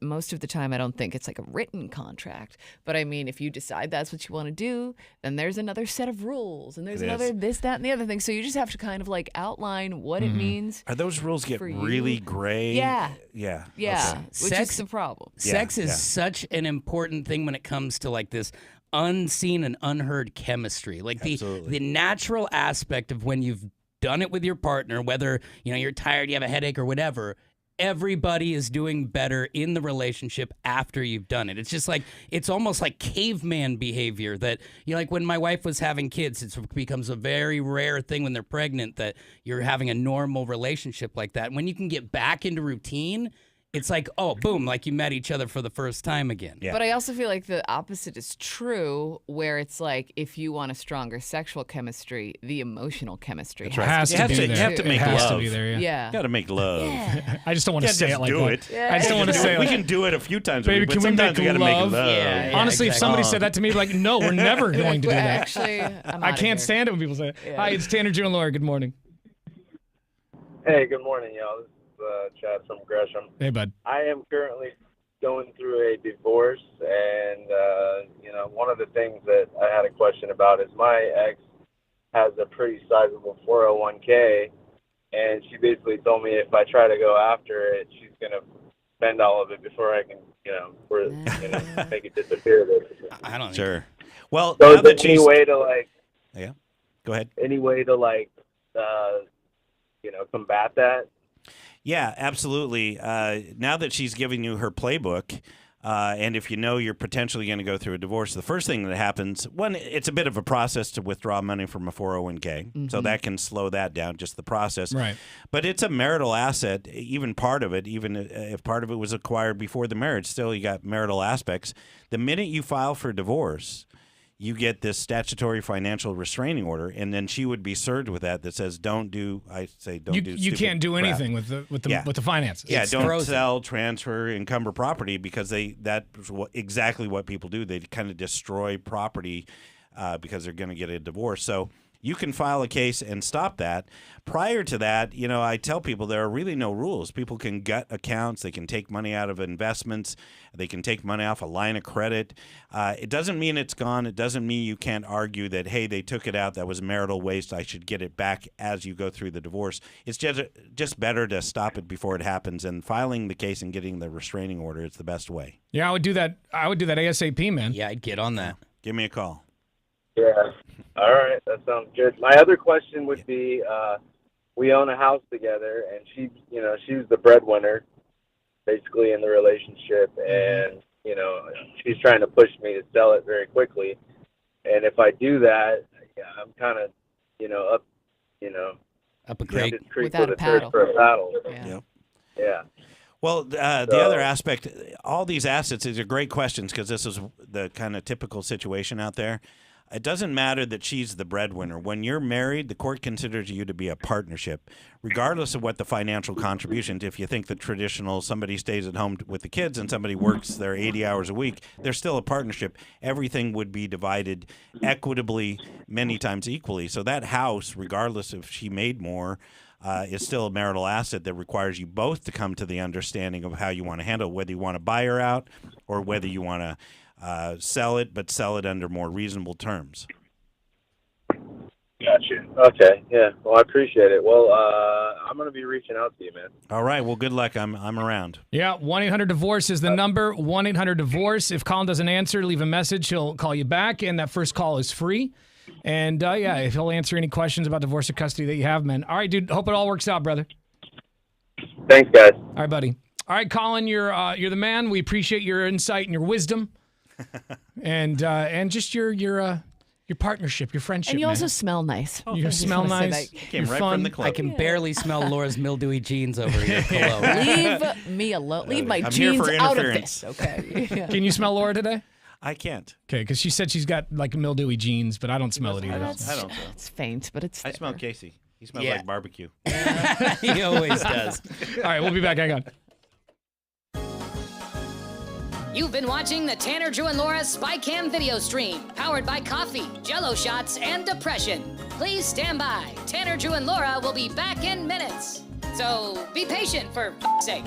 Most of the time, I don't think it's like a written contract. But I mean, if you decide that's what you want to do, then there's another set of rules, and there's It another is. this, that, and the other thing. So you just have to kind of like outline what it means. Are those rules get for you. really gray? Yeah. Yeah. Yeah, Okay. which is Sex- the problem. Sex is yeah. such an important thing when it comes to like this unseen and unheard chemistry. Like the natural aspect of when you've done it with your partner, whether you're tired, you have a headache or whatever. Everybody is doing better in the relationship after you've done it. It's just like, it's almost like caveman behavior that, like when my wife was having kids, it becomes a very rare thing when they're pregnant that you're having a normal relationship like that. When you can get back into routine, it's like, oh, boom, like you met each other for the first time again. Yeah. But I also feel like the opposite is true, where it's like if you want a stronger sexual chemistry, the emotional chemistry That's right. has You to have be to- there. you have to make It has to love. be there, yeah. Yeah. Got to make love. I just don't want to Can't say just it like do that. it. Yeah. I just don't want to say it We like can do it a few times, Baby, but can we sometimes make we got to make love? love. Yeah, yeah. Honestly, if exactly. somebody said that to me, I'd be like, no, we're never going to do that. Actually, I'm I outta can't here. stand it when people say it. Yeah. Hi, it's Tanner, Drew, and Laura. Good morning. Hey, good morning, y'all. This is Chad from Gresham. Hey, bud. I am currently going through a divorce, and one of the things that I had a question about is my ex has a pretty sizable 401k, and she basically told me if I try to go after it, she's gonna spend all of it before I can, make it disappear. Basically. I don't think Sure. Well, So now is that there any she's way to like, yeah, go ahead. combat that? Yeah, absolutely. Now that she's giving you her playbook, And if you know you're potentially going to go through a divorce, the first thing that happens, one, it's a bit of a process to withdraw money from a 401k. So that can slow that down, just the process. Right. But it's a marital asset, even part of it, even if part of it was acquired before the marriage, still you got marital aspects. The minute you file for divorce, you get this statutory financial restraining order, and then she would be served with that says don't do You can't do anything with the finances. Yeah, It's don't frozen. sell, transfer, encumber property, because that's exactly what people do. They kind of destroy property because they're going to get a divorce. So you can file a case and stop that. Prior to that, I tell people there are really no rules. People can gut accounts. They can take money out of investments. They can take money off a line of credit. It doesn't mean it's gone. It doesn't mean you can't argue that, hey, they took it out. That was marital waste. I should get it back as you go through the divorce. It's just better to stop it before it happens. And filing the case and getting the restraining order is the best way. Yeah, I would do that. ASAP, man. Yeah, I'd get on that. Give me a call. Yeah. All right. That sounds good. My other question would be, we own a house together, and she's the breadwinner, basically, in the relationship, and she's trying to push me to sell it very quickly. And if I do that, I'm kind of, up a creek without a paddle. For a paddle. Yeah. Well, the other aspect, all these assets, these are great questions because this is the kind of typical situation out there. It doesn't matter that she's the breadwinner. When you're married, the court considers you to be a partnership, regardless of what the financial contributions. If you think the traditional somebody stays at home with the kids and somebody works their 80 hours a week, they're still a partnership. Everything would be divided equitably, many times equally. So that house, regardless if she made more, is still a marital asset that requires you both to come to the understanding of how you want to handle it, whether you want to buy her out or whether you want to sell it, but sell it under more reasonable terms. Gotcha. Okay. Yeah. Well, I appreciate it. Well, I'm going to be reaching out to you, man. All right. Well, good luck. I'm around. Yeah, 1-800-DIVORCE is the number. 1-800-DIVORCE. If Colin doesn't answer, leave a message. He'll call you back, and that first call is free. And, if he'll answer any questions about divorce or custody that you have, man. All right, dude. Hope it all works out, brother. Thanks, guys. All right, buddy. All right, Colin, you're the man. We appreciate your insight and your wisdom. and just your partnership, your friendship. And you man. also smell nice. You smell nice. Came right from the club. I can barely smell Laura's mildewy jeans over here. Leave me alone. Leave my jeans out of this. Okay. Yeah. Can you smell Laura today? I can't. Okay, because she said she's got like mildewy jeans, but I don't smell it either. I don't know. It's faint, but it's. I smell Casey. He smells Yeah. like barbecue. He always does. All right, we'll be back. Hang on. You've been watching the Tanner, Drew, and Laura SpyCam video stream, powered by coffee, Jell-O shots, and depression. Please stand by. Tanner, Drew, and Laura will be back in minutes. So be patient, for f***'s sake.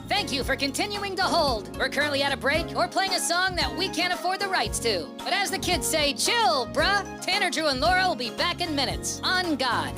Thank you for continuing to hold. We're currently at a break or playing a song that we can't afford the rights to. But as the kids say, chill, bruh. Tanner, Drew, and Laura will be back in minutes. On God.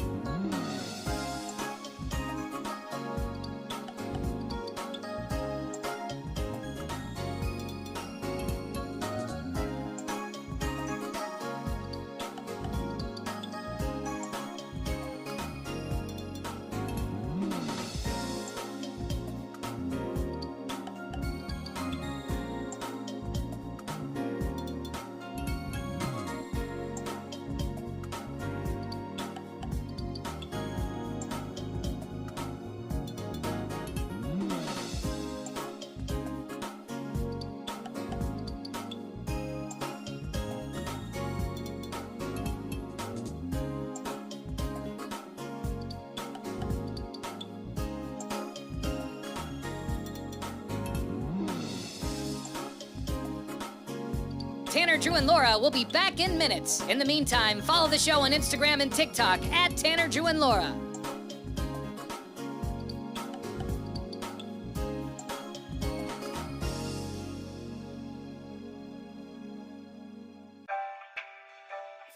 Tanner, Drew, and Laura will be back in minutes. In the meantime, follow the show on Instagram and TikTok at Tanner, Drew, and Laura.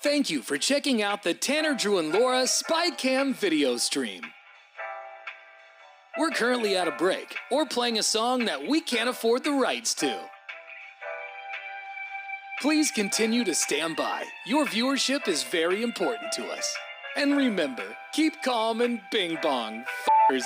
Thank you for checking out the Tanner, Drew, and Laura SpyCam video stream. We're currently at a break or playing a song that we can't afford the rights to. Please continue to stand by. Your viewership is very important to us. And remember, keep calm and bing bong, f***ers.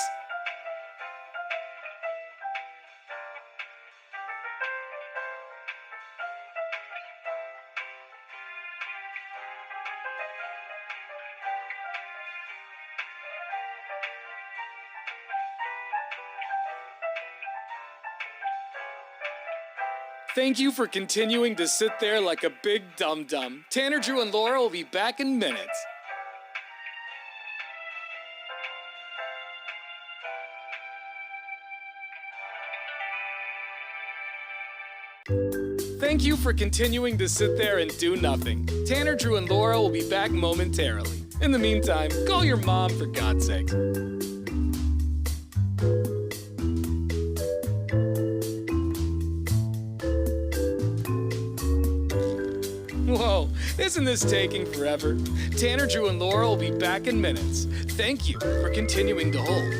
Thank you for continuing to sit there like a big dum-dum. Tanner, Drew, and Laura will be back in minutes. Thank you for continuing to sit there and do nothing. Tanner, Drew, and Laura will be back momentarily. In the meantime, call your mom for God's sake. Whoa, isn't this taking forever? Tanner, Drew, and Laura will be back in minutes. Thank you for continuing to hold.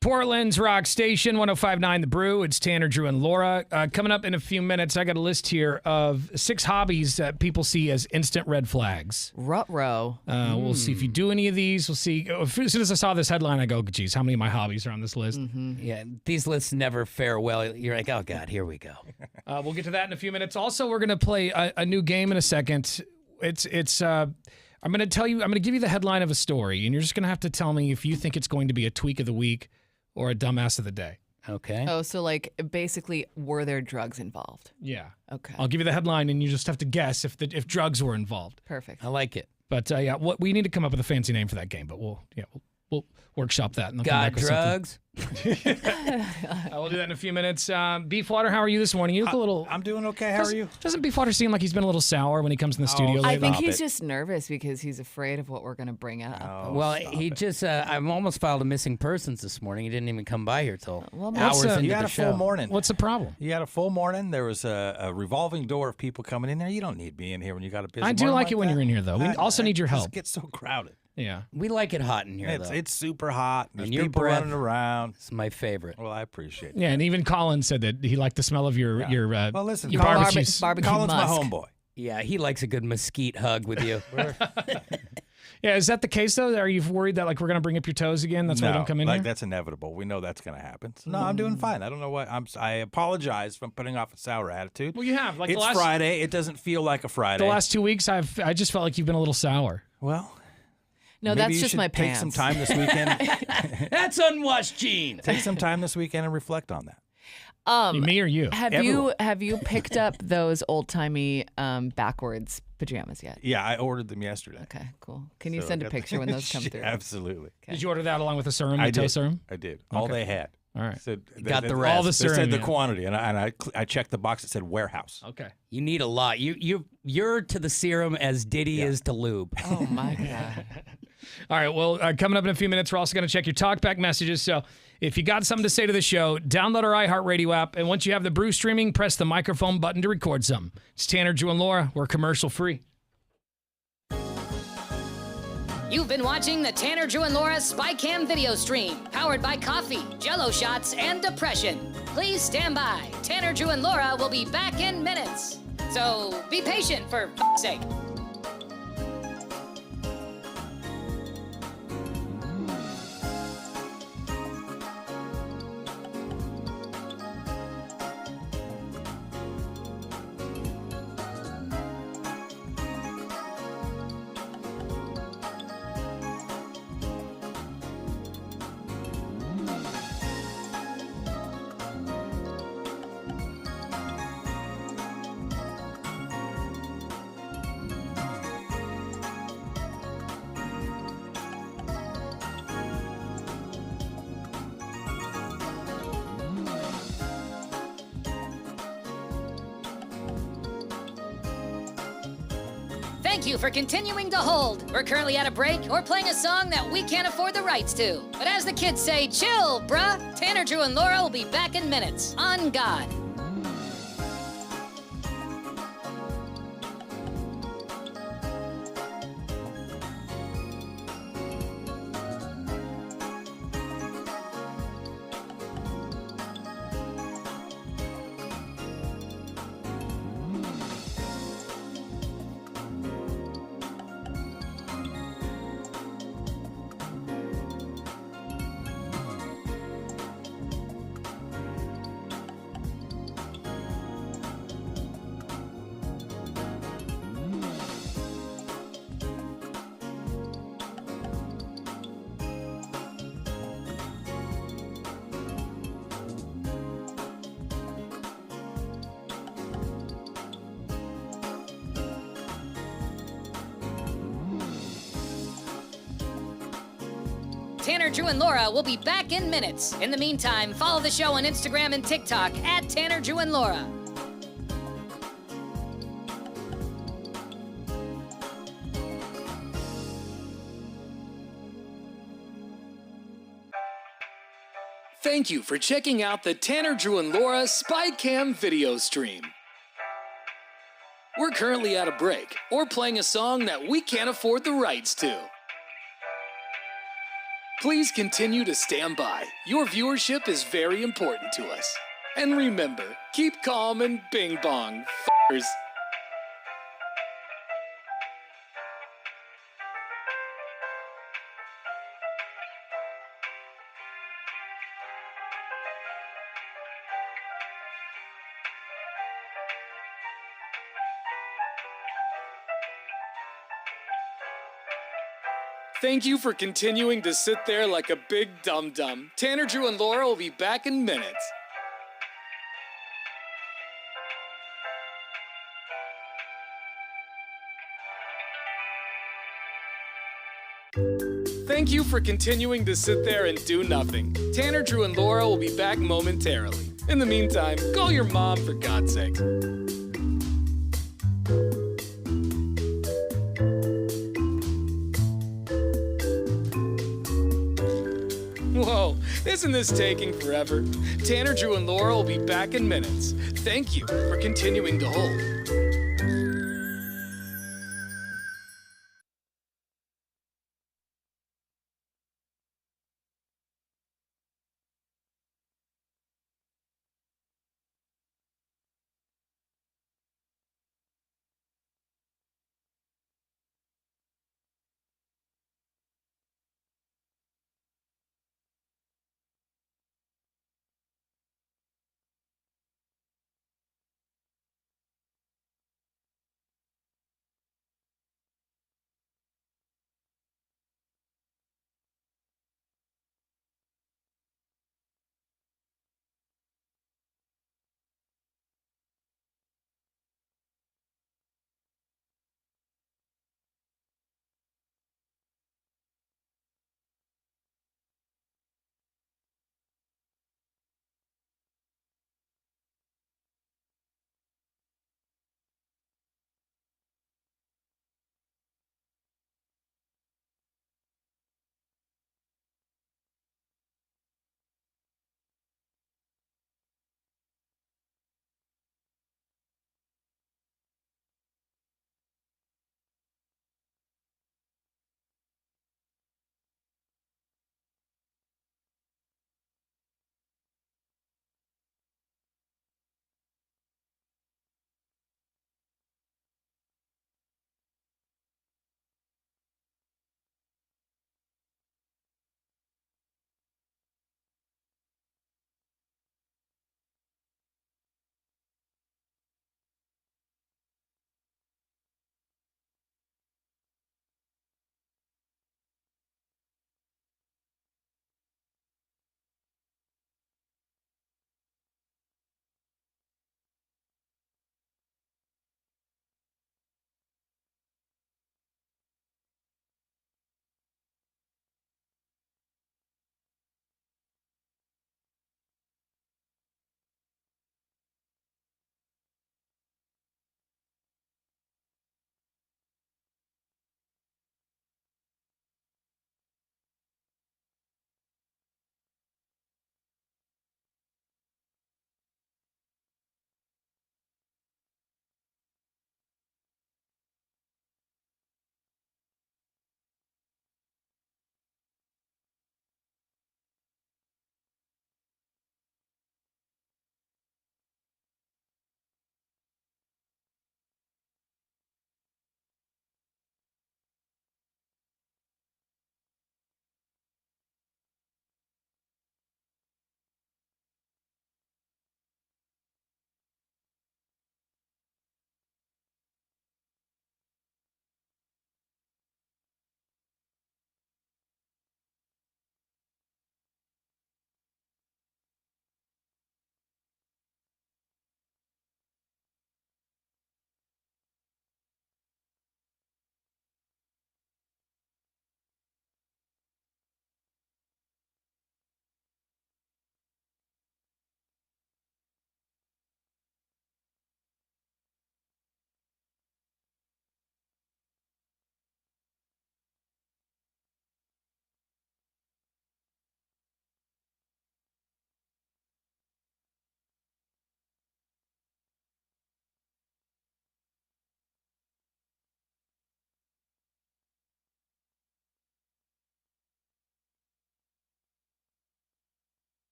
Portland's Rock Station, 105.9 The Brew. It's Tanner, Drew, and Laura. Coming up in a few minutes, I got a list here of 6 hobbies that people see as instant red flags. Ruh-roh. We'll see if you do any of these. We'll see. As soon as I saw this headline, I go, geez, how many of my hobbies are on this list? Yeah, these lists never fare well. You're like, oh, God, here we go. We'll get to that in a few minutes. Also, we're going to play a new game in a second. I'm going to give you the headline of a story, and you're just going to have to tell me if you think it's going to be a tweak of the week or a dumbass of the day. Okay. Oh, so like basically, were there drugs involved? Yeah. Okay. I'll give you the headline, and you just have to guess if drugs were involved. Perfect. I like it. But we need to come up with a fancy name for that game. But we'll workshop that. And God, drugs. We'll do that in a few minutes. Beefwater, how are you this morning? You look a little. I'm doing okay. How are you? Doesn't Beefwater seem like he's been a little sour when he comes in the studio lately? I think he's just nervous because he's afraid of what we're going to bring up. Well, he just, I almost filed a missing persons this morning. He didn't even come by here till Well, hours into You the had a show. full morning. What's the problem? You had a full morning. There was a revolving door of people coming in there. You don't need me in here when you got a busy I do morning like it when that. you're in here, though. We also need your help. It gets so crowded. Yeah. We like it hot in here, though. It's super hot. There's And your people breath running around. It's my favorite. Well, I appreciate it. Yeah, and even Colin said that he liked the smell of your Well, listen, your Colin's barbecue. Colin's my musk. homeboy. Yeah, he likes a good mesquite hug with you. Yeah, is that the case though? Are you worried that like we're gonna bring up your toes again? That's why we don't come in here. That's inevitable. We know that's going to happen. So, no, I'm doing fine. I don't know what I apologize for putting off a sour attitude. Well, you have. Like it's Friday. It doesn't feel like a Friday. The last 2 weeks, I just felt like you've been a little sour. Well, No, maybe that's you just should my take pants. some time this weekend. That's unwashed jeans. Take some time this weekend and reflect on that. Me or you? Have you picked up those old timey backwards pajamas yet? Yeah, I ordered them yesterday. Okay, cool. Can you So I send a got picture when those come through? Absolutely. Did you order that along with the serum, I the toe did. serum? I did. All Okay. they had. All right. Said, Got the they- rest. All the They serum, said the yeah. quantity, and I checked the box. It said warehouse. Okay. You need a lot. You're to the serum as Diddy is to lube. Oh my god. All right. Well, coming up in a few minutes, we're also going to check your talkback messages. So if you got something to say to the show, download our iHeartRadio app. And once you have the brew streaming, press the microphone button to record something. It's Tanner, Drew, and Laura. We're commercial free. You've been watching the Tanner, Drew, and Laura SpyCam video stream, powered by coffee, Jell-O shots, and depression. Please stand by. Tanner, Drew, and Laura will be back in minutes. So be patient, for f***'s sake. Thank you for continuing to hold. We're currently at a break or playing a song that we can't afford the rights to. But as the kids say, chill, bruh. Tanner, Drew, and Laura will be back in minutes. On God. Tanner, Drew, and Laura will be back in minutes. In the meantime, follow the show on Instagram and TikTok at Tanner, Drew, and Laura. Thank you for checking out the Tanner, Drew, and Laura SpyCam video stream. We're currently at a break or playing a song that we can't afford the rights to. Please continue to stand by. Your viewership is very important to us. And remember, keep calm and bing bong, f***ers. Thank you for continuing to sit there like a big dum-dum. Tanner, Drew, and Laura will be back in minutes. Thank you for continuing to sit there and do nothing. Tanner, Drew, and Laura will be back momentarily. In the meantime, call your mom for God's sake. Whoa, isn't this taking forever? Tanner, Drew, and Laura will be back in minutes. Thank you for continuing to hold.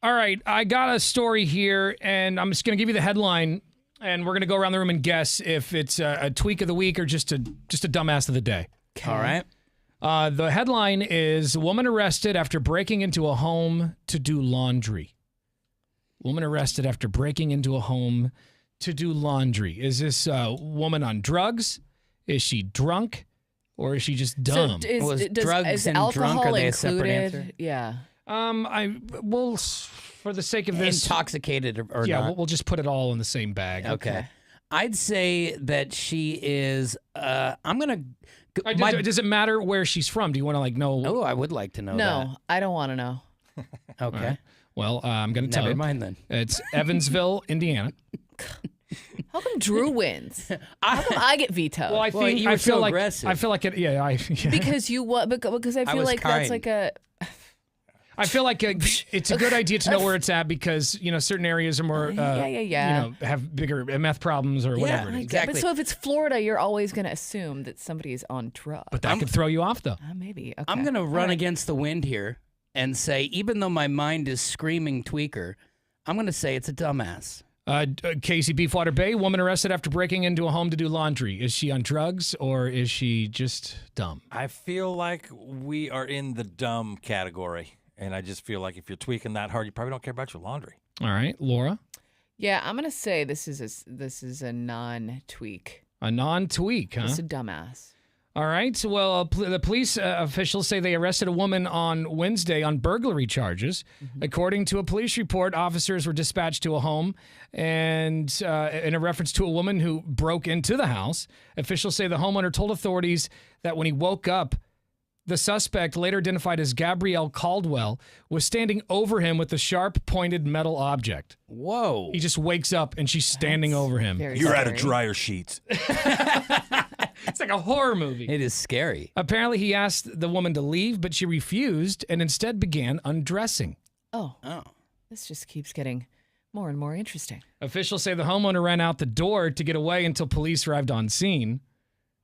All right, I got a story here, and I'm just going to give you the headline, and we're going to go around the room and guess if it's a tweak of the week or just a dumbass of the day. All right. The headline is woman arrested after breaking into a home to do laundry. Woman arrested after breaking into a home to do laundry. Is this woman on drugs? Is she drunk? Or is she just dumb? So is drugs and alcohol drunk, are they a separate included? answer? Yeah. For the sake of this, intoxicated or yeah, not? we'll just put it all in the same bag. Okay. I'd say that she is. I'm gonna. Does it matter where she's from? Do you want to know? Oh, I would like to know. No, I don't want to know. That. Okay. Right. Well, I'm going to tell you. Never mind then. It's Evansville, Indiana. How come Drew wins? How come I get vetoed? Well, I feel like aggressive. I feel like it. Yeah, Because you what? Because I feel like that's like a. I feel like it's a good idea to know where it's at because certain areas are more have bigger meth problems or whatever. It is. Exactly. But so if it's Florida, you're always going to assume that somebody is on drugs. But that could throw you off, though. Maybe. Okay. I'm gonna run against the wind here and say, even though my mind is screaming tweaker, I'm gonna say it's a dumbass. Casey, Beefwater Bay, woman arrested after breaking into a home to do laundry. Is she on drugs or is she just dumb? I feel like we are in the dumb category. And I just feel like if you're tweaking that hard, you probably don't care about your laundry. All right, Laura? Yeah, I'm going to say this is a non-tweak. A non-tweak, huh? It's a dumbass. All right. Well, the police officials say they arrested a woman on Wednesday on burglary charges. Mm-hmm. According to a police report, officers were dispatched to a home and in a reference to a woman who broke into the house. Officials say the homeowner told authorities that when he woke up, the suspect, later identified as Gabrielle Caldwell, was standing over him with a sharp, pointed metal object. Whoa. He just wakes up and she's standing over him. You're out of dryer sheets. It's like a horror movie. It is scary. Apparently, he asked the woman to leave, but she refused and instead began undressing. Oh. This just keeps getting more and more interesting. Officials say the homeowner ran out the door to get away until police arrived on scene.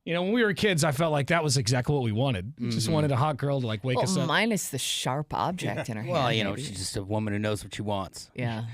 When we were kids, I felt like that was exactly what we wanted. Mm-hmm. Just wanted a hot girl to wake us up. Minus the sharp object in her hand. Well, she's just a woman who knows what she wants. Yeah.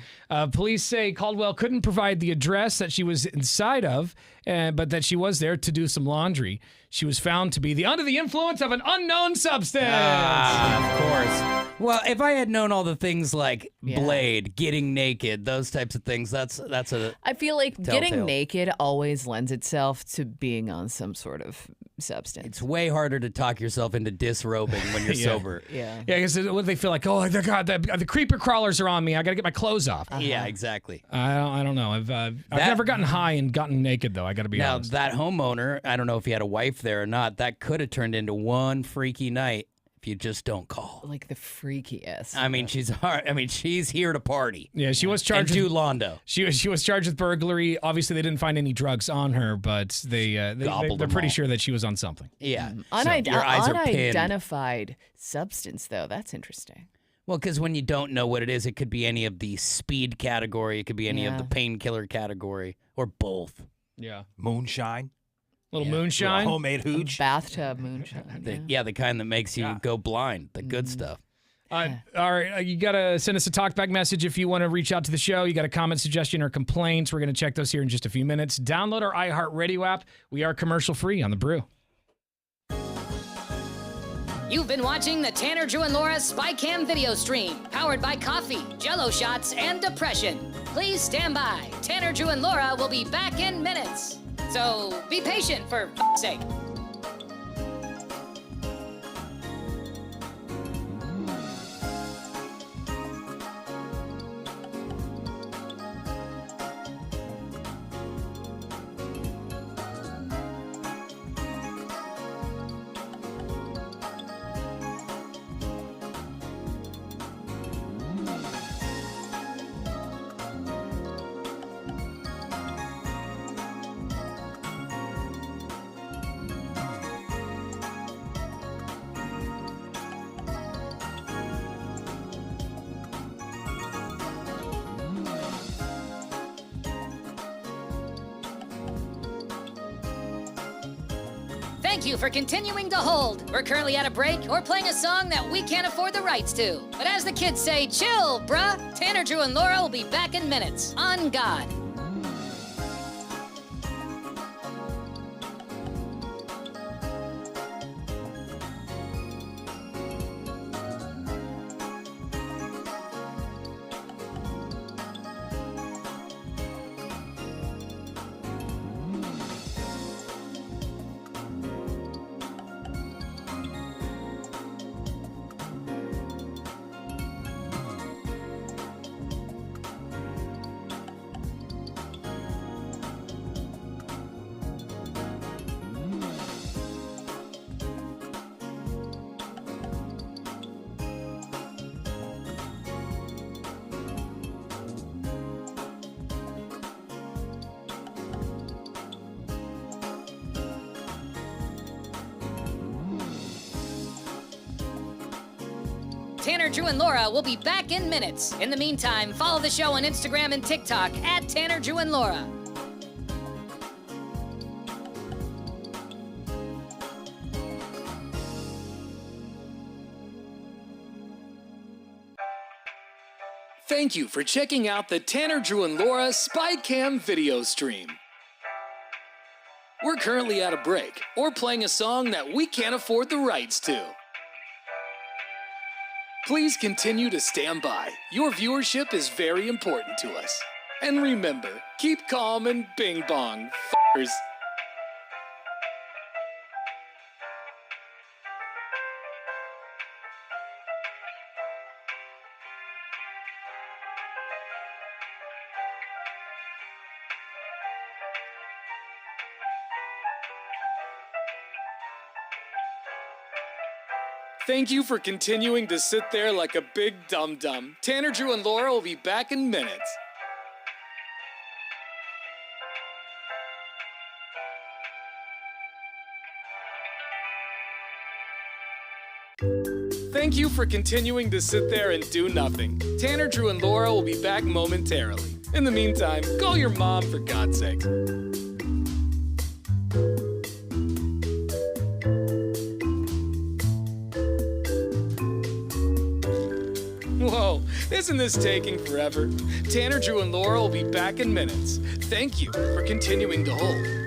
Police say Caldwell couldn't provide the address that she was inside of, but that she was there to do some laundry. She was found to be under the influence of an unknown substance. Of course. Well, if I had known all the things like Blade, getting naked, those types of things, that's a I feel like telltale. Getting naked always lends itself to being on some sort of substance. It's way harder to talk yourself into disrobing when you're sober. Yeah. Yeah, because what they feel like, oh, God, the creeper crawlers are on me. I got to get my clothes off. Yeah, exactly. I don't know. I've never gotten high and gotten naked, though. I got to be honest. Now, that homeowner, I don't know if he had a wife there or not, that could have turned into one freaky night if you just don't call. Like the freakiest. I mean, she's here to party. Yeah, she was charged and with do Londo. She was charged with burglary. Obviously, they didn't find any drugs on her, but they're pretty sure that she was on something. Yeah. Your eyes are pinned. Unidentified substance, though. That's interesting. Well, because when you don't know what it is, it could be any of the speed category, it could be any of the painkiller category, or both. Yeah. Moonshine. Little moonshine. Little homemade hooch. Bathtub moonshine. The kind that makes you go blind. The good stuff. All right. You got to send us a talkback message if you want to reach out to the show. You got a comment, suggestion, or complaints. We're going to check those here in just a few minutes. Download our iHeartRadio app. We are commercial free on The Brew. You've been watching the Tanner, Drew, and Laura SpyCam video stream, powered by coffee, Jell-O shots, and depression. Please stand by. Tanner, Drew, and Laura will be back in minutes. So be patient, for f***'s sake. Thank you for continuing to hold. We're currently at a break or playing a song that we can't afford the rights to. But as the kids say, chill, bruh. Tanner, Drew, and Laura will be back in minutes. On God. Tanner, Drew, and Laura will be back in minutes. In the meantime, follow the show on Instagram and TikTok at Tanner, Drew, and Laura. Thank you for checking out the Tanner, Drew, and Laura SpyCam video stream. We're currently at a break or playing a song that we can't afford the rights to. Please continue to stand by. Your viewership is very important to us. And remember, keep calm and bing bong, f***ers. Thank you for continuing to sit there like a big dum-dum. Tanner, Drew, and Laura will be back in minutes. Thank you for continuing to sit there and do nothing. Tanner, Drew, and Laura will be back momentarily. In the meantime, call your mom for God's sake. Whoa, isn't this taking forever? Tanner, Drew, and Laura will be back in minutes. Thank you for continuing to hold.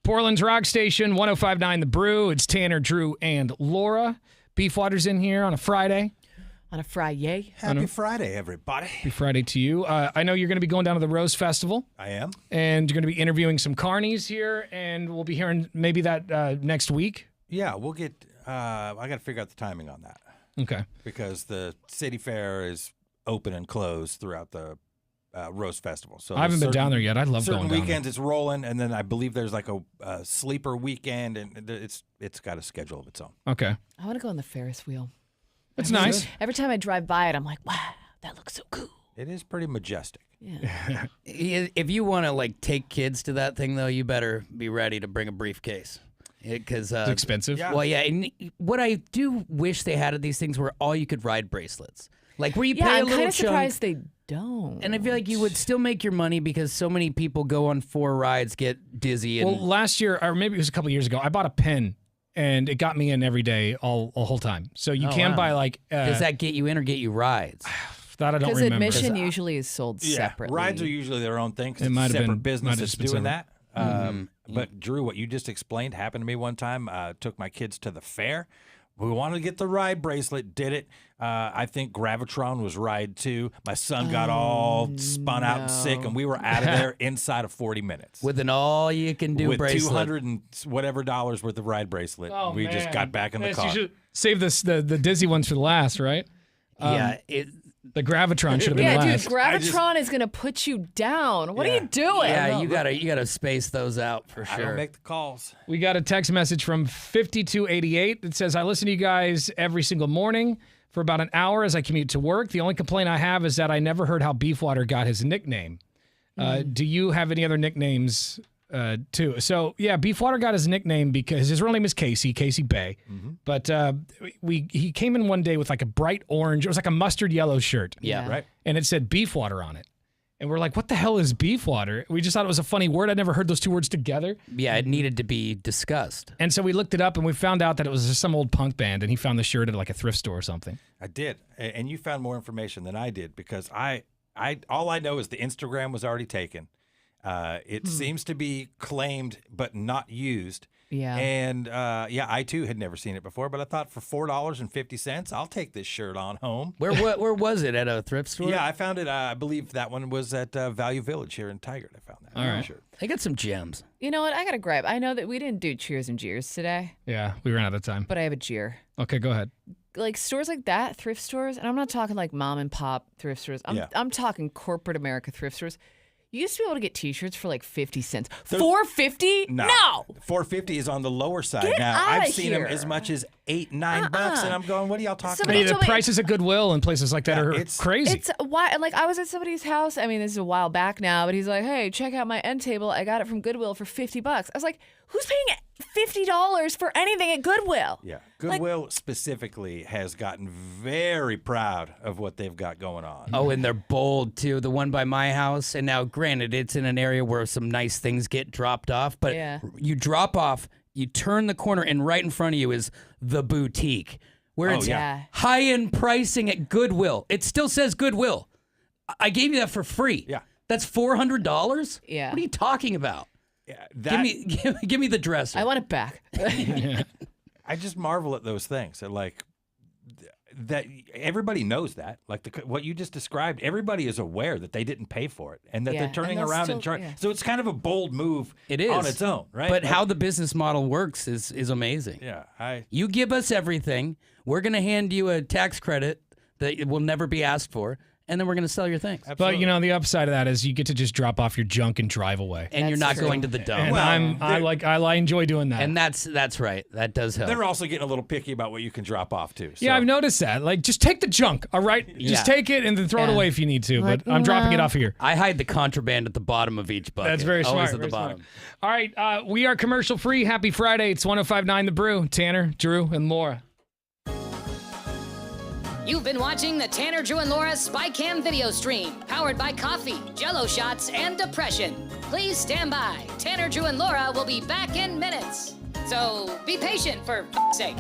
Portland's Rock Station, 105.9 The Brew. It's Tanner, Drew, and Laura. Beefwater's in here on a Friday. On a Friday. Happy Friday, everybody. Happy Friday to you. I know you're going to be going down to the Rose Festival. I am. And you're going to be interviewing some carnies here, and we'll be hearing maybe that next week. Yeah, we'll get, I got to figure out the timing on that. Okay. Because the city fair is open and closed throughout the Rose Festival. So I haven't been down there yet. I'd love going down there. Certain weekends it's rolling, and then I believe there's like a sleeper weekend, and it's got a schedule of its own. Okay. I want to go on the Ferris wheel. It's nice. Every time I drive by it, I'm like, wow, that looks so cool. It is pretty majestic. Yeah. If you want to like take kids to that thing, though, you better be ready to bring a briefcase. Because it's expensive. Well, yeah. And what I do wish they had at these things were all you could ride bracelets, like where you pay a I'm little kind of chunk. surprised they don't. And I feel like you would still make your money because so many people go on 4 rides, get dizzy. And Well, last year, or maybe it was a couple years ago, I bought a pen, and it got me in every day all whole time. So you can buy like. Does that get you in or get you rides? That I don't remember. Because admission usually is sold separately. Rides are usually their own thing. 'Cause It it's might have separate been- businesses might have been doing separate. that. But Drew, what you just explained happened to me one time. Took my kids to the fair. We wanted to get the ride bracelet. Did it. I think Gravitron was ride 2. My son got all spun out and sick, and we were out of there inside of 40 minutes. With an all-you-can-do With bracelet. $200 and whatever dollars worth of ride bracelet. Oh, we just man. got back in the Yes, car. You should save the dizzy ones for the last, right? Yeah, the Gravitron should have been Yeah, dude, last. Gravitron is going to put you down. What are you doing? Yeah, you gotta space those out for I sure. don't make the calls. We got a text message from 5288 that says, I listen to you guys every single morning for about an hour as I commute to work. The only complaint I have is that I never heard how Beefwater got his nickname. Do you have any other nicknames too? So, yeah, Beefwater got his nickname because his real name is Casey Bay. But he came in one day with like a bright orange. It was like a mustard yellow shirt. Yeah. Right. And it said Beefwater on it. And we're like, what the hell is Beefwater? We just thought it was a funny word. I'd never heard those two words together. Yeah, it needed to be discussed. And so we looked it up and we found out that it was just some old punk band, and he found the shirt at like a thrift store or something. I did. And you found more information than I did because I all I know is the Instagram was already taken. It seems to be claimed but not used. Yeah. And I too had never seen it before, but I thought for $4.50, I'll take this shirt on home. Where was it? At a thrift store? Yeah, I found it. I believe that one was at Value Village here in Tigard. I found that. All right. Shirt. They got some gems. You know what? I got to gripe. I know that we didn't do cheers and jeers today, Yeah, we ran out of time. but I have a jeer. Okay, go ahead. Like stores like that, thrift stores, and I'm not talking like mom and pop thrift stores. I'm talking corporate America thrift stores. You used to be able to get T-shirts for like 50 cents. $4.50? No. $4.50 is on the lower side Get now. outta I've seen them here. as much as $8-9 bucks, and I'm going, what are y'all talking Somebody about? The told me- prices at Goodwill and places like that are crazy. It's why, like, I was at somebody's house. I mean, this is a while back now, but he's like, "Hey, check out my end table. I got it from Goodwill for $50." I was like, "Who's paying $50 for anything at Goodwill?" Yeah, Goodwill specifically has gotten very proud of what they've got going on. Oh, and they're bold too. The one by my house, and now granted, it's in an area where some nice things get dropped off, but Yeah. you drop off, you turn the corner, and right in front of you is the boutique, where it's yeah. high-end pricing at Goodwill. It still says Goodwill. I gave you that for free. Yeah. That's $400? Yeah. What are you talking about? Yeah, Give me the dresser. I want it back. I just marvel at those things. They're like that. Everybody knows that. Like what you just described, everybody is aware that they didn't pay for it, and that Yeah, they're turning and they'll around still- and trying. yeah. So it's kind of a bold move. It is on its own, right? But Like, how the business model works is amazing. Yeah, You give us everything. We're going to hand you a tax credit that will never be asked for, and then we're going to sell your things. But, you know, the upside of that is you get to just drop off your junk and drive away. And you're not going to the dump. And I enjoy doing that. And that's right. That does help. they're also getting a little picky about what you can drop off too. So. Yeah, I've noticed that. Like, just take the junk, all right? Just take it and then throw it Yeah. away if you need to. Like, But I'm dropping it no. off here. I hide the contraband at the bottom of each bucket. That's very smart. Always at the very smart. bottom. All right, we are commercial free. Happy Friday. It's 105.9 The Brew. Tanner, Drew, and Laura. You've been watching the Tanner, Drew, and Laura SpyCam video stream, powered by coffee, Jell-O shots, and depression. Please stand by. Tanner, Drew, and Laura will be back in minutes. So be patient, for f***'s sake.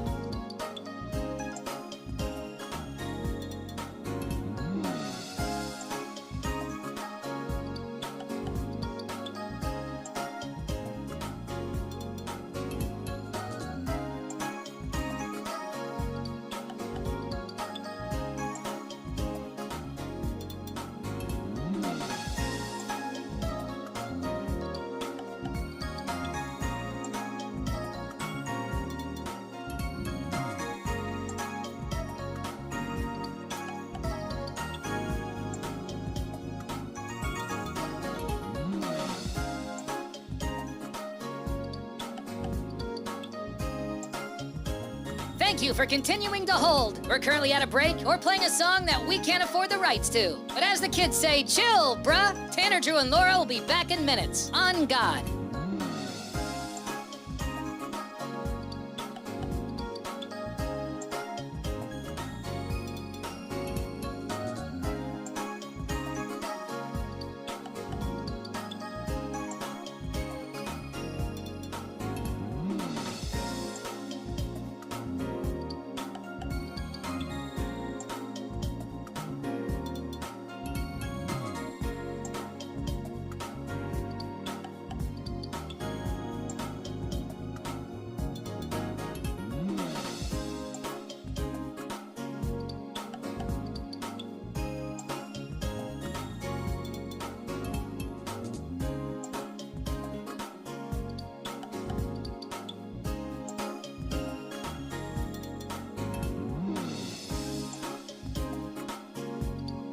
Thank you for continuing to hold. We're currently at a break or playing a song that we can't afford the rights to. But as the kids say, chill, bruh. Tanner, Drew, and Laura will be back in minutes. On God.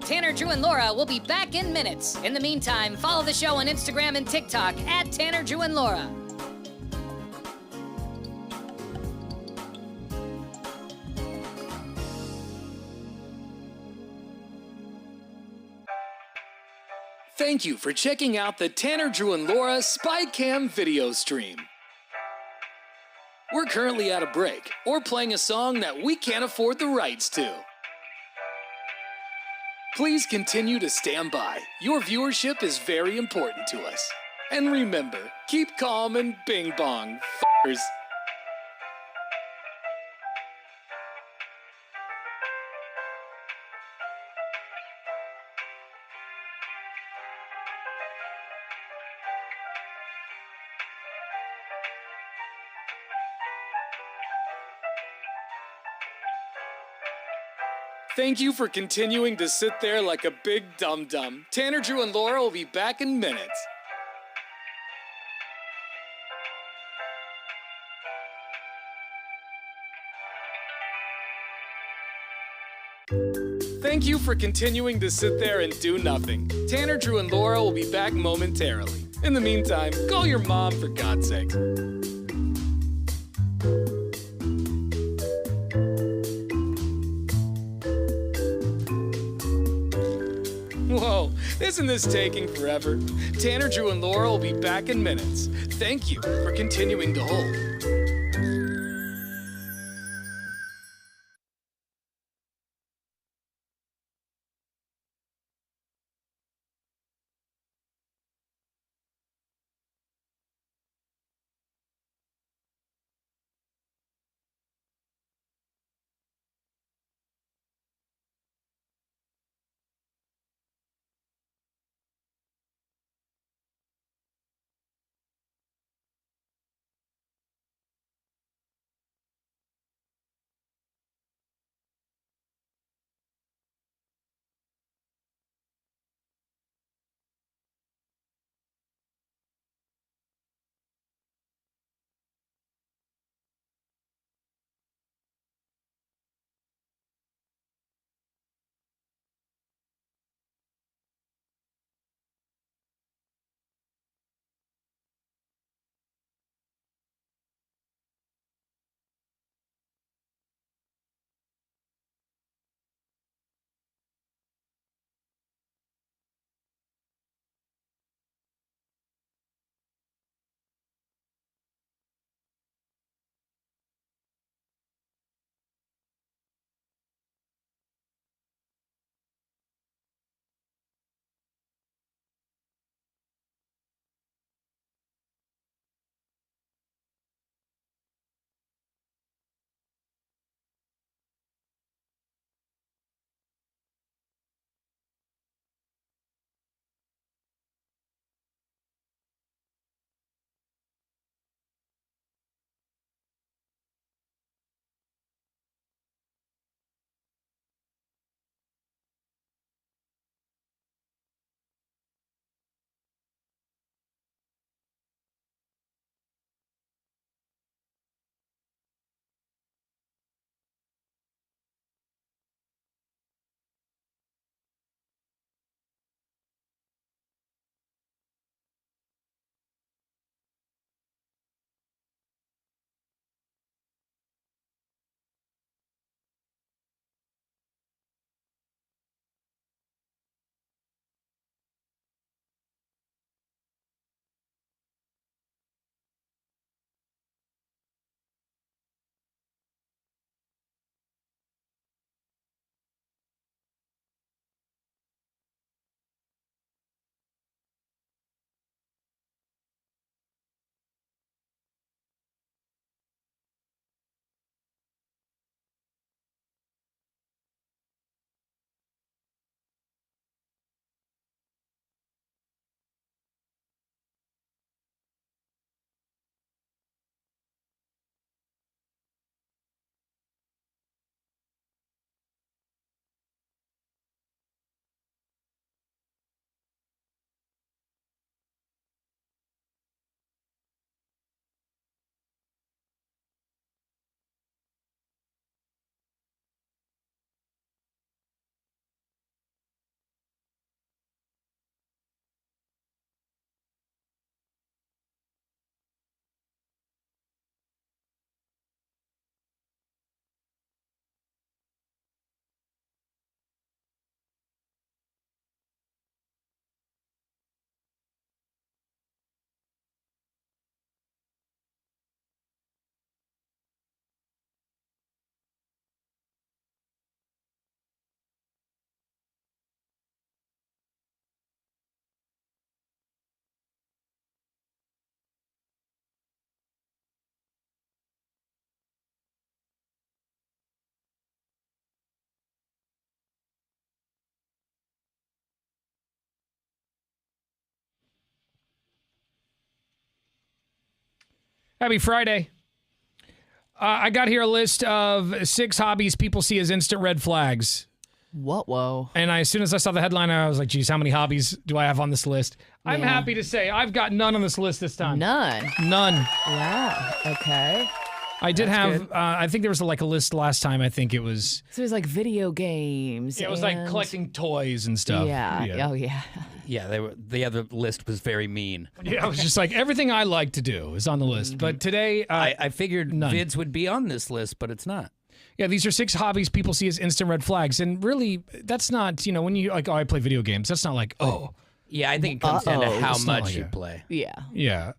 Tanner, Drew, and Laura will be back in minutes. In the meantime, follow the show on Instagram and TikTok at Tanner, Drew, and Laura. Thank you for checking out the Tanner, Drew, and Laura SpyCam video stream. We're currently at a break or playing a song that we can't afford the rights to. Please continue to stand by. Your viewership is very important to us. And remember, keep calm and bing bong, f***ers. Thank you for continuing to sit there like a big dum-dum. Tanner, Drew, and Laura will be back in minutes. Thank you for continuing to sit there and do nothing. Tanner, Drew, and Laura will be back momentarily. In the meantime, call your mom for God's sake. Whoa, isn't this taking forever? Tanner, Drew, and Laura will be back in minutes. Thank you for continuing to hold. Happy Friday. I got here a list of 6 hobbies people see as instant red flags. Whoa. And as soon as I saw the headline, I was like, geez, how many hobbies do I have on this list? I'm happy to say I've got none on this list this time. None? None. Wow. Okay. I did That's have, good. I think there was like a list last time. I think it was. So it was like video games. Yeah, it was like and- collecting toys and stuff. Yeah. Oh, yeah. Yeah, the other list was very mean. Yeah, I was just like, everything I like to do is on the list. But today, I figured none. vids would be on this list, but it's not. Yeah, these are 6 hobbies people see as instant red flags. And really, that's not, when you like, oh, I play video games, that's not like, oh. Yeah, I think it comes down to how It's not much like you that. play. Yeah. Yeah.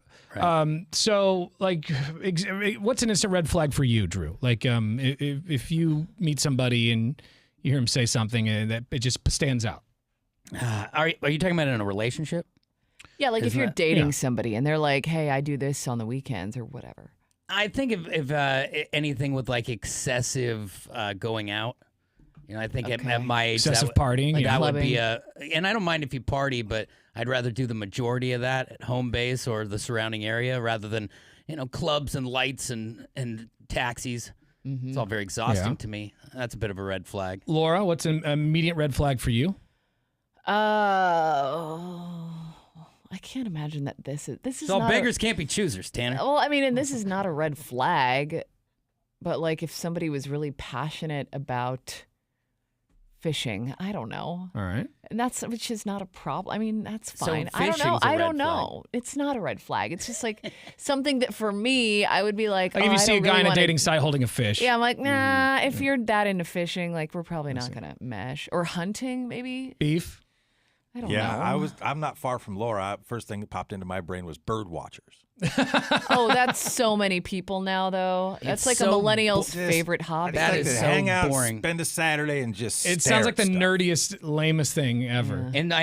So, like, what's an instant red flag for you, Drew? Like, if you meet somebody and you hear him say something and that it just stands out. Are you talking about in a relationship? Yeah, like if Isn't you're that- dating yeah. somebody and they're like, hey, I do this on the weekends or whatever. I think if anything with like excessive going out, I think at my age, Excessive partying, that would be Clubbing. and I don't mind if you party, but I'd rather do the majority of that at home base or the surrounding area rather than, clubs and lights and taxis. It's all very exhausting Yeah. to me. That's a bit of a red flag. Laura, what's an immediate red flag for you? I can't imagine that this is So not beggars can't be choosers, Tanner. Well, I mean, and this is not a red flag, but like if somebody was really passionate about fishing, I don't know. All right. And which is not a problem. I mean, that's So fine. I don't know. fishing's a I red don't know. It's not a red flag. It's just like something that for me, I would be like, Like oh, if you I see a don't guy really on a wanna- dating site holding a fish. Yeah, I'm like, nah, if you're that into fishing, like we're probably not going to mesh. Or hunting, maybe. Beef. I don't Yeah, know. I'm not far from Laura. First thing that popped into my brain was bird watchers. Oh, that's so many people now, though. That's It's like so a millennial's just- favorite hobby. I just like to hang out, boring. spend a Saturday, and just It stare sounds like at the stuff. nerdiest, lamest thing ever. And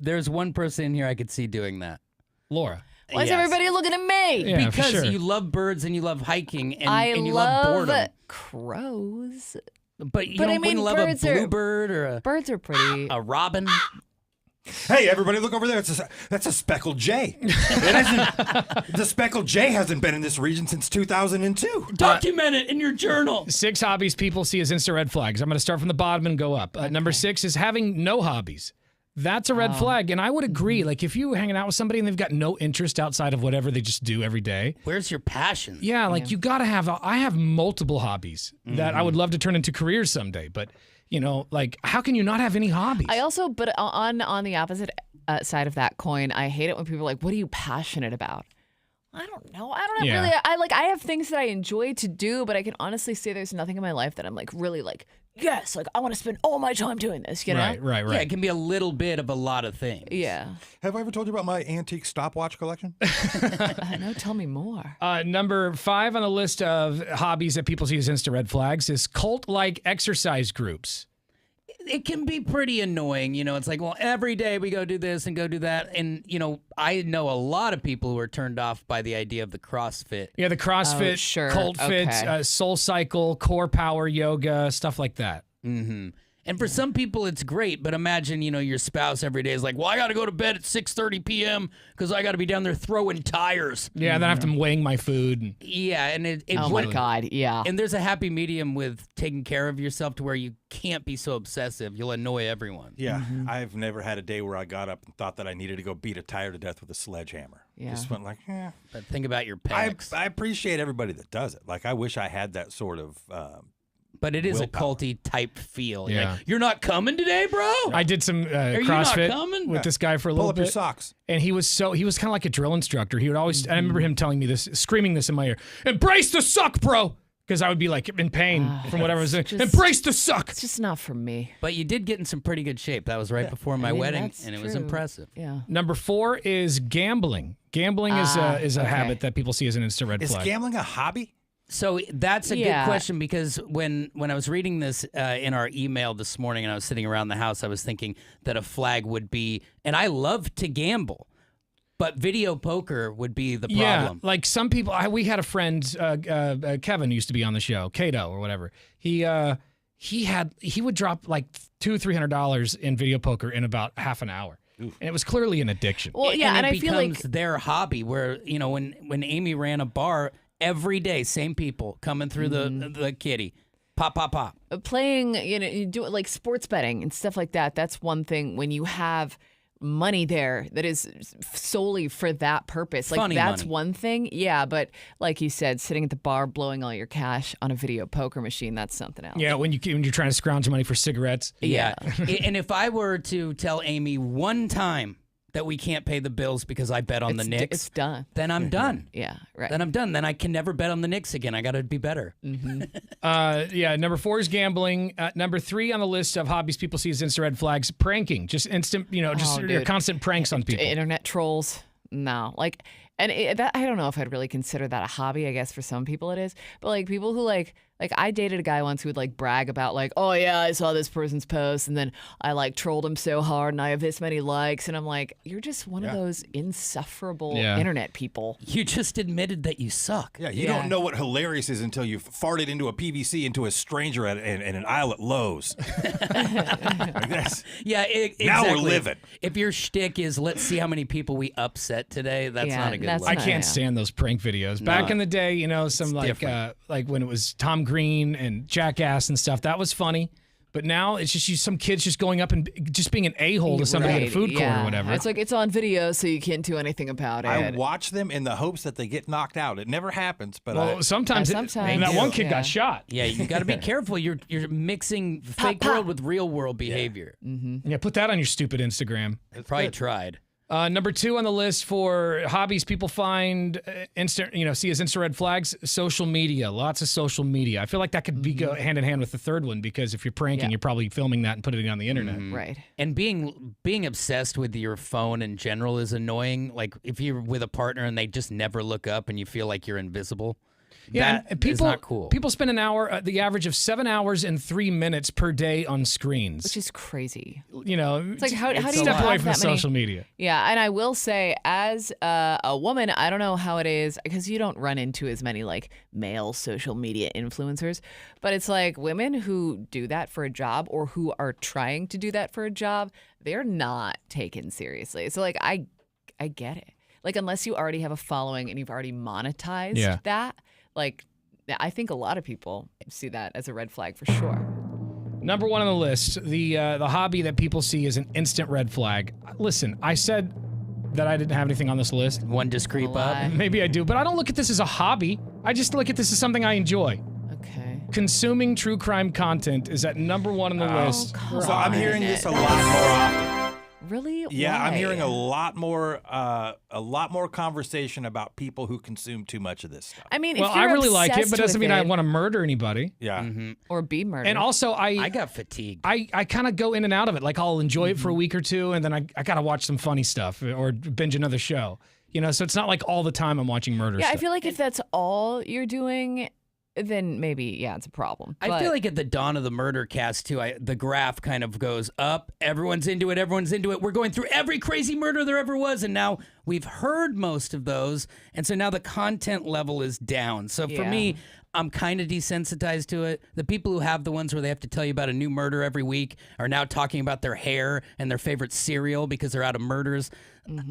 there's one person in here I could see doing that. Laura. Why is Yes. everybody looking at me? Yeah, for Because sure. you love birds and you love hiking and, I and you love boredom. crows. But you But I don't, mean, wouldn't love a birds are- bluebird or Birds are pretty. a robin. Hey, everybody, look over there. That's a speckled jay. The speckled jay hasn't been in this region since 2002. Document it in your journal. 6 hobbies people see as instant red flags. I'm going to start from the bottom and go up. Number 6 is having no hobbies. That's a red flag. And I would agree. Like if you're hanging out with somebody and they've got no interest outside of whatever they just do every day. Where's your passion? Yeah, like you got to have, I have multiple hobbies that I would love to turn into careers someday. But, like how can you not have any hobbies? I also, but on the opposite side of that coin, I hate it when people are like, "What are you passionate about?" I don't know. I don't have Yeah. really. I have things that I enjoy to do, but I can honestly say there's nothing in my life that I'm like really like. Yes, like I want to spend all my time doing this. You know? Right. Yeah, it can be a little bit of a lot of things. Yeah. Have I ever told you about my antique stopwatch collection? I know. Tell me more. Number 5 on the list of hobbies that people see as instant red flags is cult-like exercise groups. It can be pretty annoying. It's like, well, every day we go do this and go do that. And, I know a lot of people who are turned off by the idea of the CrossFit. Yeah, the CrossFit, sure. Cult Fit, Okay. Soul Cycle, Core Power Yoga, stuff like that. Mm-hmm. And for some people, it's great. But imagine, your spouse every day is like, well, I got to go to bed at 6:30 p.m. because I got to be down there throwing tires. Yeah, and then I have to weighing my food. Yeah, and it Oh my God. Yeah. And there's a happy medium with taking care of yourself to where you can't be so obsessive. You'll annoy everyone. Yeah, I've never had a day where I got up and thought that I needed to go beat a tire to death with a sledgehammer. Yeah. Just went like, But think about your I pecs. appreciate everybody that does it. Like, I wish I had that sort of. But it is willpower. a culty type feel. Yeah. Like, you're not coming today, bro? I did some you not CrossFit coming? with this guy for a Pull little up bit. your socks. And he was kind of like a drill instructor. He would always, I remember him telling me this, screaming this in my ear, embrace the suck, bro. Because I would be like in pain from whatever I was doing. Embrace the suck. It's just not for me. But you did get in some pretty good shape. That was right before my I mean, wedding, that's and it was true. impressive. Yeah. Number 4 is gambling. Gambling is a okay. habit that people see as an instant red Is flag. gambling a hobby? So that's a Yeah. good question because when I was reading this in our email this morning and I was sitting around the house, I was thinking that a flag would be, and I love to gamble, but video poker would be the problem. Yeah, like some people, we had a friend, Kevin used to be on the show, Cato or whatever. He would drop like $200-$300 in video poker in about half an hour. And it was clearly an addiction. Well, yeah, and it I feel becomes like their hobby where, when Amy ran a bar, every day, same people coming through the kitty. Pop, pop, pop. Playing, you do it like sports betting and stuff like that. That's one thing when you have money there that is solely for that purpose. Like Funny that's money. one thing. Yeah, but like you said, sitting at the bar blowing all your cash on a video poker machine, that's something else. Yeah, when you're trying to scrounge money for cigarettes. Yeah. And if I were to tell Amy one time that we can't pay the bills because I bet on the Knicks, It's done. then I'm done. Yeah, right. Then I'm done. Then I can never bet on the Knicks again. I got to be better. Yeah, number 4 is gambling. Number 3 on the list of hobbies people see as instant red flags, pranking. Just instant, just your dude. constant pranks on people. Internet trolls. No, like, and that I don't know if I'd really consider that a hobby. I guess for some people it is, but like people who like I dated a guy once who would like brag about like, oh yeah, I saw this person's post and then I like trolled him so hard and I have this many likes, and I'm like, you're just one of those insufferable internet people. You just admitted that you suck. Yeah, you don't know what hilarious is until you've farted into a PVC into a stranger at an aisle at Lowe's. Yeah, exactly. Now we're living. If your shtick is let's see how many people we upset today, that's not a good look. I can't stand those prank videos. Back in the day, some like when it was Tom Green and Jackass and stuff, that was funny. But now it's just some kids just going up and just being an a-hole to somebody at a food court or whatever. It's like it's on video, so you can't do anything about it. I watch them in the hopes that they get knocked out. It never happens, but sometimes that one kid got shot. Yeah, you got to be careful. You're mixing fake world with real world behavior. Yeah, put that on your stupid Instagram. I probably tried. Number 2 on the list for hobbies people find see as instant red flags, social media. Lots of social media. I feel like that could be go hand in hand with the third one, because if you're pranking, you're probably filming that and putting it on the internet. Right. And being obsessed with your phone in general is annoying. Like if you're with a partner and they just never look up and you feel like you're invisible. Yeah, that is not cool. People spend the average of 7 hours and 3 minutes per day on screens, which is crazy. It's like how do you step have away from that many? social media? Yeah, and I will say, as a woman, I don't know how it is because you don't run into as many like male social media influencers, but it's like women who do that for a job or who are trying to do that for a job, they're not taken seriously. So like I get it. Like unless you already have a following and you've already monetized that. Like, I think a lot of people see that as a red flag for sure. Number 1 on the list, the hobby that people see as an instant red flag. Listen, I said that I didn't have anything on this list. One just creep up. Maybe I do, but I don't look at this as a hobby. I just look at this as something I enjoy. Okay. Consuming true crime content is at number 1 on the list. So I'm hearing this a lot more often. Really? Yeah, Why? I'm hearing a lot more conversation about people who consume too much of this stuff. I mean, well, if you're I really like it, but doesn't obsessed mean with I it- want to murder anybody. Yeah. or be murdered. And also, I got fatigued. I kind of go in and out of it. Like I'll enjoy it for a week or two, and then I got to watch some funny stuff or binge another show. So it's not like all the time I'm watching murder yeah, stuff. I feel like if that's all you're doing, then maybe it's a problem. I feel like at the dawn of the murder cast too, the graph kind of goes up. Everyone's into it. We're going through every crazy murder there ever was, and now we've heard most of those, and so now the content level is down. So for me, I'm kind of desensitized to it. The people who have the ones where they have to tell you about a new murder every week are now talking about their hair and their favorite cereal because they're out of murders.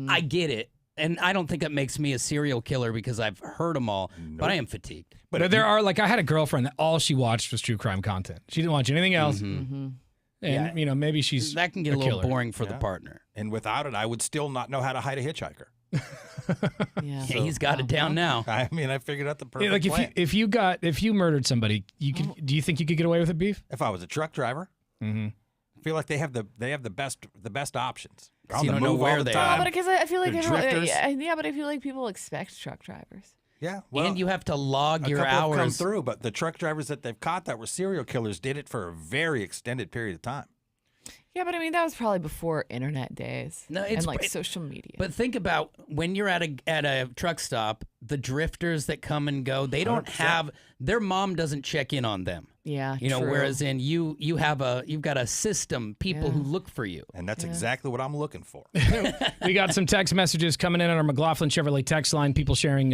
I get it. And I don't think it makes me a serial killer because I've heard them all, but I am fatigued. But there are, like, I had a girlfriend that all she watched was true crime content. She didn't watch anything else. And, maybe she's that can get a little killer. boring for the partner. And without it, I would still not know how to hide a hitchhiker. Yeah, he's got it down now. I mean, I figured out the perfect Like plan. if you murdered somebody, do you think you could get away with it, Beef? If I was a truck driver, I feel like they have the best options. They're on you the don't know move where all the they time. are. but because I feel like They're everyone, drifters. but I feel like people expect truck drivers. Yeah, well, and you have to log a your couple have come hours. through, but the truck drivers that they've caught that were serial killers did it for a very extended period of time. Yeah, but I mean that was probably before internet days. No, and like social media. But think about when you're at a truck stop, the drifters that come and go, they don't 100%. have their mom doesn't check in on them. Yeah, true. Whereas in you've got a system, people who look for you. And that's exactly what I'm looking for. We got some text messages coming in on our McLaughlin Chevrolet text line. People sharing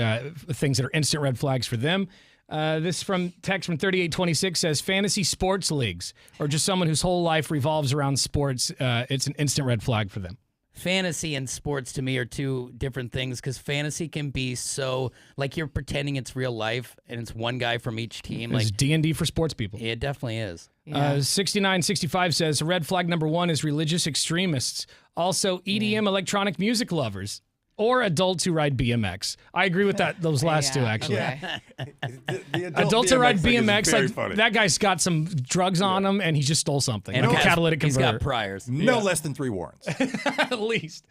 things that are instant red flags for them. This from text from 3826 says fantasy sports leagues or just someone whose whole life revolves around sports. It's an instant red flag for them. fantasy and sports to me are two different things because fantasy can be so like you're pretending it's real life and it's one guy from each team. It's Like D&D for sports people. It definitely is. 6965 says red flag number 1 is religious extremists. Also, EDM electronic music lovers or adults who ride BMX. I agree with those last two, actually. The Adults who ride thing is BMX, very like funny. that guy's got some drugs on him and he just stole something. And Like a catalytic he's converter. got priors. No less than 3 warrants. At least.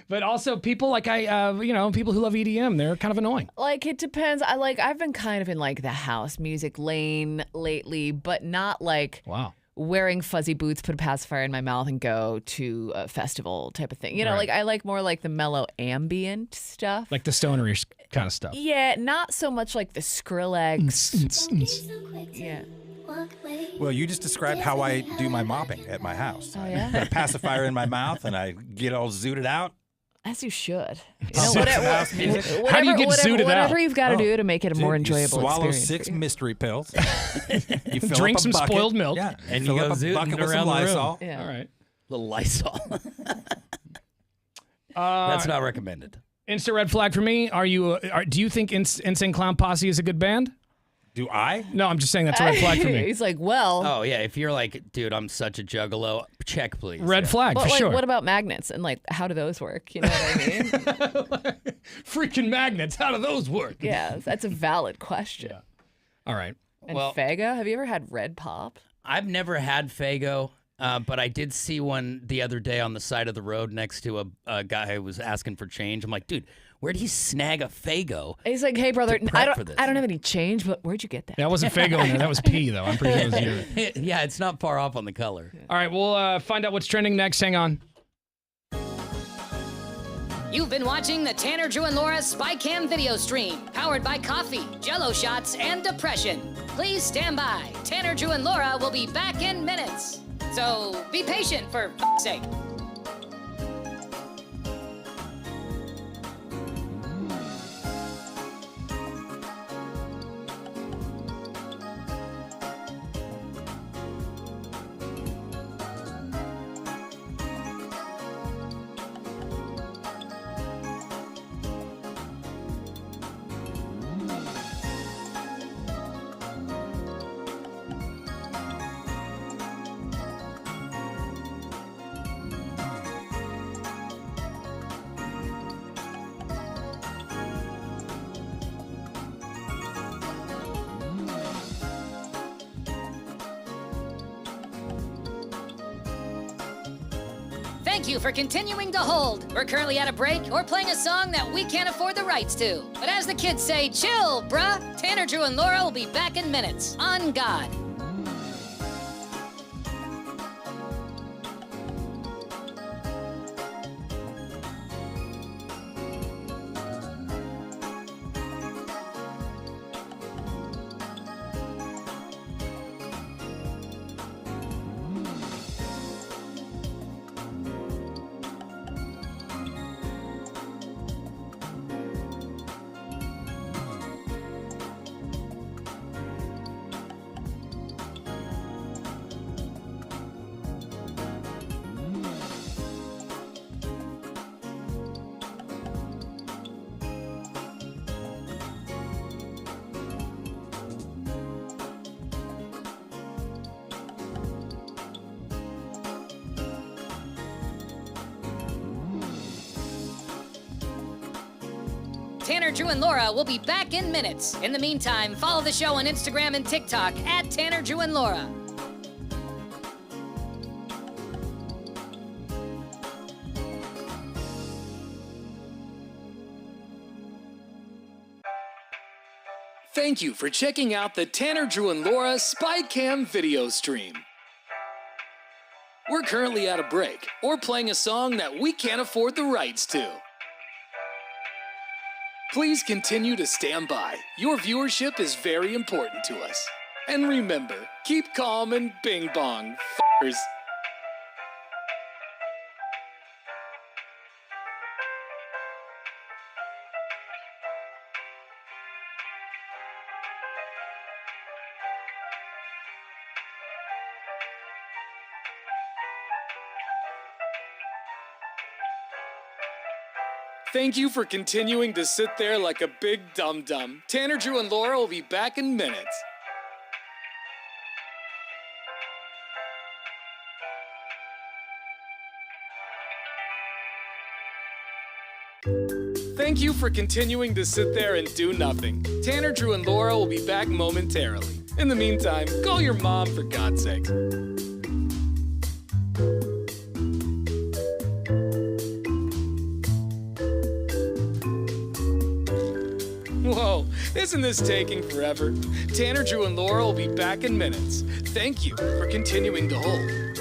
But also people like people who love EDM, they're kind of annoying. Like, it depends. I've been kind of in like the house music lane lately, but not like wearing fuzzy boots, put a pacifier in my mouth, and go to a festival type of thing. You know, Right. like I like more like the mellow ambient stuff. Like the stoner kind of stuff. Yeah, not so much like the Skrillex. Yeah. Well, you just described how I do my mopping at my house. Oh, yeah? I put a pacifier in my mouth and I get all zooted out. As you should. You Oh, know, house music. How do you get zooted out? Whatever you've got to Oh, do to make it a more dude, enjoyable you swallow experience. 6 mystery pills. You fill Drink up a some bucket, spoiled milk. Yeah, And fill you go up a zooting bucket with around some the room. Lysol. Yeah. All right. Little Lysol. That's not recommended. Instant red flag for me. Do you think Insane Clown Posse is a good band? Do I? No, I'm just saying that's a red flag for me. He's like, well. Oh, yeah. If you're like, dude, I'm such a juggalo, check, please. Red flag But for like, sure. what about magnets and like, how do those work? You know what I mean? Freaking magnets. How do those work? Yeah, that's a valid question. All right. And Well- Fago, have you ever had red pop? I've never had Fago, but I did see one the other day on the side of the road next to a guy who was asking for change. I'm like, dude, where'd he snag a Fago? He's like, hey brother, to I prep for don't, this? I don't have any change, but where'd you get that? That wasn't Fago in there. That was P, though. I'm pretty sure it was you. Yeah, it's not far off on the color. All right, we'll find out what's trending next. Hang on. You've been watching the Tanner, Drew, and Laura SpyCam video stream, powered by coffee, Jello shots, and depression. Please stand by. Tanner, Drew, and Laura will be back in minutes. So be patient, for f***'s sake. Thank you for continuing to hold. We're currently at a break or playing a song that we can't afford the rights to. But as the kids say, chill, bruh. Tanner, Drew, and Laura will be back in minutes. On God. Tanner, Drew, and Laura will be back in minutes. In the meantime, follow the show on Instagram and TikTok at Tanner, Drew, and Laura. Thank you for checking out the Tanner, Drew, and Laura SpyCam video stream. We're currently at a break or playing a song that we can't afford the rights to. Please continue to stand by. Your viewership is very important to us. And remember, keep calm and bing bong, f***ers. Thank you for continuing to sit there like a big dum-dum. Tanner, Drew, and Laura will be back in minutes. Thank you for continuing to sit there and do nothing. Tanner, Drew, and Laura will be back momentarily. In the meantime, call your mom for God's sakes. Whoa, isn't this taking forever? Tanner, Drew, and Laura will be back in minutes. Thank you for continuing to hold.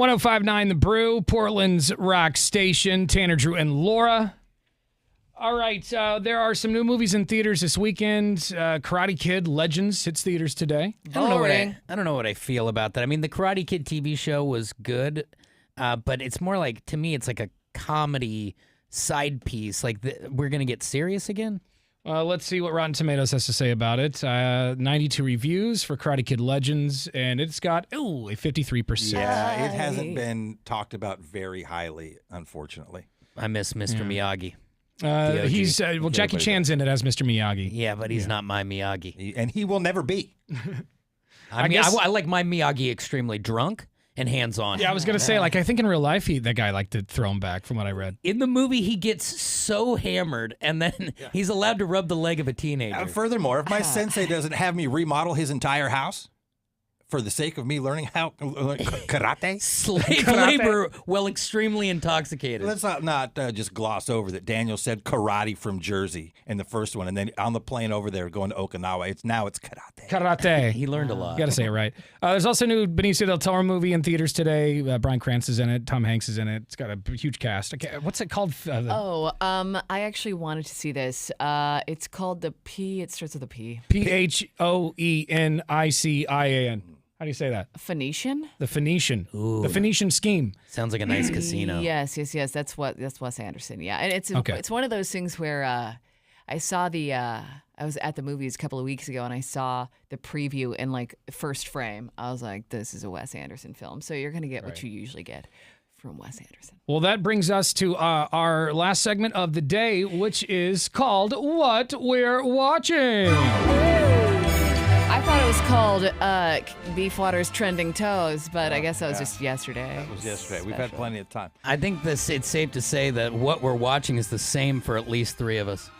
1059 The Brew, Portland's rock station. Tanner, Drew, and Laura. All right, there are some new movies in theaters this weekend. Karate Kid Legends hits theaters today. I don't know what I feel about that. I mean, the Karate Kid TV show was good, but it's more like, to me, it's like a comedy side piece. Like, we're going to get serious again? Let's see what Rotten Tomatoes has to say about it. 92 reviews for Karate Kid Legends, and it's got, a 53%. Yeah, it hasn't been talked about very highly, unfortunately. I miss Mr. Miyagi. Jackie Chan's in it as Mr. Miyagi. Yeah, but he's not my Miyagi. And he will never be. I like my Miyagi extremely drunk and hands-on. Yeah, I was going to say, I think in real life, that guy liked to throw him back from what I read. In the movie, he gets so hammered, and then he's allowed to rub the leg of a teenager. Furthermore, if my sensei doesn't have me remodel his entire house for the sake of me learning how karate, slave labor while extremely intoxicated. Let's not just gloss over that Daniel said karate from Jersey in the first one, and then on the plane over there going to Okinawa, it's karate. Karate. He learned a lot. You got to say it right. There's also a new Benicio del Toro movie in theaters today. Bryan Cranston's in it. Tom Hanks is in it. It's got a huge cast. What's it called? I actually wanted to see this. It's called The P. It starts with a P. P-H-O-E-N-I-C-I-A-N. How do you say that? Phoenician? The Phoenician. Ooh. The Phoenician Scheme. Sounds like a nice casino. Yes. That's Wes Anderson. Yeah, and it's one of those things where I saw I was at the movies a couple of weeks ago and I saw the preview in first frame. I was like, this is a Wes Anderson film. So you're gonna get what you usually get from Wes Anderson. Well, that brings us to our last segment of the day, which is called What We're Watching. I thought it was called Beefwater's Trending Toes, but I guess that was just yesterday. That was yesterday. We've had plenty of time. I think it's safe to say that what we're watching is the same for at least three of us.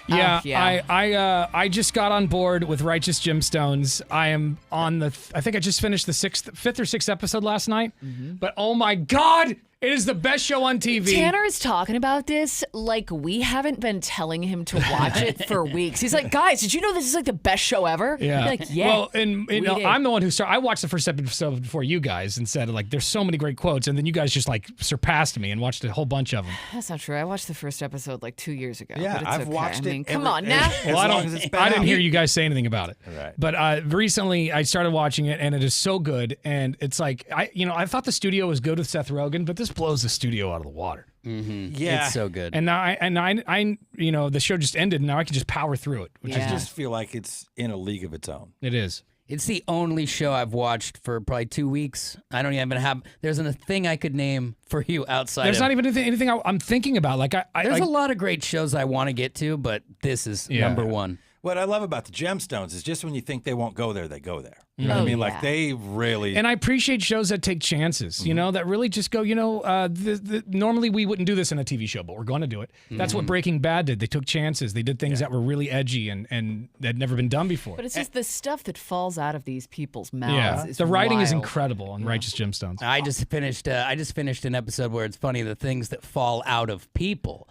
Yeah, I just got on board with Righteous Gemstones. I am on I think I just finished the fifth or sixth episode last night. Mm-hmm. But oh my God, it is the best show on TV. Tanner is talking about this like we haven't been telling him to watch it for weeks. He's like, guys, did you know this is the best show ever? Yeah. You're like, yeah. Well, and I'm the one who started. I watched the first episode before you guys and said there's so many great quotes, and then you guys just surpassed me and watched a whole bunch of them. That's not true. I watched the first episode 2 years ago. Yeah, but it's I've watched it. Come on now. Well, I didn't hear you guys say anything about it. Right. But recently I started watching it, and it is so good. And it's I thought the studio was good with Seth Rogen, but this blows the studio out of the water. Mm-hmm. Yeah, it's so good. And now I the show just ended, and now I can just power through it. I just feel like it's in a league of its own. It is. It's the only show I've watched for probably 2 weeks. I don't even have. There's a thing I could name for you outside. There's not even anything I'm thinking about. There's a lot of great shows I want to get to, but this is number one. What I love about the Gemstones is just when you think they won't go there, they go there. You know what I mean? They really... And I appreciate shows that take chances, that really just go, normally we wouldn't do this in a TV show, but we're going to do it. That's what Breaking Bad did. They took chances. They did things that were really edgy and had never been done before. But it's just the stuff that falls out of these people's mouths. Is the writing wild. is incredible on Righteous Gemstones. I just finished an episode where it's funny, the things that fall out of people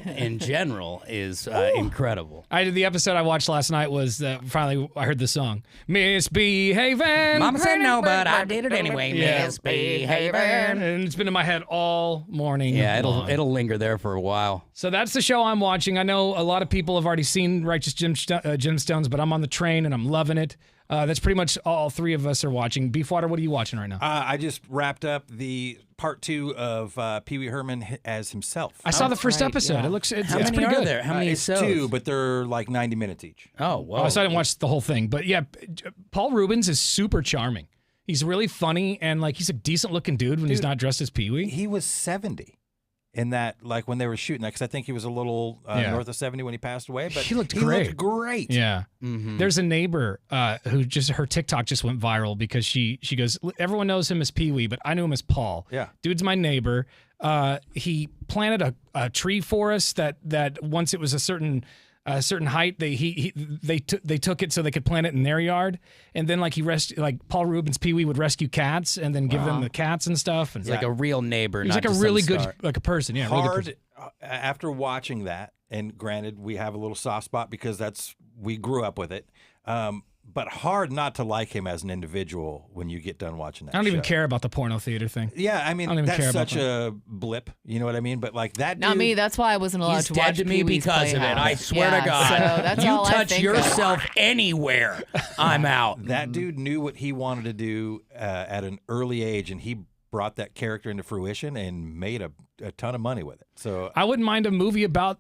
in general is incredible. The episode I watched last night was finally I heard the song, Misbehaving. Mama said no, but I did it anyway. Misbehaving. And it's been in my head all morning. Yeah, it'll linger there for a while. So that's the show I'm watching. I know a lot of people have already seen Righteous Gemstones, but I'm on the train and I'm loving it. That's pretty much all three of us are watching. Beefwater, what are you watching right now? I just wrapped up the part 2 of Pee Wee Herman as himself. I saw the first episode. Yeah. It's How many pretty are good. there? How many it's 2, but they're 90 minutes each. Oh, wow. So I didn't watch the whole thing. But yeah, Paul Rubens is super charming. He's really funny, and he's a decent looking dude when he's not dressed as Pee Wee. He was 70 in that, when they were shooting that, because I think he was a little north of 70 when he passed away. But he looked great. Yeah. Mm-hmm. There's a neighbor who her TikTok just went viral because she goes, everyone knows him as Pee Wee, but I knew him as Paul. Yeah. Dude's my neighbor. He planted a tree for us that once it was a certain height, they took it so they could plant it in their yard, and then Paul Rubens Pee Wee would rescue cats and then give them the cats and stuff. And he's like a real neighbor. He's not a just really some good star. a person. Yeah, Hard. really good person. After watching that, and granted, we have a little soft spot because we grew up with it. but hard not to like him as an individual when you get done watching that I don't even show. care about the porno theater thing. Yeah, I mean, I don't even care that's about such a blip. You know what I mean? But like that Not dude, me. That's why I wasn't allowed He's to dead watch to me Pee-wee's because of it. Playhouse. I swear to Yeah, God. So that's you all I touch think yourself anywhere, I'm out. that dude knew what he wanted to do at an early age, and he brought that character into fruition and made a ton of money with it. So I wouldn't mind a movie about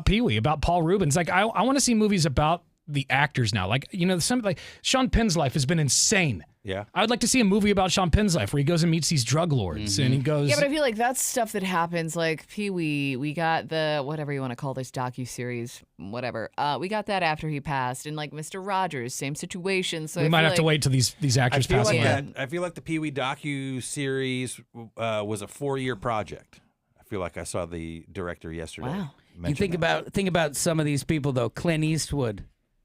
Pee-wee, about Paul Rubens. Like I want to see movies about the actors now. Like, you know, something like Sean Penn's life has been insane. Yeah. I would like to see a movie about Sean Penn's life where he goes and meets these drug lords and he goes. Yeah, but I feel like that's stuff that happens. Like Pee-wee, we got the whatever you want to call this docuseries, whatever. We got that after he passed, and like Mr. Rogers, same situation. So we I might feel have to like- wait till these actors pass away. I feel like the Pee Wee docu-series was a 4-year project. I feel like I saw the director yesterday. Wow. You think about some of these people though. Clint Eastwood.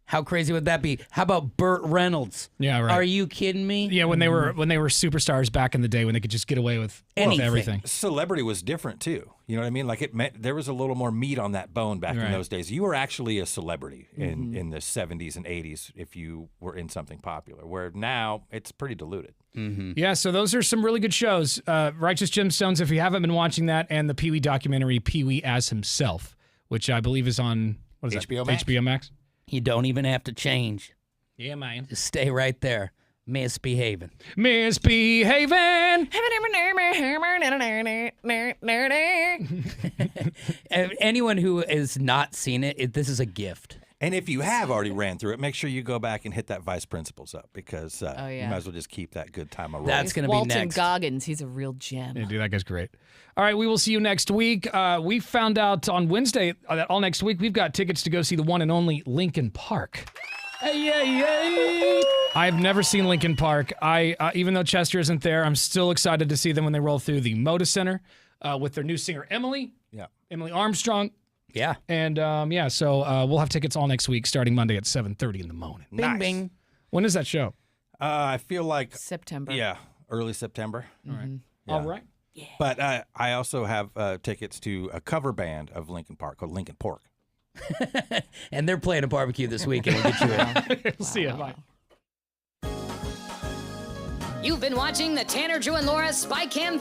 How crazy would that be? How about Burt Reynolds? Yeah, right. Are you kidding me? Yeah, when they were superstars back in the day when they could just get away with everything. Celebrity was different too. You know what I mean? Like it meant there was a little more meat on that bone back in Right. those days. You were actually a celebrity in the 70s and 80s if you were in something popular. Where now it's pretty diluted. Yeah, so those are some really good shows. Righteous Gemstones, if you haven't been watching that, and the Pee-wee documentary, Pee-wee as Himself, which I believe is on what is HBO that? Max. HBO Max. You don't even have to change. Yeah, man. Just stay right there, misbehaving. Misbehaving. Anyone who has not seen it, this is a gift. And if you have already ran through it, make sure you go back and hit that Vice Principals up because you might as well just keep that good time rolling. That's going to be Walton next. Goggins, he's a real gem. Yeah, dude, that guy's great. All right, we will see you next week. We found out on Wednesday that all next week we've got tickets to go see the one and only Linkin Park. I've never seen Linkin Park. Even though Chester isn't there, I'm still excited to see them when they roll through the Moda Center with their new singer Emily. Yeah, Emily Armstrong. Yeah, and so we'll have tickets all next week, starting Monday at 7:30 in the morning. Bing, bing. When is that show? I feel like September. Yeah, early September. All right. Yeah. All right. Yeah. But I also have tickets to a cover band of Linkin Park called Linkin Pork. And they're playing a barbecue this weekend. We'll get you in. See ya. Bye. You've been watching the Tanner, Drew, and Laura SpyCam